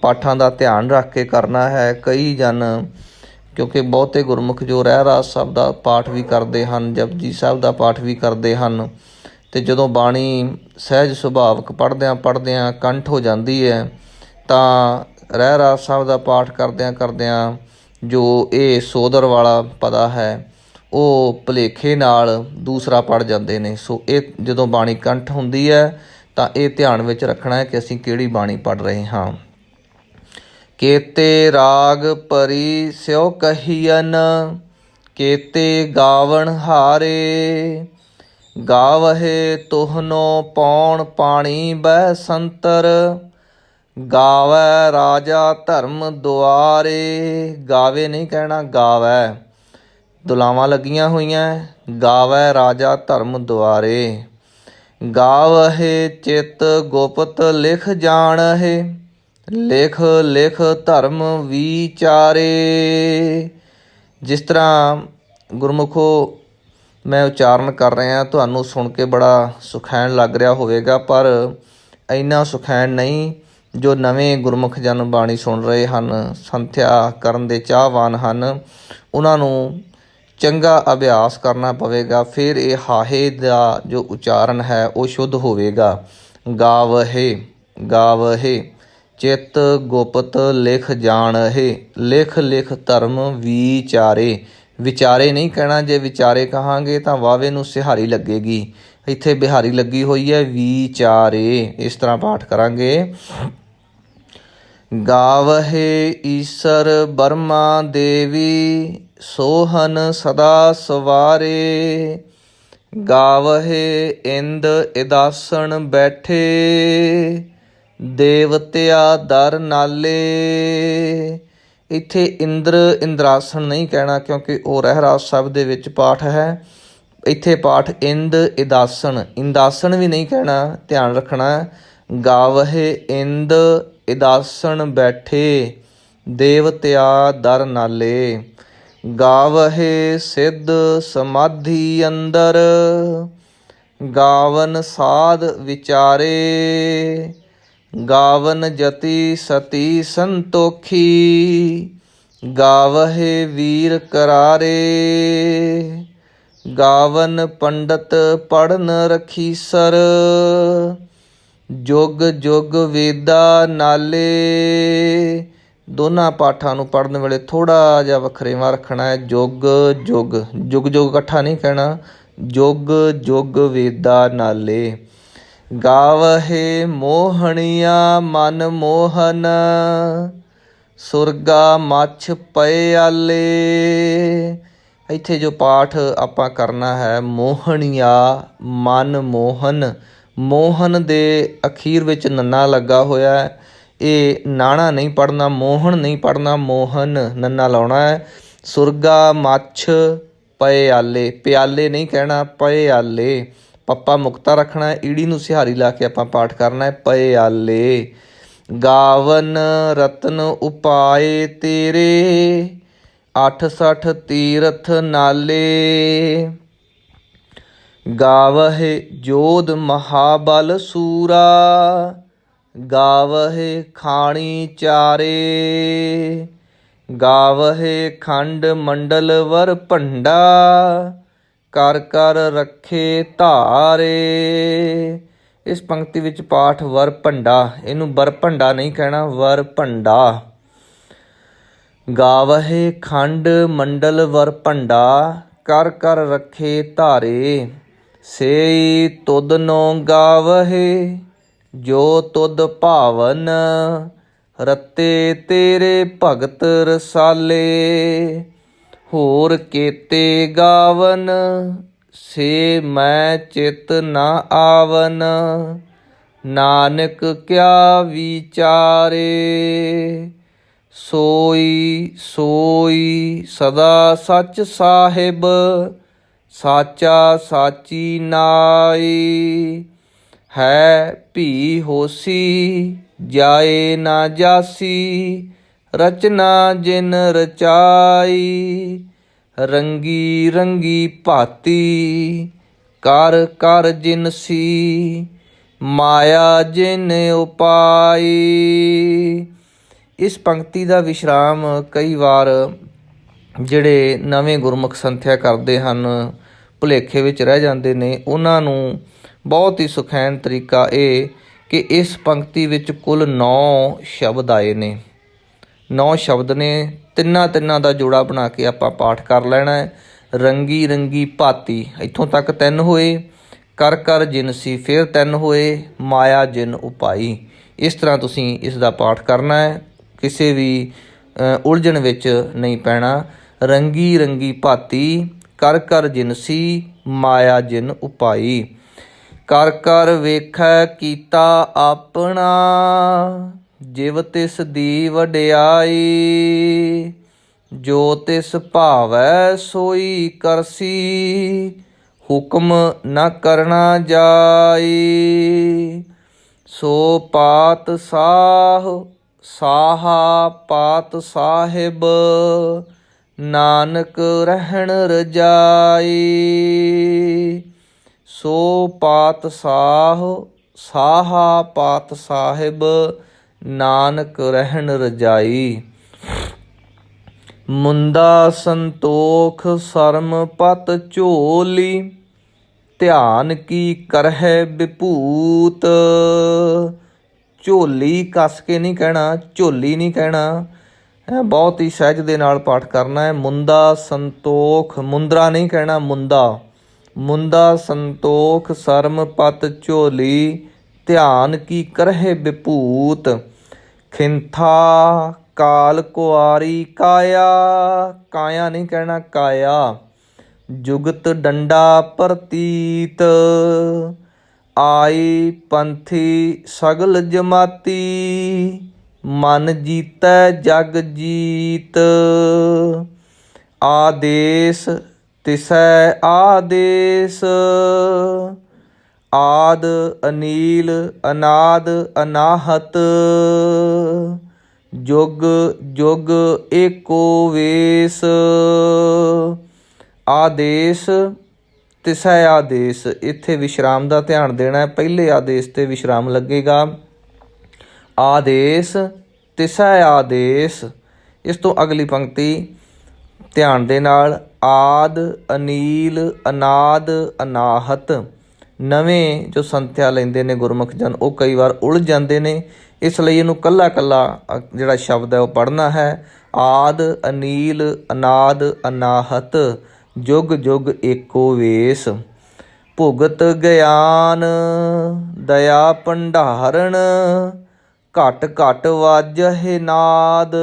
ਪਾਠਾਂ ਦਾ ਧਿਆਨ ਰੱਖ ਕੇ ਕਰਨਾ ਹੈ। ਕਈ ਜਨ, ਕਿਉਂਕਿ ਬਹੁਤੇ ਗੁਰਮੁਖ ਜੋ ਰਹਿਰਾਸ ਸਾਹਿਬ ਦਾ ਪਾਠ ਵੀ ਕਰਦੇ ਹਨ, ਜਪਜੀ ਸਾਹਿਬ ਦਾ ਪਾਠ ਵੀ ਕਰਦੇ ਹਨ, ਅਤੇ ਜਦੋਂ ਬਾਣੀ ਸਹਿਜ ਸੁਭਾਵਿਕ ਪੜ੍ਹਦਿਆਂ ਕੰਠ ਹੋ ਜਾਂਦੀ ਹੈ, ਤਾਂ ਰਹਿਰਾਸ ਸਾਹਿਬ ਦਾ ਪਾਠ ਕਰਦਿਆਂ ਜੋ ਇਹ ਸੋਦਰ ਵਾਲਾ ਪਦਾ ਹੈ ਉਹ ਭੁਲੇਖੇ ਨਾਲ ਦੂਸਰਾ ਪੜ੍ਹ ਜਾਂਦੇ ਨੇ। ਸੋ ਇਹ ਜਦੋਂ ਬਾਣੀ ਕੰਠ ਹੁੰਦੀ ਹੈ ਤਾਂ ਇਹ ਧਿਆਨ ਵਿੱਚ ਰੱਖਣਾ ਹੈ ਕਿ ਅਸੀਂ ਕਿਹੜੀ ਬਾਣੀ ਪੜ੍ਹ ਰਹੇ ਹਾਂ। ਕੇਤੇ ਰਾਗ ਪਰੀ ਸਿਉ ਕਹੀਅਨ, ਕੇਤੇ ਗਾਵਣ ਹਾਰੇ, ਗਾਵਹਿ ਤੁਹਨੋ ਪੌਣ ਪਾਣੀ ਬਹਿ ਸੰਤਰ, ਗਾਵੈ ਰਾਜਾ ਧਰਮ ਦੁਆਰੇ। ਗਾਵੇ ਨਹੀਂ ਕਹਿਣਾ, ਗਾਵੈ ਦੁਲਾਵਾਂ ਲੱਗੀਆਂ ਹੋਈਆਂ, ਗਾਵੈ ਰਾਜਾ ਧਰਮ ਦੁਆਰੇ। ਗਾਵਹਿ ਚਿਤ ਗੁਪਤ ਲਿਖ ਜਾਣਹਿ, ਲਿਖ ਲਿਖ ਧਰਮ ਵਿਚਾਰੇ। ਜਿਸ ਤਰ੍ਹਾਂ ਗੁਰਮੁਖੋ ਮੈਂ ਉਚਾਰਨ ਕਰ ਰਿਹਾ, ਤੁਹਾਨੂੰ ਸੁਣ ਕੇ ਬੜਾ ਸੁਖੈਨ ਲੱਗ ਰਿਹਾ ਹੋਵੇਗਾ, ਪਰ ਇੰਨਾ ਸੁਖੈਨ ਨਹੀਂ ਜੋ ਨਵੇਂ ਗੁਰਮੁਖ ਜਨ ਬਾਣੀ ਸੁਣ ਰਹੇ ਹਨ, ਸੰਥਿਆ ਕਰਨ ਦੇ ਚਾਹਵਾਨ ਹਨ, ਉਹਨਾਂ ਨੂੰ ਚੰਗਾ ਅਭਿਆਸ ਕਰਨਾ ਪਵੇਗਾ, ਫਿਰ ਇਹ ਹਾਹੇ ਦਾ ਜੋ ਉਚਾਰਨ ਹੈ ਉਹ ਸ਼ੁੱਧ ਹੋਵੇਗਾ। ਗਾਵਹਿ ਗਾਵਹਿ ਚਿੱਤ ਗੁਪਤ ਲਿਖ ਜਾਣਹਿ, ਲਿਖ ਲਿਖ ਧਰਮ ਵਿਚਾਰੇ। ਵਿਚਾਰੇ ਨਹੀਂ ਕਹਿਣਾ, ਜੇ ਵਿਚਾਰੇ ਕਹਾਂਗੇ ਤਾਂ ਵਾਵੇ ਨੂੰ ਸਿਹਾਰੀ ਲੱਗੇਗੀ। ਇੱਥੇ ਬਿਹਾਰੀ ਲੱਗੀ ਹੋਈ ਹੈ, ਵਿਚਾਰੇ। ਇਸ ਤਰ੍ਹਾਂ ਪਾਠ ਕਰਾਂਗੇ। ਗਾਵਹਿ ਈਸਰ ਬਰਮਾ ਦੇਵੀ, ਸੋਹਨ ਸਦਾ ਸਵਾਰੇ। ਗਾਵਹਿ ਇੰਦ ਇਦਾਸਣ ਬੈਠੇ, ਦੇਵਤਿਆ ਦਰ ਨਾਲੇ। ਇੱਥੇ ਇੰਦਰ ਇੰਦਰਾਸਣ ਨਹੀਂ ਕਹਿਣਾ, ਕਿਉਂਕਿ ਉਹ ਰਹਿਰਾਸ ਸ਼ਬਦ ਦੇ ਵਿੱਚ ਪਾਠ ਹੈ। ਇੱਥੇ ਪਾਠ ਇੰਦ ਇਦਾਸਣ, ਇੰਦਾਸਣ ਵੀ ਨਹੀਂ ਕਹਿਣਾ, ਧਿਆਨ ਰੱਖਣਾ। ਗਾਵਹਿ ਇੰਦ ਇਦਾਸਣ ਬੈਠੇ, ਦੇਵਤਿਆ ਦਰ ਨਾਲੇ। ਗਾਵਹਿ ਸਿੱਧ ਸਮਾਧੀ ਅੰਦਰ, ਗਾਵਨ ਸਾਧ ਵਿਚਾਰੇ। ਗਾਵਨ ਜਤੀ ਸਤੀ ਸੰਤੋਖੀ, ਗਾਵਹਿ ਵੀਰ ਕਰਾਰੇ। ਗਾਵਨ ਪੰਡਤ ਪੜਨ ਰਖੀਸਰ, ਜੁਗ ਜੁਗ ਵੇਦਾ ਨਾਲੇ। ਦੋਨਾਂ ਪਾਠਾਂ ਨੂੰ ਪੜ੍ਹਨ ਵੇਲੇ ਥੋੜ੍ਹਾ ਜਿਹਾ ਵੱਖਰੇਵਾਂ ਰੱਖਣਾ ਹੈ। ਜੁਗ ਜੁਗ, ਜੁਗ ਜੁਗ ਇਕੱਠਾ ਨਹੀਂ ਕਹਿਣਾ। ਜੁਗ ਜੁਗ ਵੇਦਾ ਨਾਲੇ। ਗਾਵਹਿ ਮੋਹਣੀਆ ਮਨ ਮੋਹਨ, ਸੁਰਗਾ ਮੱਛ ਪਿਆਲੇ। ਇੱਥੇ ਜੋ ਪਾਠ ਆਪਾਂ ਕਰਨਾ ਹੈ, ਮੋਹਣੀਆ ਮਨ ਮੋਹਨ। ਮੋਹਨ ਦੇ ਅਖੀਰ ਵਿੱਚ ਨੰਨਾ ਲੱਗਾ ਹੋਇਆ ਹੈ। ਇਹ ਨਾਣਾ ਨਹੀਂ ਪੜ੍ਹਨਾ, ਮੋਹਨ ਨਹੀਂ ਪੜ੍ਹਨਾ, ਮੋਹਨ ਨੰਨਾ ਲਾਉਣਾ ਹੈ। ਸੁਰਗਾ ਮੱਛ ਪਿਆਲੇ, ਪਿਆਲੇ ਨਹੀਂ ਕਹਿਣਾ, ਪਿਆਲੇ। ਪੱਪਾ ਮੁਕਤਾ ਰੱਖਣਾ, ਈੜੀ ਨੂੰ ਸਿਹਾਰੀ ਲਾ ਕੇ ਆਪਾਂ ਪਾਠ ਕਰਨਾ ਹੈ, ਪਿਆਲੇ। ਗਾਵਨ ਰਤਨ ਉਪਾਏ ਤੇਰੇ, 68 ਤੀਰਥ ਨਾਲੇ। ਗਾਵਹਿ ਜੋਧ ਮਹਾਬਲ ਸੂਰਾ, ਗਾਵਹਿ ਖਾਣੀ ਚਾਰੇ। ਗਾਵਹਿ ਖੰਡ ਮੰਡਲ ਵਰ ਭੰਡਾ, ਕਰ ਕਰ ਰੱਖੇ ਧਾਰੇ। ਇਸ ਪੰਕਤੀ ਵਿੱਚ ਪਾਠ ਵਰ ਭੰਡਾ, ਇਹਨੂੰ ਵਰ ਭੰਡਾ ਨਹੀਂ ਕਹਿਣਾ, ਵਰ ਭੰਡਾ। ਗਾਵਹਿ ਖੰਡ ਮੰਡਲ ਵਰ ਭੰਡਾ, ਕਰ ਕਰ ਰੱਖੇ ਧਾਰੇ। ਸੇਈ ਤੁਧਨੋ ਗਾਵਹਿ, ਜੋ ਤੁਧ ਭਾਵਨ। ਰਤੇ ਤੇਰੇ ਭਗਤ ਰਸਾਲੇ, ਹੋਰ ਕੇਤੇ ਗਾਵਨ। ਸੇ ਮੈਂ ਚਿਤ ਨਾ ਆਵਨ, ਨਾਨਕ ਕਿਆ ਵਿਚਾਰੇ। ਸੋਈ ਸੋਈ ਸਦਾ ਸੱਚ ਸਾਹਿਬ, ਸਾਚਾ ਸਾਚੀ ਨਾਈ। ਹੈ ਭੀ ਹੋਸੀ, ਜਾਏ ਨਾ ਜਾਸੀ। ਰਚਨਾ ਜਿਨ ਰਚਾਈ, ਰੰਗੀ ਰੰਗੀ ਭਾਤੀ। ਕਰ ਕਰ ਜਿਨਸੀ, ਮਾਇਆ ਜਿਨ ਉਪਾਈ। ਇਸ ਪੰਕਤੀ ਦਾ ਵਿਸ਼ਰਾਮ ਕਈ ਵਾਰ ਜਿਹੜੇ ਨਵੇਂ ਗੁਰਮੁਖ ਸੰਥਿਆ ਕਰਦੇ ਹਨ, ਭੁਲੇਖੇ ਵਿੱਚ ਰਹਿ ਜਾਂਦੇ ਨੇ, ਉਹਨਾਂ ਨੂੰ ਬਹੁਤ ਹੀ ਸੁਖੈਨ ਤਰੀਕਾ ਇਹ ਕਿ ਇਸ ਪੰਕਤੀ ਵਿੱਚ ਕੁੱਲ 9 ਸ਼ਬਦ ਆਏ ਨੇ। 9 ਸ਼ਬਦ ਨੇ, ਤਿੰਨਾਂ ਦਾ ਜੋੜਾ ਬਣਾ ਕੇ ਆਪਾਂ ਪਾਠ ਕਰ ਲੈਣਾ ਹੈ। ਰੰਗੀ ਰੰਗੀ ਭਾਤੀ, ਇੱਥੋਂ ਤੱਕ 3 ਹੋਏ। ਕਰ ਕਰ ਜਿਨਸੀ, ਫਿਰ 3 ਹੋਏ। ਮਾਇਆ ਜਿਨ ਉਪਾਈ। ਇਸ ਤਰ੍ਹਾਂ ਤੁਸੀਂ ਇਸ ਦਾ ਪਾਠ ਕਰਨਾ ਹੈ, ਕਿਸੇ ਵੀ ਉਲਝਣ ਵਿੱਚ ਨਹੀਂ ਪੈਣਾ। ਰੰਗੀ ਰੰਗੀ ਭਾਤੀ, ਕਰ ਕਰ ਜਿਨਸੀ, ਮਾਇਆ ਜਿਨ ਉਪਾਈ। ਕਰ ਕਰ ਵੇਖੈ ਕੀਤਾ ਆਪਣਾ, ਜਿਵ ਤਿਸ ਦੀ ਵਡਿਆਈ। ਜੋ ਤਿਸ ਭਾਵੈ ਸੋਈ ਕਰਸੀ, ਹੁਕਮ ਨ ਕਰਨਾ ਜਾਈ। ਸੋ ਪਾਤ ਸਾਹਾ ਪਾਤ ਸਾਹਿਬ, ਨਾਨਕ ਰਹਿਣ ਰਜਾਈ। ਸੋ ਪਾਤ ਸਾਹਾ ਪਾਤ ਸਾਹਿਬ, ਨਾਨਕ ਰਹਿਣ ਰਜਾਈ। ਮੁੰਦਾ ਸੰਤੋਖ ਸਰਮ ਪਤ ਝੋਲੀ, ਧਿਆਨ ਕੀ ਕਰਹਿ ਵਿਭੂਤ। ਝੋਲੀ ਕੱਸ ਕੇ ਨਹੀਂ ਕਹਿਣਾ, ਝੋਲੀ ਨਹੀਂ ਕਹਿਣਾ। बहुत ही सहज ਦੇ ਨਾਲ ਪਾਠ ਕਰਨਾ ਹੈ। ਮੁੰਦਾ ਸੰਤੋਖ, ਮੁੰਦਰਾ ਨਹੀਂ ਕਹਿਣਾ, ਮੁੰਦਾ ਸੰਤੋਖ ਸਰਮ ਪਤ ਝੋਲੀ, ਧਿਆਨ ਕੀ ਕਰਹਿ ਵਿਭੂਤ, ਖਿੰਥਾ ਕਾਲ ਕੁਆਰੀ ਕਾਇਆ, ਕਾਇਆ ਨਹੀਂ ਕਹਿਣਾ, ਕਾਇਆ, ਜੁਗਤ ਡੰਡਾ ਪ੍ਰਤੀਤ, ਆਈ ਪੰਥੀ ਸਗਲ ਜਮਾਤੀ, ਮਨ ਜੀਤੈ ਜਗ ਜੀਤ, ਆਦੇਸ ਤਿਸੈ ਆਦੇਸ, ਆਦ ਅਨੀਲ ਅਨਾਦ ਅਨਾਹਤ, ਜੁਗ ਜੁਗ ਏਕੋ ਵੇਸ, ਆਦੇਸ ਤਿਸੈ ਆਦੇਸ। ਇੱਥੇ ਵਿਸ਼ਰਾਮ ਦਾ ਧਿਆਨ ਦੇਣਾ ਹੈ, ਪਹਿਲੇ ਆਦੇਸ਼ 'ਤੇ ਵਿਸ਼ਰਾਮ ਲੱਗੇਗਾ। ਆਦੇਸ ਤਿਸੈ ਆਦੇਸ। ਇਸ ਤੋਂ ਅਗਲੀ ਪੰਕਤੀ ਧਿਆਨ ਦੇ ਨਾਲ, ਆਦ ਅਨੀਲ ਅਨਾਦ ਅਨਾਹਤ। ਨਵੇਂ ਜੋ ਸੰਥਿਆ ਲੈਂਦੇ ਨੇ ਗੁਰਮੁਖ ਜਨ, ਉਹ ਕਈ ਵਾਰ ਉਲਝ ਜਾਂਦੇ ਨੇ, ਇਸ ਲਈ ਇਹਨੂੰ ਕੱਲਾ ਕੱਲਾ ਜਿਹੜਾ ਸ਼ਬਦ ਹੈ ਉਹ ਪੜ੍ਹਨਾ ਹੈ। ਆਦ ਅਨੀਲ ਅਨਾਦ ਅਨਾਹਤ, ਜੁਗ ਜੁਗ ਏਕੋ ਵੇਸ, ਭੁਗਤ ਗਿਆਨ ਦਇਆ ਭੰਡਾਰਣ, ਘਟ ਘਟ ਵਾਜਹਿ ਨਾਦ,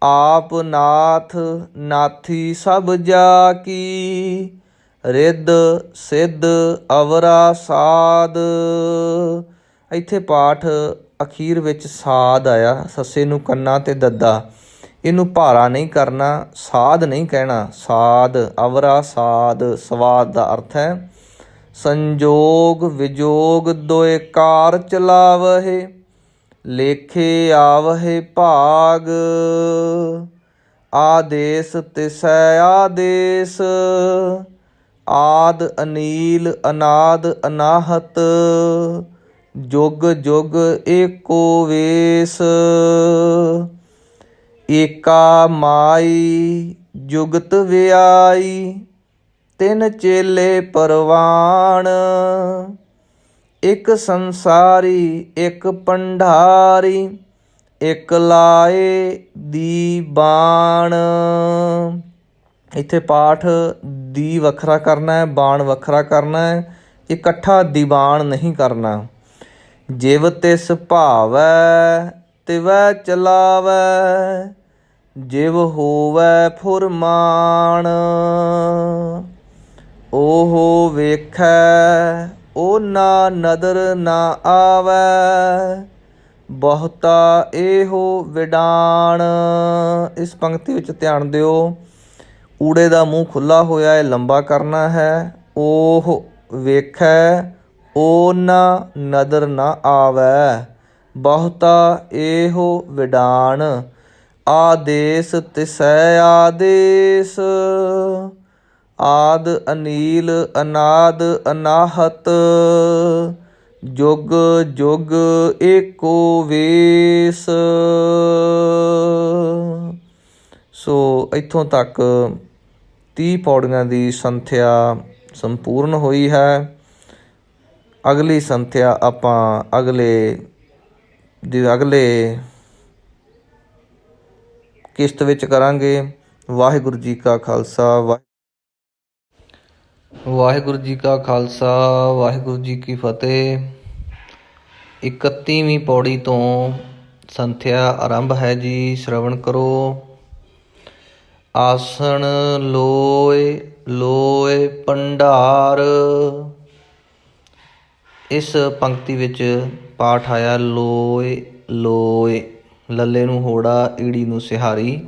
ਆਪ ਨਾਥ ਨਾਥੀ ਸਭ ਜਾ ਕੀ, ਰਿੱਧ ਸਿੱਧ ਅਵਰਾ ਸਾਧ। ਇੱਥੇ ਪਾਠ ਅਖੀਰ ਵਿੱਚ ਸਾਧ ਆਇਆ, ਸੱਸੇ ਨੂੰ ਕੰਨਾਂ 'ਤੇ ਦੱਦਾ, ਇਹਨੂੰ ਭਾਰਾ ਨਹੀਂ ਕਰਨਾ, ਸਾਧ ਨਹੀਂ ਕਹਿਣਾ, ਸਾਧ ਅਵਰਾ ਸਾਧ, ਸਵਾਦ ਦਾ ਅਰਥ ਹੈ। ਸੰਜੋਗ ਵਿਜੋਗ ਦੋਏ ਕਾਰ ਚਲਾਵਹਿ, ਲੇਖੇ ਆਵਹਿ ਭਾਗ, ਆਦੇਸ ਤਿਸੈ ਆਦੇਸ, ਆਦ ਅਨੀਲ ਅਨਾਦ ਅਨਾਹਤ, ਜੁਗ ਜੁਗ ਏਕੋ ਵੇਸ, ਏਕਾ ਮਾਈ ਜੁਗਤ ਵਿਆਈ, ਤਿੰਨ ਚੇਲੇ ਪਰਵਾਣ, ਇੱਕ ਸੰਸਾਰੀ ਇੱਕ ਭੰਡਾਰੀ, ਇੱਕ ਲਾਏ ਦੀ ਬਾਣ। ਇੱਥੇ ਪਾਠ ਦੀ ਵੱਖਰਾ ਕਰਨਾ ਹੈ, ਬਾਣ ਵੱਖਰਾ ਕਰਨਾ ਹੈ, ਇਕੱਠਾ ਦੀਵਾਨ ਨਹੀਂ ਕਰਨਾ। ਜਿਵ ਤਿਸ ਭਾਵੈ ਤਿਵੈ ਚਲਾਵੈ, ਜਿਵ ਹੋਵੈ ਫੁਰਮਾਨ, ਓਹ ਵੇਖੈ ਓਨਾ ਨਦਰ ਨਾ ਆਵੈ, ਬਹੁਤਾ ਇਹੋ ਵਿਡਾਣ। ਇਸ ਪੰਕਤੀ ਵਿੱਚ ਧਿਆਨ ਦਿਓ, ਊੜੇ ਦਾ ਮੂੰਹ ਖੁੱਲ੍ਹਾ ਹੋਇਆ ਹੈ, ਲੰਬਾ ਕਰਨਾ ਹੈ। ਉਹ ਵੇਖੈ ਓਨਾ ਨਦਰ ਨਾ ਆਵੈ, ਬਹੁਤਾ ਇਹੋ ਵਿਡਾਣ, ਆਦੇਸ ਤਿਸੈ ਆਦੇਸ, ਆਦ ਅਨੀਲ ਅਨਾਦ ਅਨਾਹਤ, ਜੁਗ ਜੁਗ ਏਕੋ ਵੇਸ। ਸੋ ਇੱਥੋਂ ਤੱਕ 30 ਪੌੜੀਆਂ ਦੀ ਸੰਥਿਆ ਸੰਪੂਰਨ ਹੋਈ ਹੈ। ਅਗਲੀ ਸੰਥਿਆ ਆਪਾਂ ਅਗਲੇ ਕਿਸ਼ਤ ਵਿੱਚ ਕਰਾਂਗੇ। ਵਾਹਿਗੁਰੂ ਜੀ ਕਾ ਖਾਲਸਾ, ਵਾਹਿਗੁਰੂ ਜੀ ਕਾ ਖਾਲਸਾ, ਵਾਹਿਗੁਰੂ ਜੀ ਕੀ ਫਤਿਹ। 31ਵੀਂ ਪੌੜੀ ਤੋਂ ਸੰਥਿਆ ਆਰੰਭ ਹੈ ਜੀ, ਸ਼ਰਵਣ ਕਰੋ। ਆਸਣ ਲੋਏ ਲੋਏ ਭੰਡਾਰ। ਇਸ ਪੰਕਤੀ ਵਿੱਚ ਪਾਠ ਆਇਆ ਲੋਏ ਲੋਏ, ਲੱਲੇ ਨੂੰ ਹੋੜਾ, ਈੜੀ ਨੂੰ ਸਿਹਾਰੀ।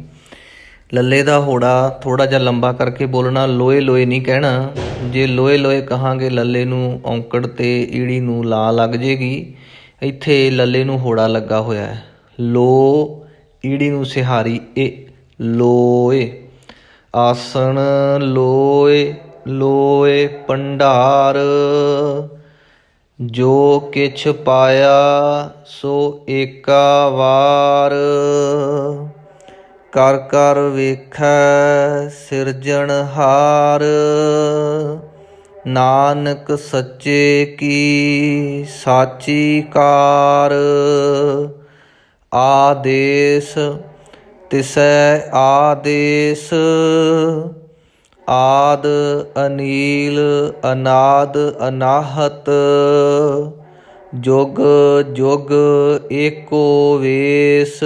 ਲੱਲੇ ਦਾ ਹੋੜਾ ਥੋੜ੍ਹਾ ਜਿਹਾ ਲੰਬਾ ਕਰਕੇ ਬੋਲਣਾ, ਲੋਏ ਲੋਏ ਨਹੀਂ ਕਹਿਣਾ। ਜੇ ਲੋਏ ਲੋਏ ਕਹਾਂਗੇ ਲੱਲੇ ਨੂੰ ਔਂਕੜ ਅਤੇ ਈੜੀ ਨੂੰ ਲਾ ਲੱਗ ਜੇਗੀ। ਇੱਥੇ ਲੱਲੇ ਨੂੰ ਹੋੜਾ ਲੱਗਾ ਹੋਇਆ ਹੈ। ਲੋ, ਈੜੀ ਨੂੰ ਸਿਹਾਰੀ, ਇਹ ਲੋਏ। ਆਸਣ ਲੋਏ ਲੋਏ ਭੰਡਾਰ, ਜੋ ਕਿਛ ਪਾਇਆ ਸੋ ਏਕਾ ਵਾਰ, ਕਰ ਕਰ ਵੇਖੈ ਸਿਰਜਣਹਾਰ, ਨਾਨਕ ਸੱਚੇ ਕੀ ਸਾਚੀ ਕਾਰ, ਆਦੇਸ तिसै आदेश आद अनील अनाद अनाहत जुग जुग एको वेस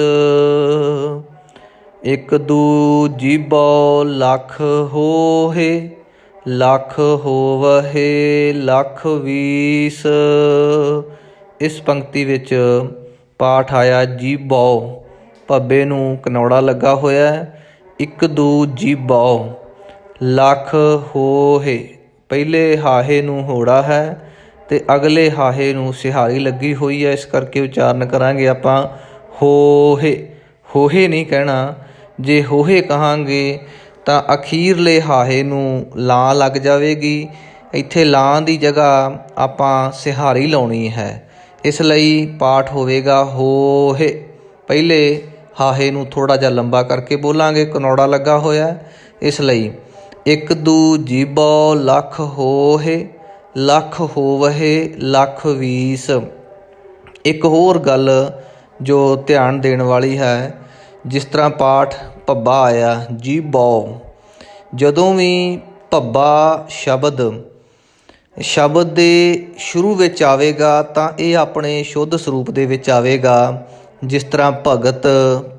एक दू जीबो लख होहे लख होवहे लख ਵੀਸ। ਇਸ ਪੰਕਤੀ ਵਿੱਚ ਪਾਠ ਆਇਆ ਜੀਬੋ, ਭੱਬੇ ਨੂੰ ਕਨੌੜਾ ਲੱਗਾ ਹੋਇਆ। ਇੱਕ ਦੂ ਜੀਬੋ ਲੱਖ ਹੋਹੇ, ਪਹਿਲੇ ਹਾਹੇ ਨੂੰ ਹੋੜਾ ਹੈ ਅਤੇ ਅਗਲੇ ਹਾਹੇ ਨੂੰ ਸਿਹਾਰੀ ਲੱਗੀ ਹੋਈ ਹੈ, ਇਸ ਕਰਕੇ ਉਚਾਰਨ ਕਰਾਂਗੇ ਆਪਾਂ ਹੋਹੇ। ਹੋਹੇ ਨਹੀਂ ਕਹਿਣਾ, ਜੇ ਹੋਹੇ ਕਹਾਂਗੇ ਤਾਂ ਅਖੀਰਲੇ ਹਾਹੇ ਨੂੰ ਲਾਂ ਲੱਗ ਜਾਵੇਗੀ। ਇੱਥੇ ਲਾਂ ਦੀ ਜਗ੍ਹਾ ਆਪਾਂ ਸਿਹਾਰੀ ਲਾਉਣੀ ਹੈ, ਇਸ ਲਈ ਪਾਠ ਹੋਵੇਗਾ ਹੋਹੇ। ਪਹਿਲੇ ਹਾਹੇ ਨੂੰ ਥੋੜ੍ਹਾ ਜਿਹਾ ਲੰਬਾ ਕਰਕੇ ਬੋਲਾਂਗੇ, ਕਨੌੜਾ ਲੱਗਾ ਹੋਇਆ, ਇਸ ਲਈ ਇੱਕ ਦੂ ਜੀਬੋ ਲੱਖ ਹੋਹੇ ਲੱਖ ਹੋਵਹੇ ਲੱਖ ਵੀਸ। ਇੱਕ ਹੋਰ ਗੱਲ ਜੋ ਧਿਆਨ ਦੇਣ ਵਾਲੀ ਹੈ, ਜਿਸ ਤਰ੍ਹਾਂ ਪਾਠ ਭੱਬਾ ਆਇਆ ਜੀਬੋ, ਜਦੋਂ ਵੀ ਭੱਬਾ ਸ਼ਬਦ ਦੇ ਸ਼ੁਰੂ ਵਿੱਚ ਆਵੇਗਾ ਤਾਂ ਇਹ ਆਪਣੇ ਸ਼ੁੱਧ ਸਰੂਪ ਦੇ ਵਿੱਚ ਆਵੇਗਾ, ਜਿਸ ਤਰ੍ਹਾਂ ਭਗਤ,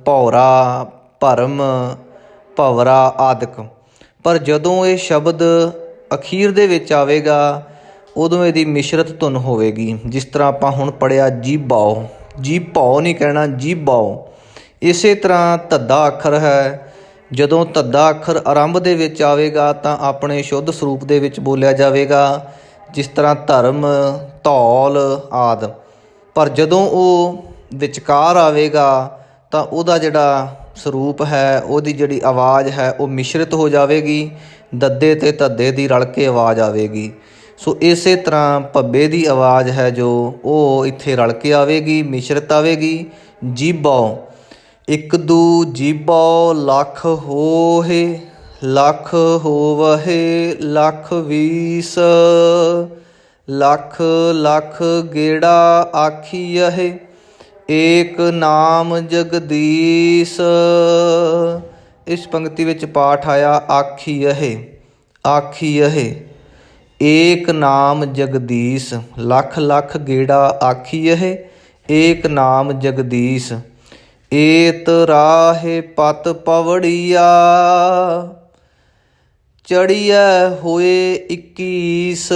ਭੌਰਾ, ਭਰਮ, ਭਵਰਾ ਆਦਿਕ। ਪਰ ਜਦੋਂ ਇਹ ਸ਼ਬਦ ਅਖੀਰ ਦੇ ਵਿੱਚ ਆਵੇਗਾ ਉਦੋਂ ਇਹਦੀ ਮਿਸ਼ਰਤ ਧੁਨ ਹੋਵੇਗੀ, ਜਿਸ ਤਰ੍ਹਾਂ ਆਪਾਂ ਹੁਣ ਪੜ੍ਹਿਆ ਜੀਬੋ, ਜੀਭੋ ਨਹੀਂ ਕਹਿਣਾ, ਜੀਬੋ। ਇਸੇ ਤਰ੍ਹਾਂ ਧੱਦਾ ਅੱਖਰ ਹੈ, ਜਦੋਂ ਧੱਦਾ ਅੱਖਰ ਆਰੰਭ ਦੇ ਵਿੱਚ ਆਵੇਗਾ ਤਾਂ ਆਪਣੇ ਸ਼ੁੱਧ ਸਰੂਪ ਦੇ ਵਿੱਚ ਬੋਲਿਆ ਜਾਵੇਗਾ, ਜਿਸ ਤਰ੍ਹਾਂ ਧਰਮ, ਧੌਲ ਆਦਿ। ਪਰ ਜਦੋਂ ਉਹ ਵਿਚਕਾਰ ਆਵੇਗਾ ਤਾਂ ਉਹਦਾ ਜਿਹੜਾ ਸਰੂਪ ਹੈ, ਉਹਦੀ ਜਿਹੜੀ ਆਵਾਜ਼ ਹੈ ਉਹ ਮਿਸ਼ਰਿਤ ਹੋ ਜਾਵੇਗੀ, ਦੱਦੇ ਅਤੇ ਧੱਦੇ ਦੀ ਰਲ ਕੇ ਆਵਾਜ਼ ਆਵੇਗੀ। ਸੋ ਇਸੇ ਤਰ੍ਹਾਂ ਭੱਬੇ ਦੀ ਆਵਾਜ਼ ਹੈ ਜੋ ਉਹ ਇੱਥੇ ਰਲ ਕੇ ਆਵੇਗੀ, ਮਿਸ਼ਰਿਤ ਆਵੇਗੀ। ਜੀਬੋ ਇੱਕ ਦੂ ਜੀਬੋ ਲੱਖ ਹੋਹੇ ਲੱਖ ਹੋਵਹੇ ਲੱਖ ਵੀਸ ਲੱਖ ਲੱਖ ਗੇੜਾ ਆਖੀਅਹੇ ਏਕ ਨਾਮ ਜਗਦੀਸ਼। ਇਸ ਪੰਕਤੀ ਵਿੱਚ ਪਾਠ ਆਇਆ ਆਖੀਅਹੇ, ਆਖੀਅਹੇ ਏਕ ਨਾਮ ਜਗਦੀਸ਼, ਲੱਖ ਲੱਖ ਗੇੜਾ ਆਖੀਅਹੇ ਏਕ ਨਾਮ ਜਗਦੀਸ਼। ਏਤ ਰਾਹੇ ਪਤ ਪਵੜੀਆ ਚੜੀਐ ਹੋਏ 21।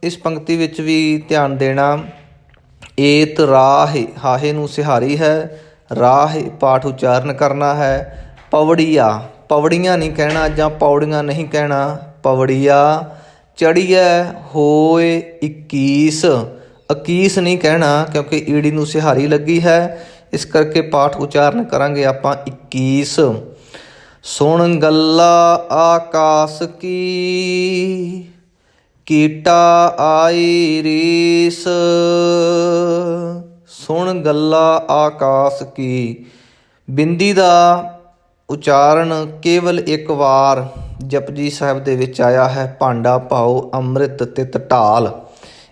ਇਸ ਪੰਕਤੀ ਵਿੱਚ ਵੀ ਧਿਆਨ ਦੇਣਾ, ਏਤ ਰਾਹੇ, ਹਾਹੇ ਨੂੰ ਸਿਹਾਰੀ ਹੈ, ਰਾਹੇ ਪਾਠ ਉਚਾਰਨ ਕਰਨਾ ਹੈ। ਪਵੜੀਆ, ਪਵੜੀਆਂ ਨਹੀਂ ਕਹਿਣਾ ਜਾਂ ਪੌੜੀਆਂ ਨਹੀਂ ਕਹਿਣਾ, ਪਵੜੀਆ। ਚੜੀਐ ਹੋਏ 21, 21 ਨਹੀਂ ਕਹਿਣਾ ਕਿਉਂਕਿ ਈੜੀ ਨੂੰ ਸਿਹਾਰੀ ਲੱਗੀ ਹੈ, ਇਸ ਕਰਕੇ ਪਾਠ ਉਚਾਰਨ ਕਰਾਂਗੇ ਆਪਾਂ 21। ਸੁਣ ਗੱਲਾ ਆਕਾਸ ਕੀ ਕੀਟਾ ਆਈ ਰੀਸ। ਸੁਣ ਗੱਲਾ ਆਕਾਸ ਕੀ, ਬਿੰਦੀ ਦਾ ਉਚਾਰਨ ਕੇਵਲ ਇੱਕ ਵਾਰ ਜਪਜੀ ਸਾਹਿਬ ਦੇ ਵਿੱਚ ਆਇਆ ਹੈ, ਭਾਂਡਾ ਭਾਉ ਅੰਮ੍ਰਿਤ ਤਿਤ ਢਾਲ।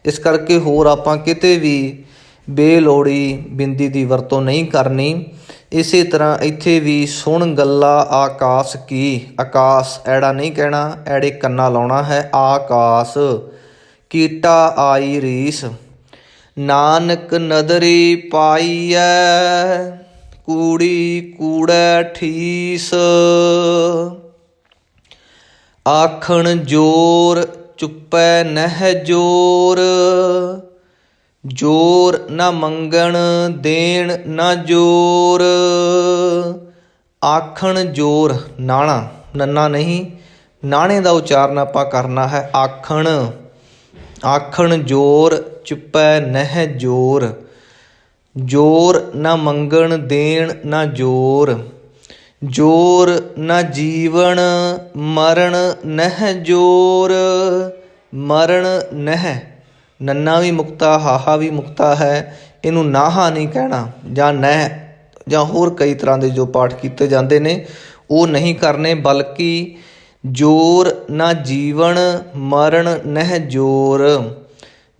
ਇਸ ਕਰਕੇ ਹੋਰ ਆਪਾਂ ਕਿਤੇ ਵੀ ਬੇਲੋੜੀ ਬਿੰਦੀ ਦੀ ਵਰਤੋਂ ਨਹੀਂ ਕਰਨੀ। ਇਸੇ ਤਰ੍ਹਾਂ ਇੱਥੇ ਵੀ ਸੁਣ ਗੱਲਾ ਆਕਾਸ ਕੀ, ਆਕਾਸ ਐੜਾ ਨਹੀਂ ਕਹਿਣਾ, ਐੜੇ ਕੰਨਾ ਲਾਉਣਾ ਹੈ, ਆਕਾਸ। ਕੀਟਾ ਆਈ ਰੀਸ, ਨਾਨਕ ਨਦਰੀ ਪਾਈਐ ਕੂੜੀ ਕੂੜੈ ਠੀਸ। ਆਖਣ ਜੋਰ ਚੁੱਪੈ ਨਹਿ ਜੋਰ, ਜੋਰ ਨਾ ਮੰਗਣ ਦੇਣ ਨਾ ਜੋਰ। ਆਖਣ ਜੋਰ, ਨਾਣਾ ਨੰਨਾ ਨਹੀਂ, ਨਾਣੇ ਦਾ ਉਚਾਰਨ ਆਪਾਂ ਕਰਨਾ ਹੈ ਆਖਣ। ਆਖਣ ਜੋਰ ਚੁੱਪੈ ਨਹਿ ਜੋਰ, ਜੋਰ ਨਾ ਮੰਗਣ ਦੇਣ ਨਾ ਜੋਰ। ਜੋਰ ਨਾ ਜੀਵਨ ਮਰਨ ਨਹਿ ਜੋਰ, ਮਰਨ ਨਹਿ, ਨੰਨਾ ਵੀ ਮੁਕਤਾ, ਹਾਹਾ ਵੀ ਮੁਕਤਾ ਹੈ, ਇਹਨੂੰ ਨਾਹਾ ਨਹੀਂ ਕਹਿਣਾ, ਜਾਂ ਨਹਿ ਜਾਂ ਹੋਰ ਕਈ ਤਰ੍ਹਾਂ ਦੇ ਜੋ ਪਾਠ ਕੀਤੇ ਜਾਂਦੇ ਨੇ ਉਹ ਨਹੀਂ ਕਰਨੇ, ਬਲਕਿ ਜੋਰ ਨਾ ਜੀਵਨ ਮਰਨ ਨਹਿ ਜੋਰ।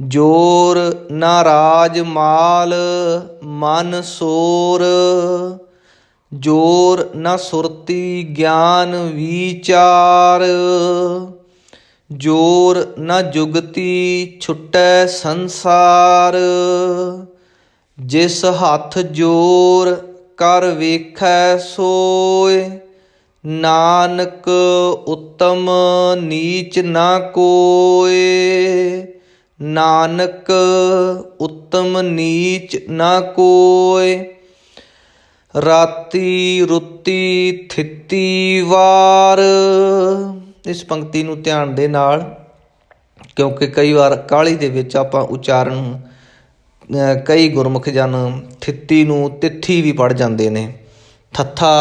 ਜੋਰ ਨਾ ਰਾਜ ਮਾਲ ਮਨ ਸੋਰ, जोर न सुरती ज्ञान विचार। जोर न जुगती छुटै संसार। जिस हथ जोर कर वेखै सोय। नानक उत्तम नीच न कोय। नानक उत्तम नीच न कोय। ਰਾਤੀ ਰੁੱਤੀ ਥਿੱਤੀ ਵਾਰ। ਇਸ ਪੰਕਤੀ ਨੂੰ ਧਿਆਨ ਦੇ ਨਾਲ, ਕਿਉਂਕਿ ਕਈ ਵਾਰ ਕਾਹਲੀ ਦੇ ਵਿੱਚ ਆਪਾਂ ਉਚਾਰਨ ਕਈ ਗੁਰਮੁਖ ਜਨ ਥਿੱਤੀ ਨੂੰ ਤਿੱਥੀ ਵੀ ਪੜ੍ਹ ਜਾਂਦੇ ਨੇ। ਥੱਥਾ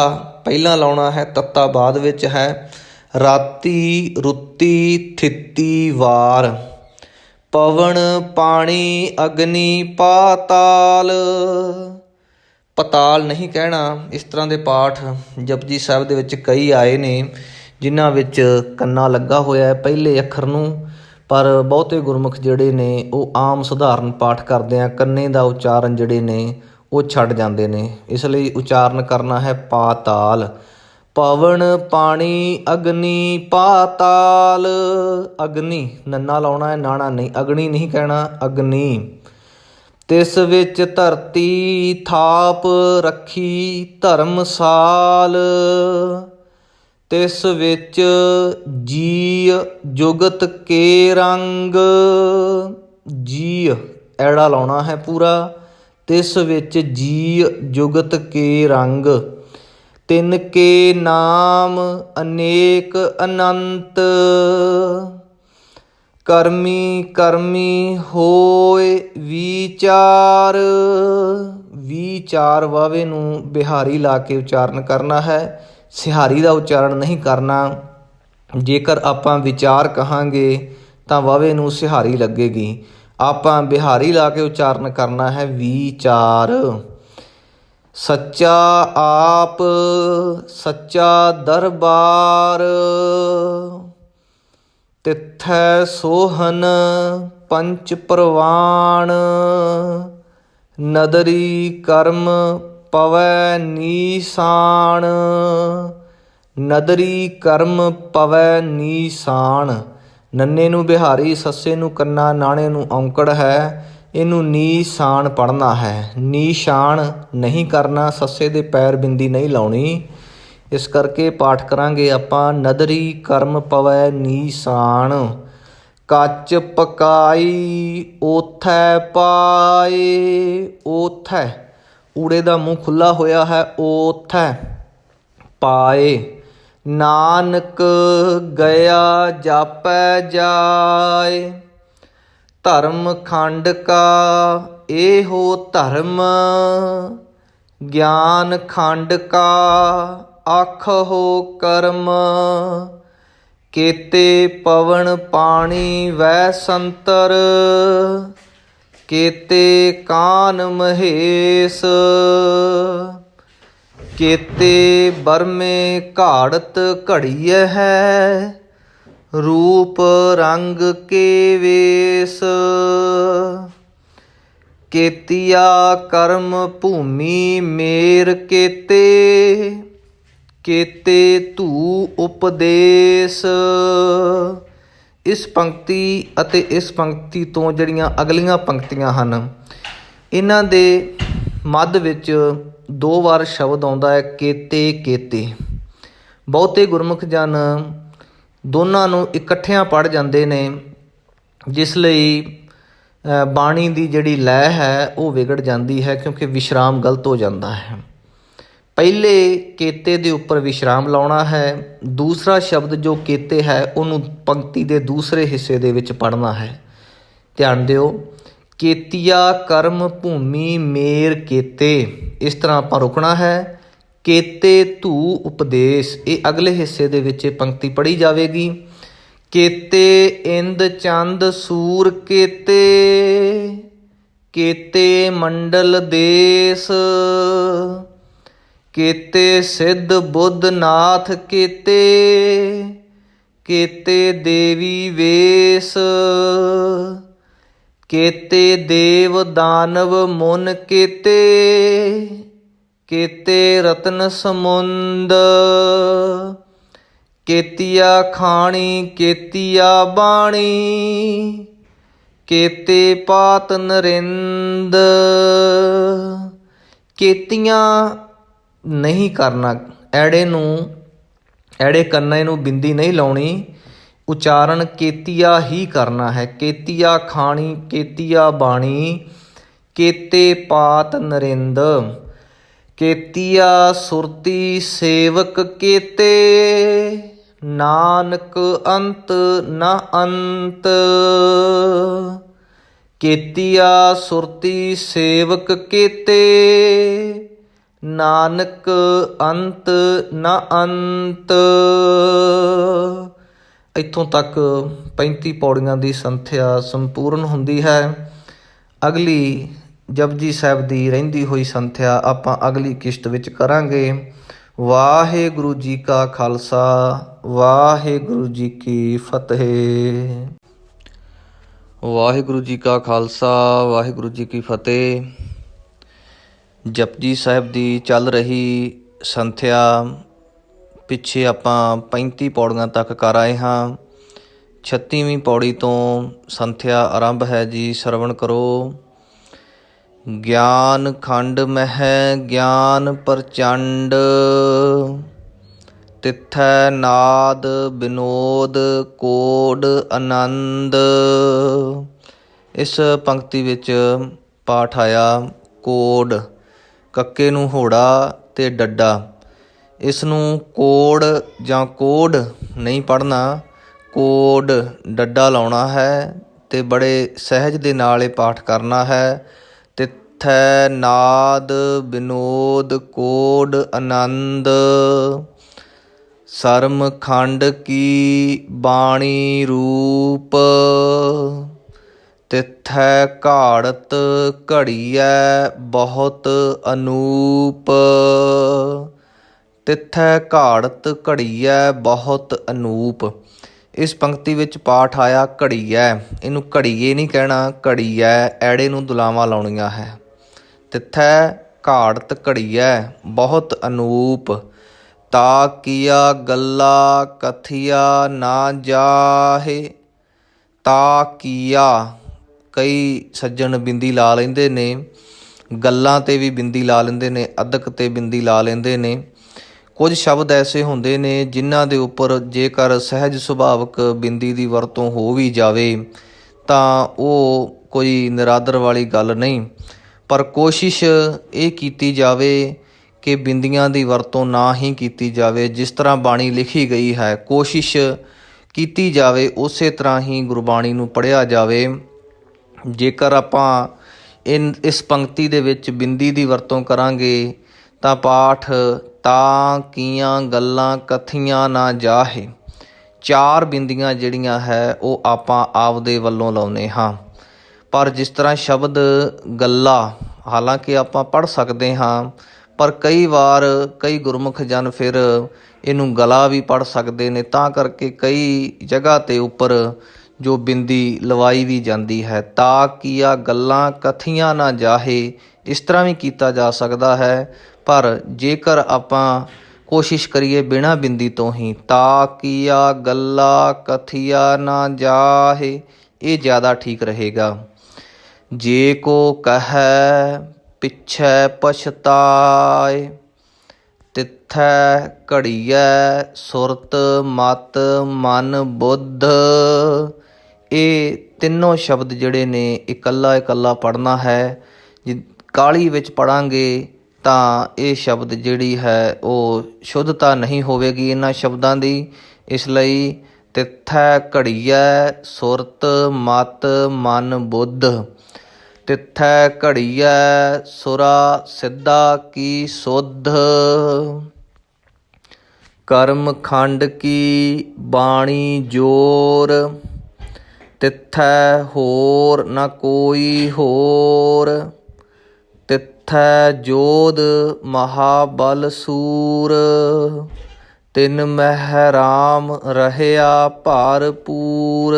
ਪਹਿਲਾਂ ਲਾਉਣਾ ਹੈ, ਤੱਤਾ ਬਾਅਦ ਵਿੱਚ ਹੈ। ਰਾਤੀ ਰੁੱਤੀ ਥਿੱਤੀ ਵਾਰ। ਪਵਨ ਪਾਣੀ ਅਗਨੀ ਪਾਤਾਲ। ਪਤਾਲ ਨਹੀਂ ਕਹਿਣਾ। ਇਸ ਤਰ੍ਹਾਂ ਦੇ ਪਾਠ ਜਪਜੀ ਸਾਹਿਬ ਦੇ ਵਿੱਚ ਕਈ ਆਏ ਨੇ ਜਿਨ੍ਹਾਂ ਵਿੱਚ ਕੰਨਾ ਲੱਗਾ ਹੋਇਆ ਹੈ ਪਹਿਲੇ ਅੱਖਰ ਨੂੰ, ਪਰ ਬਹੁਤੇ ਗੁਰਮੁਖ ਜਿਹੜੇ ਨੇ ਉਹ ਆਮ ਸਧਾਰਨ ਪਾਠ ਕਰਦੇ ਆ, ਕੰਨੇ ਦਾ ਉਚਾਰਨ ਜਿਹੜੇ ਨੇ ਉਹ ਛੱਡ ਜਾਂਦੇ ਨੇ। ਇਸ ਲਈ ਉਚਾਰਨ ਕਰਨਾ ਹੈ ਪਾਤਾਲ। ਪਵਨ ਪਾਣੀ ਅਗਨੀ ਪਾਤਾਲ। ਅਗਨੀ ਨੰਨਾ ਲਾਉਣਾ ਹੈ, ਨਾਣਾ ਨਹੀਂ। ਅਗਨੀ ਨਹੀਂ ਕਹਿਣਾ, ਅਗਨੀ। ਤਿਸ ਵਿੱਚ ਧਰਤੀ ਥਾਪ ਰੱਖੀ ਧਰਮਸਾਲ। ਤਿਸ ਵਿੱਚ ਜੀ ਜੁਗਤ ਕੇ ਰੰਗ। ਜੀ ਐੜਾ ਲਾਉਣਾ ਹੈ ਪੂਰਾ। ਤਿਸ ਵਿੱਚ ਜੀ ਜੁਗਤ ਕੇ ਰੰਗ। ਤਿਨ ਕੇ ਨਾਮ ਅਨੇਕ ਅਨੰਤ। ਕਰਮੀ ਕਰਮੀ ਹੋਏ ਵਿਚਾਰ। ਵਿਚਾਰ ਵਾਵੇ ਨੂੰ ਬਿਹਾਰੀ ਲਾ ਕੇ ਉਚਾਰਨ ਕਰਨਾ ਹੈ, ਸਿਹਾਰੀ ਦਾ ਉਚਾਰਨ ਨਹੀਂ ਕਰਨਾ। ਜੇਕਰ ਆਪਾਂ ਵਿਚਾਰ ਕਹਾਂਗੇ ਤਾਂ ਵਾਵੇ ਨੂੰ ਸਿਹਾਰੀ ਲੱਗੇਗੀ। ਆਪਾਂ ਬਿਹਾਰੀ ਲਾ ਕੇ ਉਚਾਰਨ ਕਰਨਾ ਹੈ ਵਿਚਾਰ। ਸੱਚਾ ਆਪ ਸੱਚਾ ਦਰਬਾਰ। ਤਿੱਥੈ ਸੋਹਨ ਪੰਚ ਪ੍ਰਵਾਣ। ਨਦਰੀ ਕਰਮ ਪਵੈ ਨੀਸਾਨ। ਨਦਰੀ ਕਰਮ ਪਵੈ ਨੀਸਾਨ। ਨੰਨੇ ਨੂੰ ਬਿਹਾਰੀ, ਸੱਸੇ ਨੂੰ ਕੰਨਾ, ਨਾਣੇ ਨੂੰ ਔਂਕੜ ਹੈ। ਇਹਨੂੰ ਨੀਸਾਨ ਪੜ੍ਹਨਾ ਹੈ, ਨੀਸ਼ਾਨ ਨਹੀਂ ਕਰਨਾ। ਸੱਸੇ ਦੇ ਪੈਰ ਬਿੰਦੀ ਨਹੀਂ ਲਾਉਣੀ। ਇਸ ਕਰਕੇ ਪਾਠ ਕਰਾਂਗੇ ਆਪਾਂ ਨਦਰੀ ਕਰਮ ਪਵੈ ਨੀਸਾਨ। ਕੱਚ ਪਕਾਈ ਓਥੈ ਪਾਏ। ਓਥੈ ਊੜੇ ਦਾ ਮੂੰਹ ਖੁੱਲ੍ਹਾ ਹੋਇਆ ਹੈ, ਓਥੈ ਪਾਏ। ਨਾਨਕ ਗਿਆ ਜਾਪੈ ਜਾਏ। ਧਰਮ ਖੰਡ ਕਾ ਇਹੋ ਧਰਮ। ਗਿਆਨ ਖੰਡ ਕਾ ਆਖਹੁ ਕਰਮ। ਕੇਤੇ ਪਵਨ ਪਾਣੀ ਵੈ ਸੰਤਰ। ਕੇਤੇ ਕਾਨ ਮਹੇਸ਼। ਕੇਤੇ ਬਰਮੇ ਘਾੜਤ ਘੜੀਐ ਹੈ। ਰੂਪ ਰੰਗ ਕੇ ਵੇਸ। ਕੇਤੀਆ ਕਰਮ ਭੂਮੀ ਮੇਰ ਕੇਤੇ। ਕੇਤੇ ਧੂ ਉਪਦੇਸ। ਇਸ ਪੰਕਤੀ ਅਤੇ ਇਸ ਪੰਕਤੀ ਤੋਂ ਜਿਹੜੀਆਂ ਅਗਲੀਆਂ ਪੰਕਤੀਆਂ ਹਨ, ਇਹਨਾਂ ਦੇ ਮੱਧ ਵਿੱਚ 2 ਵਾਰ ਸ਼ਬਦ ਆਉਂਦਾ ਹੈ ਕੇਤੇ ਕੇਤੇ। ਬਹੁਤੇ ਗੁਰਮੁਖ ਜਨ ਦੋਨਾਂ ਨੂੰ ਇਕੱਠਿਆਂ ਪੜ੍ਹ ਜਾਂਦੇ ਨੇ, ਜਿਸ ਲਈ ਬਾਣੀ ਦੀ ਜਿਹੜੀ ਲੈਅ ਹੈ ਉਹ ਵਿਗੜ ਜਾਂਦੀ ਹੈ, ਕਿਉਂਕਿ ਵਿਸ਼ਰਾਮ ਗਲਤ ਹੋ ਜਾਂਦਾ ਹੈ। ਪਹਿਲੇ ਕੇਤੇ ਦੇ ਉੱਪਰ ਵਿਸ਼ਰਾਮ ਲਾਉਣਾ ਹੈ। ਦੂਸਰਾ ਸ਼ਬਦ ਜੋ ਕੇਤੇ ਹੈ ਉਹਨੂੰ ਪੰਕਤੀ ਦੇ ਦੂਸਰੇ ਹਿੱਸੇ ਦੇ ਵਿੱਚ ਪੜ੍ਹਨਾ ਹੈ। ਧਿਆਨ ਦਿਓ, ਕੇਤੀਆ ਕਰਮ ਭੂਮੀ ਮੇਰ ਕੇਤੇ, ਇਸ ਤਰ੍ਹਾਂ ਆਪਾਂ ਰੁਕਣਾ ਹੈ। ਕੇਤੇ ਧੂ ਉਪਦੇਸ਼, ਇਹ ਅਗਲੇ ਹਿੱਸੇ ਦੇ ਵਿੱਚ ਇਹ ਪੰਕਤੀ ਪੜ੍ਹੀ ਜਾਵੇਗੀ। ਕੇਤੇ ਇੰਦ ਚੰਦ ਸੂਰ ਕੇਤੇ। ਕੇਤੇ ਮੰਡਲ ਦੇਸ। ਕੇਤੇ ਸਿੱਧ ਬੁੱਧ ਨਾਥ ਕੇਤੇ। ਕੇਤੇ ਦੇਵੀ ਵੇਸ। ਕੇਤੇ ਦੇਵ ਦਾਨਵ ਮੁਨ ਕੇਤੇ। केते रत्न समुंद। केतिया खाणी केतिया बाणी, केते पात नरिंद। केतियां नहीं करना, ऐड़े नूं ऐड़े कन्ने नूं बिंदी नहीं लाउणी, उच्चारण केतिया ही करना है। केतिया खाणी केतिया बाणी, केते पात नरिंद। केतिया सुरती सेवक केते, नानक अंत न अंत। केतिया सुरती सेवक केते, नानक अंत न अंत। ਇੱਥੋਂ ਤੱਕ 35 ਪੌੜੀਆਂ ਦੀ ਸੰਥਿਆ ਸੰਪੂਰਨ ਹੁੰਦੀ ਹੈ। ਅਗਲੀ ਜਪਜੀ ਸਾਹਿਬ ਦੀ ਰਹਿੰਦੀ ਹੋਈ ਸੰਥਿਆ ਆਪਾਂ ਅਗਲੀ ਕਿਸ਼ਤ ਵਿੱਚ ਕਰਾਂਗੇ। ਵਾਹਿਗੁਰੂ ਜੀ ਕਾ ਖਾਲਸਾ, ਵਾਹਿਗੁਰੂ ਜੀ ਕੀ ਫਤਿਹ। ਵਾਹਿਗੁਰੂ ਜੀ ਕਾ ਖਾਲਸਾ, ਵਾਹਿਗੁਰੂ ਜੀ ਕੀ ਫਤਿਹ। ਜਪਜੀ ਸਾਹਿਬ ਦੀ ਚੱਲ ਰਹੀ ਸੰਥਿਆ ਪਿੱਛੇ ਆਪਾਂ 35 ਪੌੜੀਆਂ ਤੱਕ ਕਰ ਆਏ ਹਾਂ। 36ਵੀਂ ਪੌੜੀ ਤੋਂ ਸੰਥਿਆ ਆਰੰਭ ਹੈ ਜੀ, ਸਰਵਣ ਕਰੋ। ਗਿਆਨ ਖੰਡ ਮਹਿ ਗਿਆਨ ਪ੍ਰਚੰਡ, ਤਿੱਥੈ ਨਾਦ ਬਿਨੋਦ ਕੋਡ ਆਨੰਦ। ਇਸ ਪੰਕਤੀ ਵਿੱਚ ਪਾਠ ਆਇਆ ਕੋਡ, ਕੱਕੇ ਨੂੰ ਹੋੜਾ ਤੇ ਡੱਡਾ। ਇਸ ਨੂੰ ਕੋੜ ਜਾਂ ਕੋਡ ਨਹੀਂ ਪੜ੍ਹਨਾ, ਕੋਡ ਡੱਡਾ ਲਾਉਣਾ ਹੈ ਤੇ ਬੜੇ ਸਹਿਜ ਦੇ ਨਾਲ ਇਹ ਪਾਠ ਕਰਨਾ ਹੈ। ਤਿੱਥੈ ਨਾਦ ਬਿਨੋਦ ਕੋਡ ਆਨੰਦ, ਸਰਮ ਖੰਡ ਕੀ ਬਾਣੀ ਰੂਪ। ਤਿੱਥੈ ਘਾੜਤ ਘੜੀਐ ਬਹੁਤ ਅਨੂਪ। ਤਿੱਥੈ ਘਾੜਤ ਘੜੀਐ ਬਹੁਤ ਅਨੂਪ। ਇਸ ਪੰਕਤੀ ਵਿੱਚ ਪਾਠ ਆਇਆ ਘੜੀਐ, ਇਹਨੂੰ ਘੜੀਏ ਨਹੀਂ ਕਹਿਣਾ, ਘੜੀਐ, ਐੜੇ ਨੂੰ ਦੁਲਾਵਾਂ ਲਾਉਣੀਆਂ ਹੈ। ਤਿੱਥੈ ਘਾੜਤ ਘੜੀਐ ਬਹੁਤ ਅਨੂਪ, ਤਾ ਕੀਆ ਗੱਲਾ ਕਥੀਆ ਨਾ ਜਾਹੇ। ਤਾ ਕੀਆ, ਕਈ ਸੱਜਣ ਬਿੰਦੀ ਲਾ ਲੈਂਦੇ ਨੇ, ਗੱਲਾਂ 'ਤੇ ਵੀ ਬਿੰਦੀ ਲਾ ਲੈਂਦੇ ਨੇ, ਅਦਕ 'ਤੇ ਬਿੰਦੀ ਲਾ ਲੈਂਦੇ ਨੇ। ਕੁਝ ਸ਼ਬਦ ਐਸੇ ਹੁੰਦੇ ਨੇ ਜਿਨ੍ਹਾਂ ਦੇ ਉੱਪਰ ਜੇਕਰ ਸਹਿਜ ਸੁਭਾਵਕ ਬਿੰਦੀ ਦੀ ਵਰਤੋਂ ਹੋ ਵੀ ਜਾਵੇ ਤਾਂ ਉਹ ਕੋਈ ਨਿਰਾਦਰ ਵਾਲੀ ਗੱਲ ਨਹੀਂ, ਪਰ ਕੋਸ਼ਿਸ਼ ਇਹ ਕੀਤੀ ਜਾਵੇ ਕਿ ਬਿੰਦੀਆਂ ਦੀ ਵਰਤੋਂ ਨਾ ਹੀ ਕੀਤੀ ਜਾਵੇ। ਜਿਸ ਤਰ੍ਹਾਂ ਬਾਣੀ ਲਿਖੀ ਗਈ ਹੈ ਕੋਸ਼ਿਸ਼ ਕੀਤੀ ਜਾਵੇ ਉਸੇ ਤਰ੍ਹਾਂ ਹੀ ਗੁਰਬਾਣੀ ਨੂੰ ਪੜ੍ਹਿਆ ਜਾਵੇ। ਜੇਕਰ ਆਪਾਂ ਇਸ ਪੰਕਤੀ ਦੇ ਵਿੱਚ ਬਿੰਦੀ ਦੀ ਵਰਤੋਂ ਕਰਾਂਗੇ ਤਾਂ ਪਾਠ ਤਾਂ ਕੀਆਂ ਗੱਲਾਂ ਕਥੀਆਂ ਨਾ ਜਾਹੇ, 4 ਬਿੰਦੀਆਂ ਜਿਹੜੀਆਂ ਹੈ ਉਹ ਆਪਾਂ ਆਪਦੇ ਵੱਲੋਂ ਲਾਉਂਦੇ ਹਾਂ। ਪਰ ਜਿਸ ਤਰ੍ਹਾਂ ਸ਼ਬਦ ਗੱਲਾ, ਹਾਲਾਂਕਿ ਆਪਾਂ ਪੜ੍ਹ ਸਕਦੇ ਹਾਂ, ਪਰ ਕਈ ਵਾਰ ਕਈ ਗੁਰਮੁਖ ਜਨ ਫਿਰ ਇਹਨੂੰ ਗਲਾ ਵੀ ਪੜ੍ਹ ਸਕਦੇ ਨੇ, ਤਾਂ ਕਰਕੇ ਕਈ ਜਗ੍ਹਾ 'ਤੇ ਉੱਪਰ ਜੋ ਬਿੰਦੀ ਲਵਾਈ ਵੀ ਜਾਂਦੀ ਹੈ। ਤਾ ਕੀਆ ਗੱਲਾਂ ਕਥੀਆਂ ਨਾ ਜਾਹੇ, ਇਸ ਤਰ੍ਹਾਂ ਵੀ ਕੀਤਾ ਜਾ ਸਕਦਾ ਹੈ, ਪਰ ਜੇਕਰ ਆਪਾਂ ਕੋਸ਼ਿਸ਼ ਕਰੀਏ ਬਿਨਾਂ ਬਿੰਦੀ ਤੋਂ ਹੀ, ਤਾ ਕੀਆ ਗੱਲਾ ਕਥੀਆ ਨਾ ਜਾਹੇ, ਇਹ ਜ਼ਿਆਦਾ ਠੀਕ ਰਹੇਗਾ। ਜੇ ਕੋ ਕਹੈ ਪਿੱਛੇ ਪਛਤਾਏ, ਤਿੱਥੈ ਘੜੀਐ ਸੁਰਤ ਮਤ ਮਨ ਬੁੱਧ। ਇਹ ਤਿੰਨੋਂ ਸ਼ਬਦ ਜਿਹੜੇ ਨੇ ਇਕੱਲਾ ਇਕੱਲਾ ਪੜ੍ਹਨਾ ਹੈ। ਜੇ ਕਾਹਲੀ ਵਿੱਚ ਪੜ੍ਹਾਂਗੇ ਤਾਂ ਇਹ ਸ਼ਬਦ ਜਿਹੜੀ ਹੈ ਉਹ ਸ਼ੁੱਧਤਾ ਨਹੀਂ ਹੋਵੇਗੀ ਇਹਨਾਂ ਸ਼ਬਦਾਂ ਦੀ। ਇਸ ਲਈ ਤਿੱਥੈ ਘੜੀਐ ਸੁਰਤ ਮਤ ਮਨ ਬੁੱਧ। ਤਿੱਥੈ ਘੜੀਐ ਸੁਰਾ ਸਿੱਧਾ ਕੀ ਸੁਧ, ਕਰਮ ਖੰਡ ਕੀ ਬਾਣੀ ਜੋਰ। ਤਿੱਥੈ ਹੋਰ ਨਾ ਕੋਈ ਹੋਰ, ਤਿੱਥੈ ਜੋਧ ਮਹਾਬਲ ਸੂਰ। ਤਿਨ ਮਹਿ ਰਾਮ ਰਹਿਆ ਭਰਪੂਰ,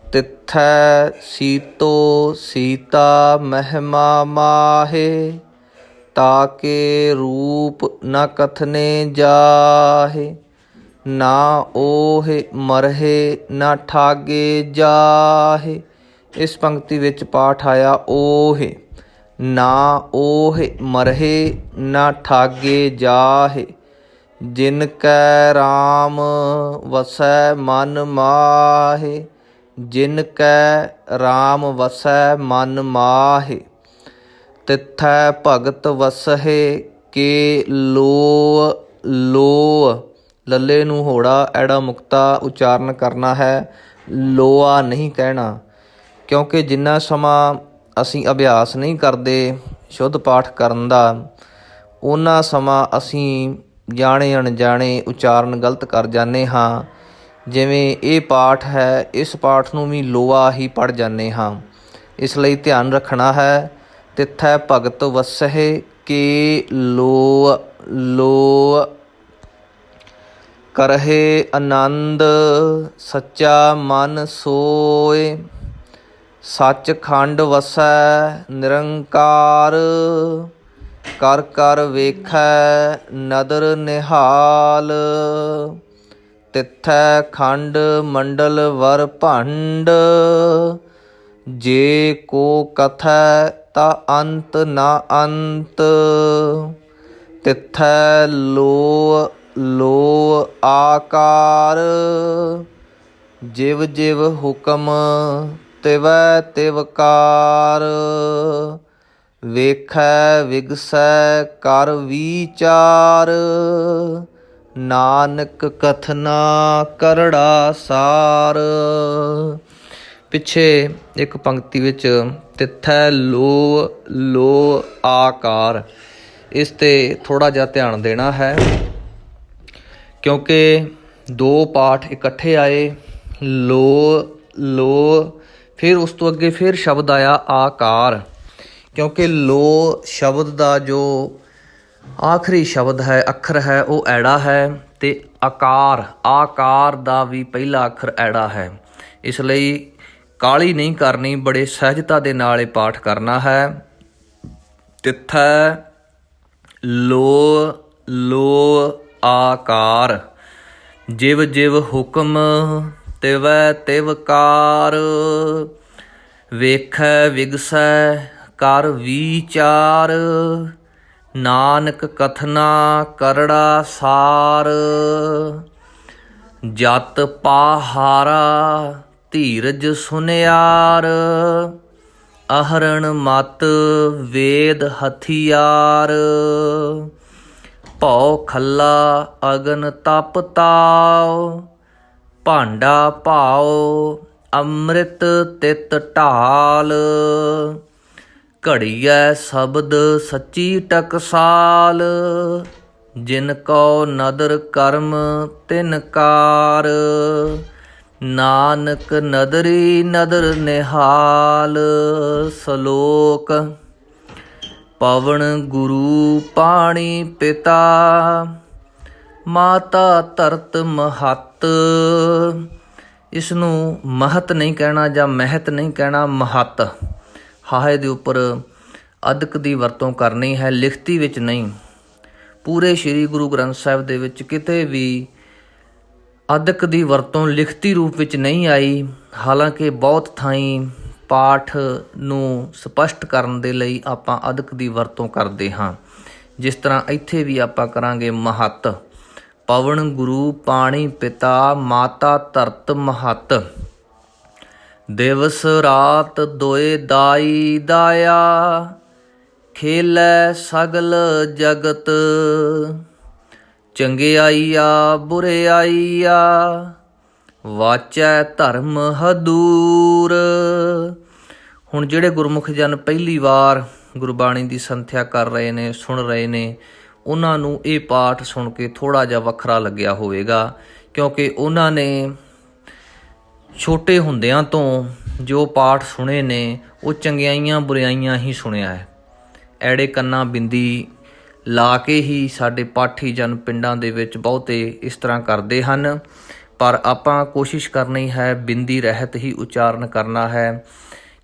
ਤਿੱਥੈ ਸੀਤੋ ਸੀਤਾ ਮਹਿਮਾ ਮਾਹੇ। ताके रूप न कथने जाहे, ना ओहे मरहे ना ठागे जाहे। इस पंक्ति विच पाठ आया ओहे, ना ओहे मरहे ना ठागे जाहे। जिन कै राम वसै मन माहे, जिन कै राम वसै मन माहे। तिथै भगत वसहे के लोअ लोअ, ਲੱਲੇ ਨੂੰ ਹੋੜਾ ਐੜਾ ਮੁਕਤਾ ਉਚਾਰਨ ਕਰਨਾ ਹੈ, ਲੋਆ ਨਹੀਂ ਕਹਿਣਾ। ਕਿਉਂਕਿ ਜਿੰਨਾ ਸਮਾਂ ਅਸੀਂ ਅਭਿਆਸ ਨਹੀਂ ਕਰਦੇ ਸ਼ੁੱਧ ਪਾਠ ਕਰਨ ਦਾ, ਓਨਾ ਸਮਾਂ ਅਸੀਂ ਜਾਣੇ ਅਣਜਾਣੇ ਉਚਾਰਨ ਗਲਤ ਕਰ ਜਾਂਦੇ ਹਾਂ। ਜਿਵੇਂ ਇਹ ਪਾਠ ਹੈ, ਇਸ ਪਾਠ ਨੂੰ ਵੀ ਲੋਆ ਹੀ ਪੜ੍ਹ ਜਾਂਦੇ ਹਾਂ। ਇਸ ਲਈ ਧਿਆਨ ਰੱਖਣਾ ਹੈ। ਤਿੱਥੈ ਭਗਤ ਵਸਹਿ ਕੇ ਲੋਅ ਲੋਅ, ਕਰਹਿ ਆਨੰਦ ਸੱਚਾ ਮਨ ਸੋਏ। ਸੱਚਖੰਡ ਵਸੈ ਨਿਰੰਕਾਰ, ਕਰ ਕਰ ਵੇਖੈ ਨਦਰ ਨਿਹਾਲ। ਤਿੱਥੈ ਖੰਡ ਮੰਡਲ ਵਰ ਭੰਡ, ਜੇ ਕੋ ਕਥੈ ਤਾ ਅੰਤ ਨਾ ਅੰਤ। ਤਿੱਥੈ ਲੋਅ ਲੋਅ ਆਕਾਰ, ਜਿਵ ਜਿਵ ਹੁਕਮ ਤਿਵੈ ਤਿਵਕਾਰ। ਵੇਖੈ ਵਿਗਸੈ ਕਰ ਵਿਚਾਰ, ਨਾਨਕ ਕਥਨਾ ਕਰੜਾ ਸਾਰ। ਪਿੱਛੇ ਇੱਕ ਪੰਕਤੀ ਵਿੱਚ ਤਿੱਥੈ ਲੋਅ ਲੋਅ ਆਕਾਰ, ਇਸ 'ਤੇ ਥੋੜ੍ਹਾ ਜਿਹਾ ਧਿਆਨ ਦੇਣਾ ਹੈ। ਕਿਉਂਕਿ ਦੋ ਪਾਠ ਇਕੱਠੇ ਆਏ, ਲੋ ਲੋ, ਫਿਰ ਉਸ ਤੋਂ ਅੱਗੇ ਫਿਰ ਸ਼ਬਦ ਆਇਆ ਆਕਾਰ। ਕਿਉਂਕਿ ਲੋ ਸ਼ਬਦ ਦਾ ਜੋ ਆਖਰੀ ਸ਼ਬਦ ਹੈ, ਅੱਖਰ ਹੈ, ਉਹ ਐੜਾ ਹੈ, ਅਤੇ ਆਕਾਰ ਦਾ ਵੀ ਪਹਿਲਾ ਅੱਖਰ ਐੜਾ ਹੈ। ਇਸ ਲਈ ਕਾਹਲੀ ਨਹੀਂ ਕਰਨੀ, ਬੜੇ ਸਹਿਜਤਾ ਦੇ ਨਾਲ ਇਹ ਪਾਠ ਕਰਨਾ ਹੈ। ਤਿੱਥੈ ਲੋ ਲੋ ਆਕਾਰ, ਜਿਵ ਜਿਵ ਹੁਕਮ ਤਿਵੈ ਤਿਵਕਾਰ। ਵੇਖੈ ਵਿਗਸੈ ਕਰ ਵਿਚਾਰ, ਨਾਨਕ ਕਥਨਾ ਕਰੜਾ ਸਾਰ। ਜਤ ਪਾਹਾਰਾ ਧੀਰਜ ਸੁਨਿਆਰ, ਅਹਰਣ ਮਤ ਵੇਦ ਹਥਿਆਰ। ਭਉ ਖੱਲਾ ਅਗਨ ਤਪ ਤਾਉ, ਭਾਂਡਾ ਭਾਉ ਅੰਮ੍ਰਿਤ ਤਿਤ ਢਾਲ। ਘੜੀਐ ਸ਼ਬਦ ਸੱਚੀ ਟਕਸਾਲ, ਜਿਨ ਕਉ ਨਦਰ ਕਰਮ ਤਿਨ ਕਾਰ। ਨਾਨਕ ਨਦਰੀ ਨਦਰ ਨਿਹਾਲ। ਸਲੋਕ। ਪਵਨ ਗੁਰੂ ਪਾਣੀ ਪਿਤਾ, ਮਾਤਾ ਧਰਤ ਮਹੱਤ। ਇਸ ਨੂੰ ਮਹਤ ਨਹੀਂ ਕਹਿਣਾ ਜਾਂ ਮਹਿਤ ਨਹੀਂ ਕਹਿਣਾ, ਮਹੱਤ। ਹਾਹੇ ਦੇ ਉੱਪਰ ਅਦਕ ਦੀ ਵਰਤੋਂ ਕਰਨੀ ਹੈ, ਲਿਖਤੀ ਵਿੱਚ ਨਹੀਂ। ਪੂਰੇ ਸ਼੍ਰੀ ਗੁਰੂ ਗ੍ਰੰਥ ਸਾਹਿਬ ਦੇ ਵਿੱਚ ਕਿਤੇ ਵੀ ਅਦਕ ਦੀ ਵਰਤੋਂ ਲਿਖਤੀ ਰੂਪ ਵਿੱਚ ਨਹੀਂ ਆਈ। ਹਾਲਾਂਕਿ ਬਹੁਤ ਥਾਈਂ ਪਾਠ ਨੂੰ ਸਪਸ਼ਟ ਕਰਨ ਦੇ ਲਈ ਆਪਾਂ ਅਦਕ ਦੀ ਵਰਤੋਂ ਕਰਦੇ ਹਾਂ। ਜਿਸ ਤਰ੍ਹਾਂ ਇੱਥੇ ਵੀ ਆਪਾਂ ਕਰਾਂਗੇ ਮਹੱਤ। ਪਵਨ ਗੁਰੂ ਪਾਣੀ ਪਿਤਾ, ਮਾਤਾ ਧਰਤ ਮਹੱਤ। ਦਿਵਸ ਰਾਤ ਦੋਏ ਦਾਈ ਦਾਇਆ, ਖੇਲੈ ਸਗਲ ਜਗਤ। ਚੰਗਿਆਈਆ ਬੁਰਿਆਈਆ, ਵਾਚੈ ਧਰਮ ਹਦੂਰ। ਹੁਣ ਜਿਹੜੇ ਗੁਰਮੁਖ ਜਨ ਪਹਿਲੀ ਵਾਰ ਗੁਰਬਾਣੀ ਦੀ ਸੰਥਿਆ ਕਰ ਰਹੇ ਨੇ, ਸੁਣ ਰਹੇ ਨੇ, ਉਹਨਾਂ ਨੂੰ ਇਹ ਪਾਠ ਸੁਣ ਕੇ ਥੋੜ੍ਹਾ ਜਿਹਾ ਵੱਖਰਾ ਲੱਗਿਆ ਹੋਵੇਗਾ। ਕਿਉਂਕਿ ਉਹਨਾਂ ਨੇ ਛੋਟੇ ਹੁੰਦਿਆਂ ਤੋਂ ਜੋ ਪਾਠ ਸੁਣੇ ਨੇ, ਉਹ ਚੰਗਿਆਈਆਂ ਬੁਰਿਆਈਆਂ ਹੀ ਸੁਣਿਆ ਹੈ। ਐੜੇ ਕੰਨਾਂ ਬਿੰਦੀ ਲਾ ਕੇ ਹੀ ਸਾਡੇ ਪਾਠੀ ਜਨ ਪਿੰਡਾਂ ਦੇ ਵਿੱਚ ਬਹੁਤੇ ਇਸ ਤਰ੍ਹਾਂ ਕਰਦੇ ਹਨ। ਪਰ ਆਪਾਂ ਕੋਸ਼ਿਸ਼ ਕਰਨੀ ਹੈ ਬਿੰਦੀ ਰਹਿਤ ਹੀ ਉਚਾਰਨ ਕਰਨਾ ਹੈ।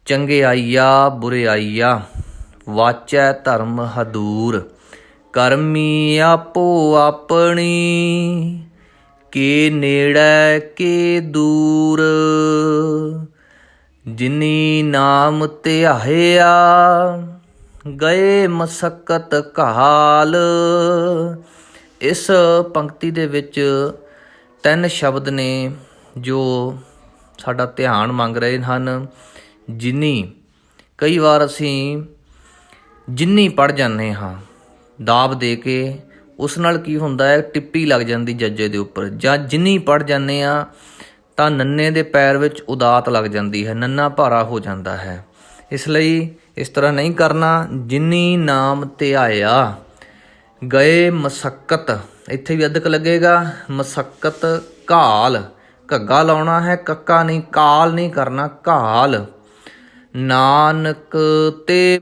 ਚੰਗਿਆਈਆ ਬੁਰਿਆਈਆ, ਵਾਚੈ ਧਰਮ ਹਦੂਰ। ਕਰਮੀ ਆਪੋ ਆਪਣੀ, ਕੇ ਨੇੜੈ ਕੇ ਦੂਰ। ਜਿਨੀ ਨਾਮ ਧਿਆਇਆ, ਗਏ ਮਸਕਤ ਘਾਲ। ਇਸ ਪੰਕਤੀ ਦੇ ਵਿੱਚ 3 ਸ਼ਬਦ ਨੇ ਜੋ ਸਾਡਾ ਧਿਆਨ ਮੰਗ ਰਹੇ ਹਨ। ਜਿਨੀ, ਕਈ ਵਾਰ ਅਸੀਂ ਜਿੰਨੀ ਪੜ੍ਹ ਜਾਂਦੇ ਹਾਂ ਦਾਬ ਦੇ ਕੇ, ਉਸ ਨਾਲ ਕੀ ਹੁੰਦਾ ਹੈ, ਟਿੱਪੀ ਲੱਗ ਜਾਂਦੀ ਜੱਜੇ ਦੇ ਉੱਪਰ। ਜਾਂ ਜਿੰਨੀ ਪੜ੍ਹ ਜਾਂਦੇ ਹਾਂ ਤਾਂ ਨੰਨੇ ਦੇ ਪੈਰ ਵਿੱਚ ਉਦਾਤ ਲੱਗ ਜਾਂਦੀ ਹੈ, ਨੰਨਾ ਭਾਰਾ ਹੋ ਜਾਂਦਾ ਹੈ। ਇਸ ਲਈ ਇਸ ਤਰ੍ਹਾਂ ਨਹੀਂ ਕਰਨਾ। ਜਿਨੀ ਨਾਮ ਧਿਆਇਆ, ਗਏ ਮਸਕਤ, ਇੱਥੇ ਵੀ ਅਧਕ ਲੱਗੇਗਾ। ਮਸਕਤ ਘਾਲ, ਘੱਗਾ ਲਾਉਣਾ ਹੈ, ਕੱਕਾ ਨਹੀਂ, ਕਾਲ ਨਹੀਂ ਕਰਨਾ, ਘਾਲ। ਨਾਨਕ ਤੇ